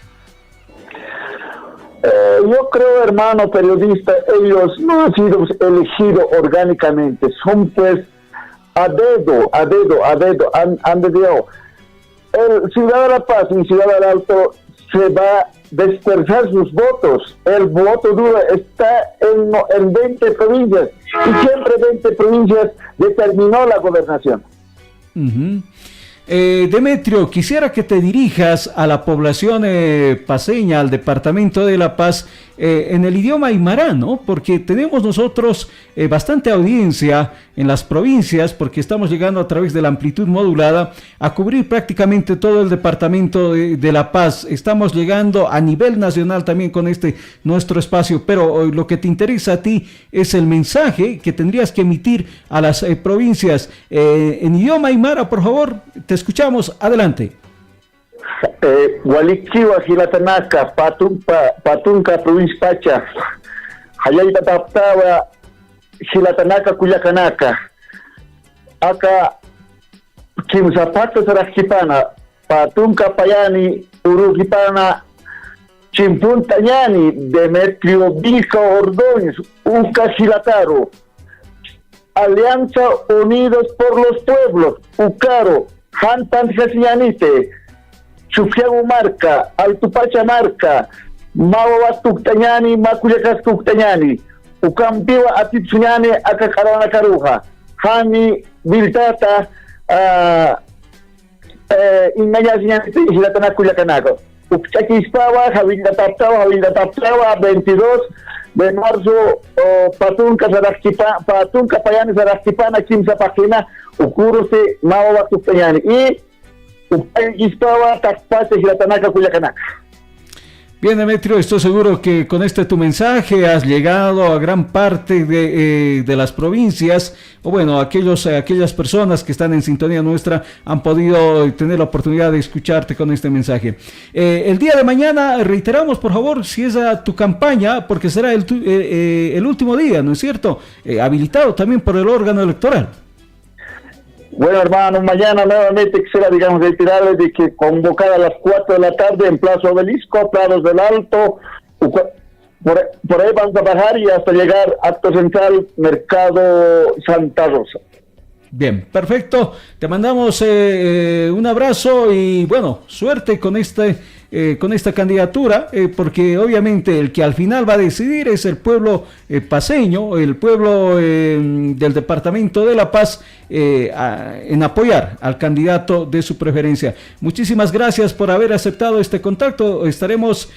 Yo creo, hermano periodista, ellos no han sido elegidos orgánicamente, son pues a dedo, han dedo. El Ciudad de La Paz y Ciudad del Alto se va a dispersar sus votos. El voto duro está en 20 provincias, y siempre 20 provincias determinó la gobernación. Demetrio, quisiera que te dirijas a la población paceña, al departamento de La Paz, en el idioma aymara, ¿no? Porque tenemos nosotros bastante audiencia en las provincias, porque estamos llegando a través de la amplitud modulada a cubrir prácticamente todo el departamento de La Paz. Estamos llegando a nivel nacional también con nuestro espacio, pero lo que te interesa a ti es el mensaje que tendrías que emitir a las provincias en idioma aymara. Por favor, te escuchamos, adelante. Walikiwa Gilatanaka, Patunka provincia Pacha, Hayayta Taptawa, Gilatanaka Cuyacanaka, Acá Kimzapata Sarajipana, Patunka Payani, Urujipana, Chimpuntañani, Demetrio Vilca Ordóñez, Uca Gilataro, Alianza Unidos por los Pueblos, Ucaro, Hantan Jasianite, Chufiago marca, Altupacha marca, Mawa Tuktañani, Macuyacas Tuktañani, Ucampiwa Atitsuñani, Acacarana Caruja, Hani, Viltata, Inmañaziñani, Gilatana Cuyacanaco. Upchaquispawa, Javinda Taptawa, 22 de marzo, Patunca Payani Sarasquipana, Kimsa Pagina, Ucuruse, Mawa Tuktañani. Y Upchaquispawa, Tapate, Gilatanaca, Cuyacanaca. Bien, Demetrio, estoy seguro que con este tu mensaje has llegado a gran parte de las provincias, o bueno, aquellas personas que están en sintonía nuestra han podido tener la oportunidad de escucharte con este mensaje. El día de mañana, reiteramos, por favor, si es a tu campaña, porque será el último día, ¿no es cierto? Habilitado también por el órgano electoral. Bueno, hermano, mañana nuevamente quisiera, reiterarles de que convocar a las 4 de la tarde en Plaza Obelisco, Prados del Alto, por ahí vamos a bajar y hasta llegar Acto Central, Mercado Santa Rosa. Bien, perfecto. Te mandamos un abrazo y bueno, suerte con esta candidatura, porque obviamente el que al final va a decidir es el pueblo paceño, el pueblo del departamento de La Paz, en apoyar al candidato de su preferencia. Muchísimas gracias por haber aceptado este contacto. Estaremos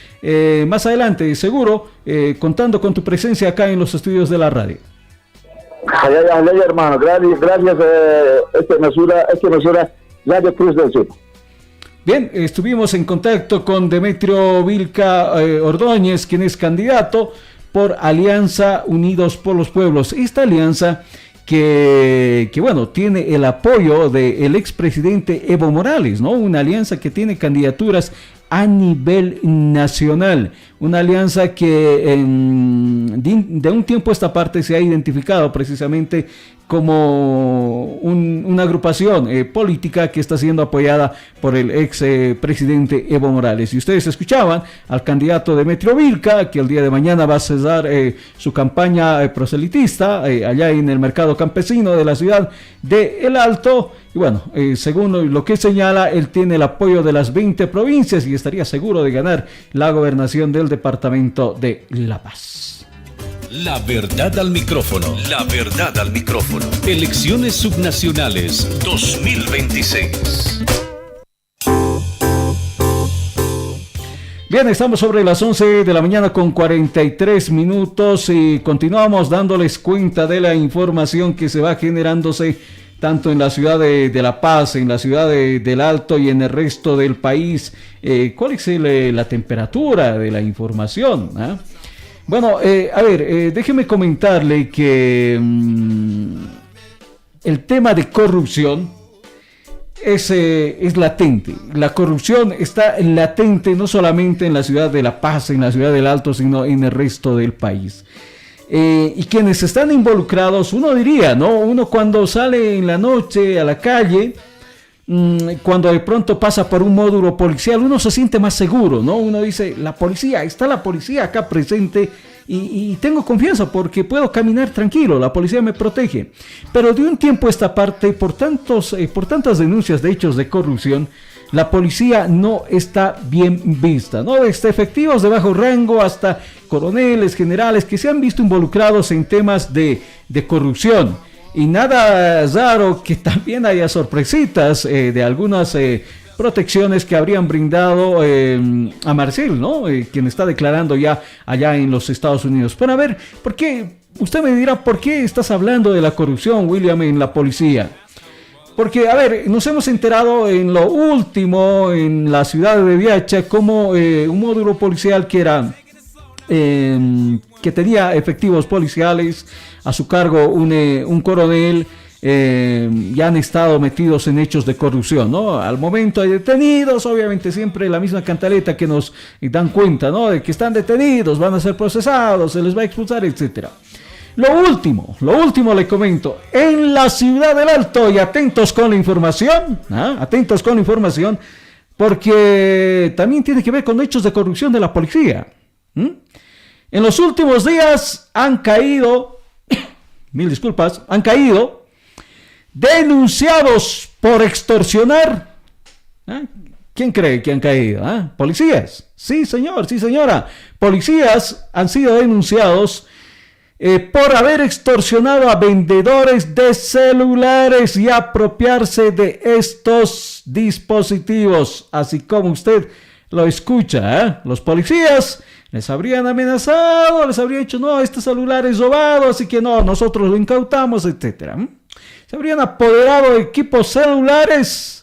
más adelante, seguro, contando con tu presencia acá en los estudios de la radio. Hermano, gracias, esta emisora Radio Cruz del Sur. Bien, estuvimos en contacto con Demetrio Vilca Ordóñez, quien es candidato por Alianza Unidos por los Pueblos. Esta alianza que bueno, tiene el apoyo del expresidente Evo Morales, ¿no? Una alianza que tiene candidaturas a nivel nacional, una alianza que de un tiempo a esta parte se ha identificado precisamente como una agrupación política que está siendo apoyada por el ex presidente Evo Morales. Y ustedes escuchaban al candidato Demetrio Vilca, que el día de mañana va a cesar su campaña proselitista allá en el mercado campesino de la ciudad de El Alto. Y bueno, según lo que señala, él tiene el apoyo de las 20 provincias y estaría seguro de ganar la gobernación del departamento de La Paz. La verdad al micrófono. La verdad al micrófono. Elecciones subnacionales 2026. Bien, estamos sobre las 11 de la mañana con 43 minutos y continuamos dándoles cuenta de la información que se va generándose tanto en la ciudad de La Paz, en la ciudad del Alto y en el resto del país. ¿Cuál es la temperatura de la información? Bueno, déjeme comentarle que el tema de corrupción es latente. La corrupción está latente no solamente en la ciudad de La Paz, en la ciudad del Alto, sino en el resto del país. Y quienes están involucrados, uno diría, ¿no? Uno cuando sale en la noche a la calle, cuando de pronto pasa por un módulo policial, uno se siente más seguro, ¿no? Uno dice, está la policía acá presente y tengo confianza porque puedo caminar tranquilo, la policía me protege. Pero de un tiempo a esta parte, por tantas denuncias de hechos de corrupción, la policía no está bien vista, ¿no? Desde efectivos de bajo rango hasta coroneles, generales que se han visto involucrados en temas de corrupción. Y nada raro que también haya sorpresitas de algunas protecciones que habrían brindado a Marcel, ¿no? Quien está declarando ya allá en los Estados Unidos. Pero a ver, ¿por qué? Usted me dirá, ¿por qué estás hablando de la corrupción, William, en la policía? Porque, a ver, nos hemos enterado en lo último, en la ciudad de Viacha, como un módulo policial que tenía efectivos policiales, a su cargo un coronel, ya han estado metidos en hechos de corrupción, ¿no? Al momento hay detenidos, obviamente siempre la misma cantaleta que nos dan cuenta, ¿no? De que están detenidos, van a ser procesados, se les va a expulsar, etcétera. Lo último le comento, en la ciudad del Alto, y atentos con la información, porque también tiene que ver con hechos de corrupción de la policía. En los últimos días han caído denunciados por extorsionar, ¿Quién cree que han caído? ¿Policías? Sí, señor, sí, señora. Policías han sido denunciados por haber extorsionado a vendedores de celulares y apropiarse de estos dispositivos, así como usted lo escucha. Los policías les habrían amenazado, les habrían dicho, no, este celular es robado, así que no, nosotros lo incautamos, etc. Se habrían apoderado de equipos celulares,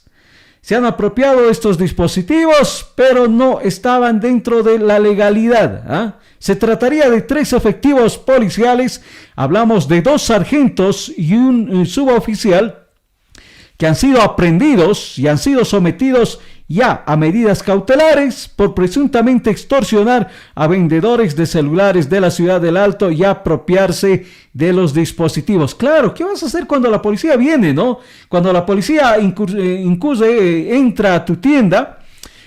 se han apropiado de estos dispositivos, pero no estaban dentro de la legalidad. Se trataría de 3 efectivos policiales, hablamos de 2 sargentos y un suboficial, que han sido aprehendidos y han sido sometidos ya a medidas cautelares por presuntamente extorsionar a vendedores de celulares de la ciudad del Alto y apropiarse de los dispositivos. Claro, ¿qué vas a hacer cuando la policía viene, no? Cuando la policía entra a tu tienda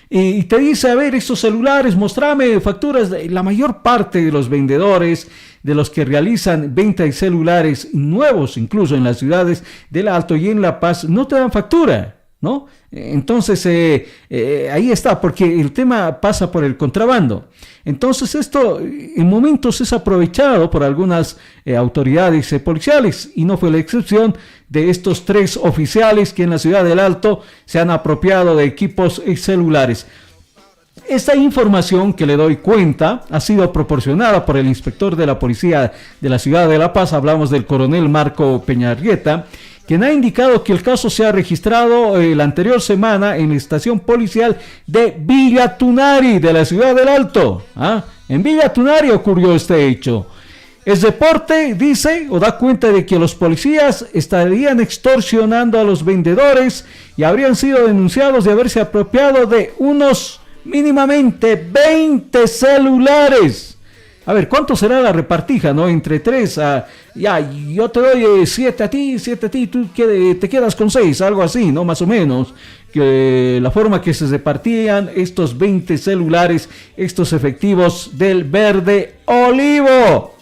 y te dice, a ver, estos celulares, mostrame facturas. La mayor parte de los vendedores, de los que realizan venta de celulares nuevos, incluso en las ciudades del Alto y en La Paz, no te dan factura, ¿no? Entonces ahí está, porque el tema pasa por el contrabando. Entonces esto en momentos es aprovechado por algunas autoridades policiales, y no fue la excepción de estos 3 oficiales que en la ciudad del Alto se han apropiado de equipos celulares. Esta información que le doy cuenta ha sido proporcionada por el inspector de la policía de la ciudad de La Paz, hablamos del coronel Marco Peñarrieta, quien ha indicado que el caso se ha registrado la anterior semana en la estación policial de Villa Tunari, de la ciudad del Alto. En Villa Tunari ocurrió este hecho. El reporte dice o da cuenta de que los policías estarían extorsionando a los vendedores y habrían sido denunciados de haberse apropiado de unos mínimamente 20 celulares. A ver, ¿cuánto será la repartija, no? Entre 3, ya, yo te doy 7 a ti, tú te quedas con 6, algo así, ¿no? Más o menos. Que la forma que se repartían estos 20 celulares, estos efectivos del Verde Olivo.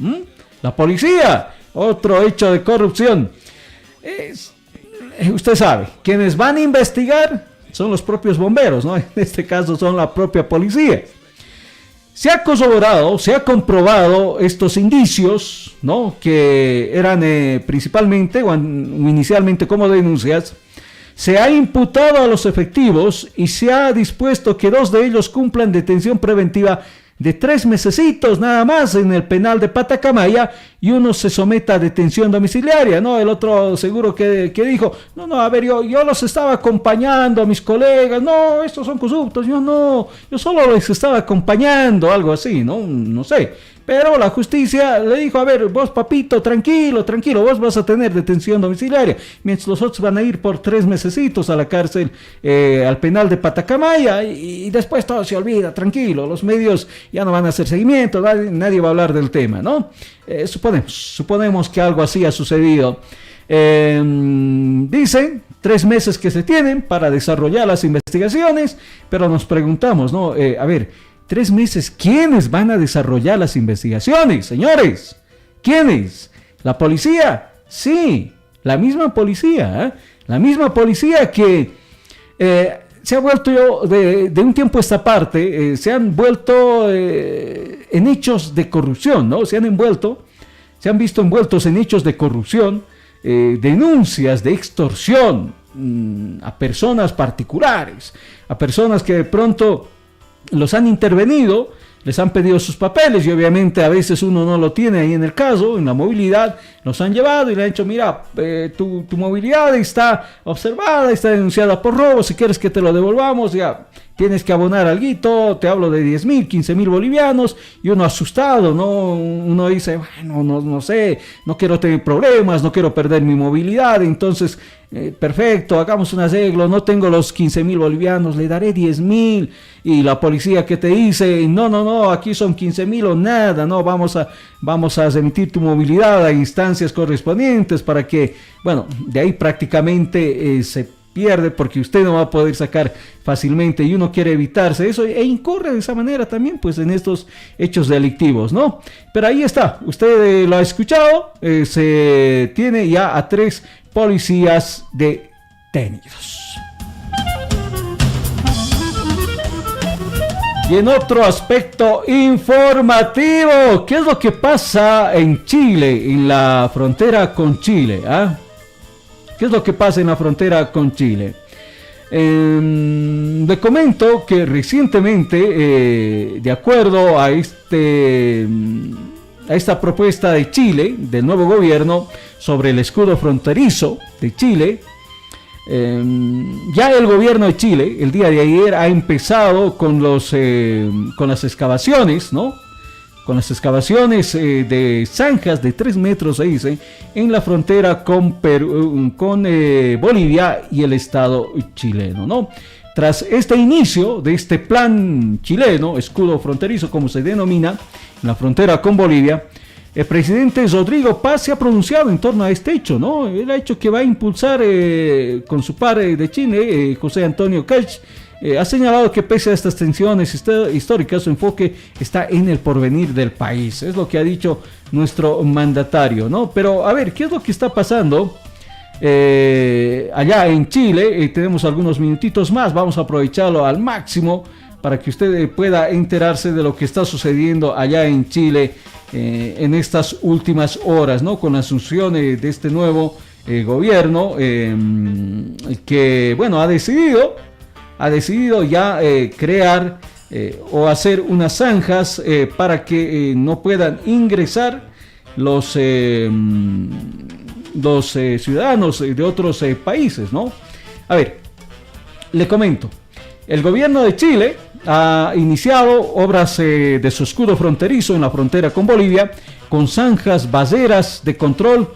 La policía, otro hecho de corrupción. Usted sabe, quienes van a investigar son los propios bomberos, ¿no? En este caso son la propia policía. Se ha corroborado, se ha comprobado estos indicios, ¿no? Que eran principalmente o inicialmente como denuncias. Se ha imputado a los efectivos y se ha dispuesto que 2 de ellos cumplan detención preventiva de 3 mesecitos nada más en el penal de Patacamaya, y uno se someta a detención domiciliaria, ¿no? El otro seguro que dijo, no, a ver, yo los estaba acompañando a mis colegas, no, estos son corruptos, yo solo les estaba acompañando, algo así, no sé. Pero la justicia le dijo, a ver, vos papito, tranquilo, vos vas a tener detención domiciliaria, mientras los otros van a ir por 3 mesecitos a la cárcel, al penal de Patacamaya, y después todo se olvida, tranquilo, los medios ya no van a hacer seguimiento, nadie va a hablar del tema, ¿no? Suponemos que algo así ha sucedido. Dicen 3 meses que se tienen para desarrollar las investigaciones, pero nos preguntamos, ¿no? A ver, 3 meses, ¿quiénes van a desarrollar las investigaciones, señores? ¿Quiénes? ¿La policía? Sí, la misma policía, la misma policía que se ha vuelto de un tiempo a esta parte, se han vuelto en hechos de corrupción, ¿no? Se han visto envueltos en hechos de corrupción, denuncias de extorsión a personas particulares, a personas que de pronto los han intervenido, les han pedido sus papeles y obviamente a veces uno no lo tiene ahí en el caso, en la movilidad, los han llevado y le han dicho, mira, tu movilidad está observada, está denunciada por robo, si quieres que te lo devolvamos, ya tienes que abonar alguito, te hablo de 10,000, 15,000 bolivianos, y uno asustado, ¿no? Uno dice, bueno, no sé, no quiero tener problemas, no quiero perder mi movilidad, entonces, perfecto, hagamos un arreglo, no tengo los 15,000 bolivianos, le daré 10,000, y la policía que te dice, no, aquí son 15,000 o nada, no, vamos a remitir tu movilidad a instancias correspondientes para que, bueno, de ahí prácticamente se pierde porque usted no va a poder sacar fácilmente y uno quiere evitarse eso e incurre de esa manera también pues en estos hechos delictivos, ¿no? Pero ahí está, usted lo ha escuchado, se tiene ya a 3 policías detenidos. Y en otro aspecto informativo, ¿qué es lo que pasa en Chile, en la frontera con Chile? ¿Qué es lo que pasa en la frontera con Chile? Le comento que recientemente, de acuerdo a esta propuesta de Chile, del nuevo gobierno, sobre el escudo fronterizo de Chile, ya el gobierno de Chile el día de ayer ha empezado con las excavaciones, ¿no? Con las excavaciones de zanjas de 3 metros, se dice, en la frontera con Bolivia y el Estado chileno, ¿no? Tras este inicio de este plan chileno, escudo fronterizo, como se denomina, en la frontera con Bolivia, el presidente Rodrigo Paz se ha pronunciado en torno a este hecho, ¿no? El hecho que va a impulsar con su par de Chile, José Antonio Kach, ha señalado que pese a estas tensiones históricas, su enfoque está en el porvenir del país. Es lo que ha dicho nuestro mandatario, ¿no? Pero, a ver, ¿qué es lo que está pasando allá en Chile? Tenemos algunos minutitos más, vamos a aprovecharlo al máximo para que usted pueda enterarse de lo que está sucediendo allá en Chile en estas últimas horas, ¿no? Con la asunción de este nuevo gobierno que, bueno, ha decidido ya crear o hacer unas zanjas para que no puedan ingresar los ciudadanos de otros países, ¿no? A ver, le comento. El gobierno de Chile ha iniciado obras de su escudo fronterizo en la frontera con Bolivia, con zanjas baseras de control.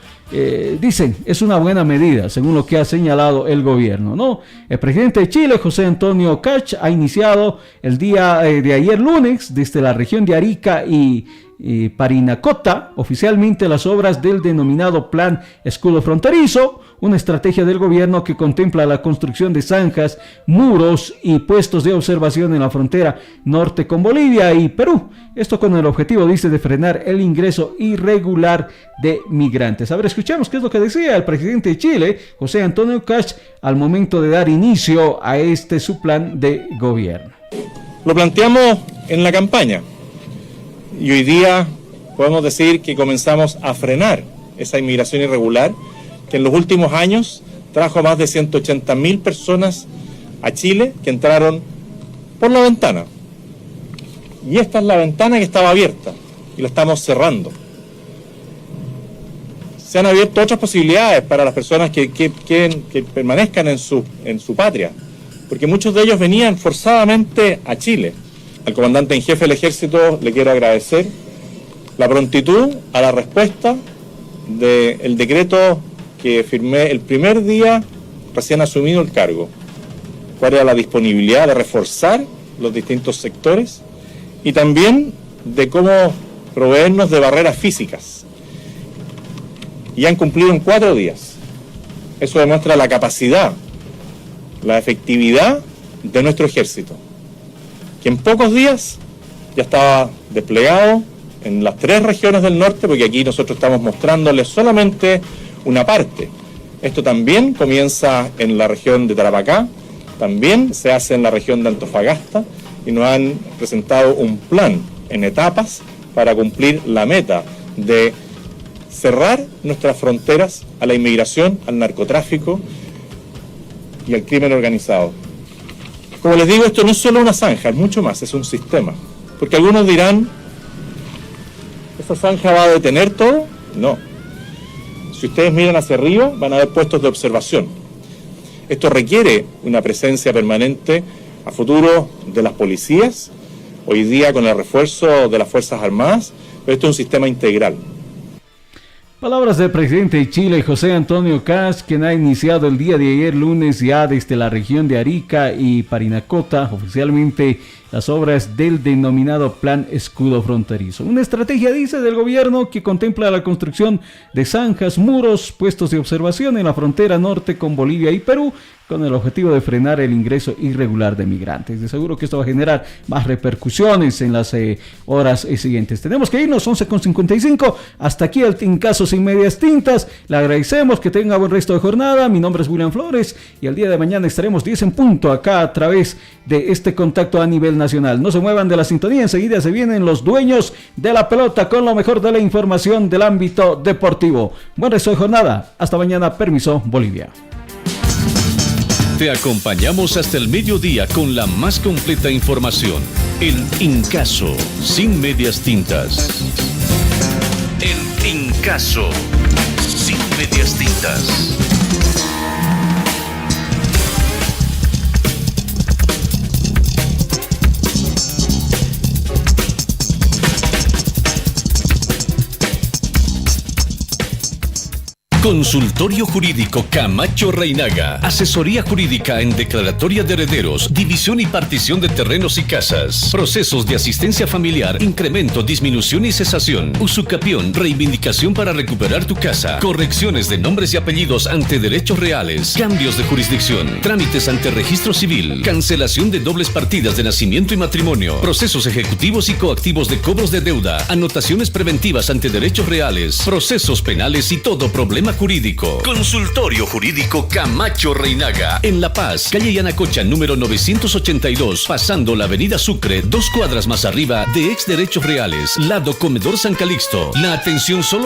Dicen, es una buena medida, según lo que ha señalado el gobierno, ¿no? El presidente de Chile, José Antonio Kach, ha iniciado el día de ayer lunes, desde la región de Arica y Parinacota, oficialmente las obras del denominado Plan Escudo Fronterizo, una estrategia del gobierno que contempla la construcción de zanjas, muros y puestos de observación en la frontera norte con Bolivia y Perú. Esto con el objetivo, dice, de frenar el ingreso irregular de migrantes. A ver, escuchamos qué es lo que decía el presidente de Chile, José Antonio Kach, al momento de dar inicio a su plan de gobierno. Lo planteamos en la campaña. Y hoy día podemos decir que comenzamos a frenar esa inmigración irregular que en los últimos años trajo a más de 180.000 personas a Chile que entraron por la ventana. Y esta es la ventana que estaba abierta y la estamos cerrando. Se han abierto otras posibilidades para las personas que permanezcan en su patria, porque muchos de ellos venían forzadamente a Chile. Al comandante en jefe del ejército le quiero agradecer la prontitud a la respuesta del decreto que firmé el primer día recién asumido el cargo. Cuál era la disponibilidad de reforzar los distintos sectores y también de cómo proveernos de barreras físicas. Y han cumplido en 4 días. Eso demuestra la capacidad, la efectividad de nuestro ejército, que en pocos días ya estaba desplegado en las 3 regiones del norte, porque aquí nosotros estamos mostrándoles solamente una parte. Esto también comienza en la región de Tarapacá, también se hace en la región de Antofagasta, y nos han presentado un plan en etapas para cumplir la meta de cerrar nuestras fronteras a la inmigración, al narcotráfico y al crimen organizado. Como les digo, esto no es solo una zanja, es mucho más, es un sistema. Porque algunos dirán, ¿esta zanja va a detener todo? No. Si ustedes miran hacia arriba, van a ver puestos de observación. Esto requiere una presencia permanente a futuro de las policías, hoy día con el refuerzo de las Fuerzas Armadas, pero esto es un sistema integral. Palabras del presidente de Chile, José Antonio Kach, quien ha iniciado el día de ayer lunes ya desde la región de Arica y Parinacota oficialmente las obras del denominado Plan Escudo Fronterizo. Una estrategia, dice, del gobierno que contempla la construcción de zanjas, muros, puestos de observación en la frontera norte con Bolivia y Perú, con el objetivo de frenar el ingreso irregular de migrantes. De seguro que esto va a generar más repercusiones en las horas siguientes. Tenemos que irnos, 11:55. Hasta aquí el En Casos Sin Medias Tintas. Le agradecemos, que tenga buen resto de jornada. Mi nombre es William Flores y el día de mañana estaremos 10 en punto acá a través de este contacto a nivel nacional. No se muevan de la sintonía, enseguida se vienen los dueños de la pelota con lo mejor de la información del ámbito deportivo. Buen resto de jornada. Hasta mañana. Permiso, Bolivia. Te acompañamos hasta el mediodía con la más completa información. El Incaso, sin medias tintas. El Incaso, sin medias tintas. Consultorio Jurídico Camacho Reinaga. Asesoría jurídica en declaratoria de herederos, división y partición de terrenos y casas. Procesos de asistencia familiar, incremento, disminución y cesación. Usucapión, reivindicación para recuperar tu casa. Correcciones de nombres y apellidos ante derechos reales. Cambios de jurisdicción. Trámites ante registro civil. Cancelación de dobles partidas de nacimiento y matrimonio. Procesos ejecutivos y coactivos de cobros de deuda. Anotaciones preventivas ante derechos reales. Procesos penales y todo problema jurídico. Consultorio Jurídico Camacho Reinaga. En La Paz, calle Yanacocha, número 982, pasando la avenida Sucre, 2 cuadras más arriba de Ex Derechos Reales, lado Comedor San Calixto. La atención solo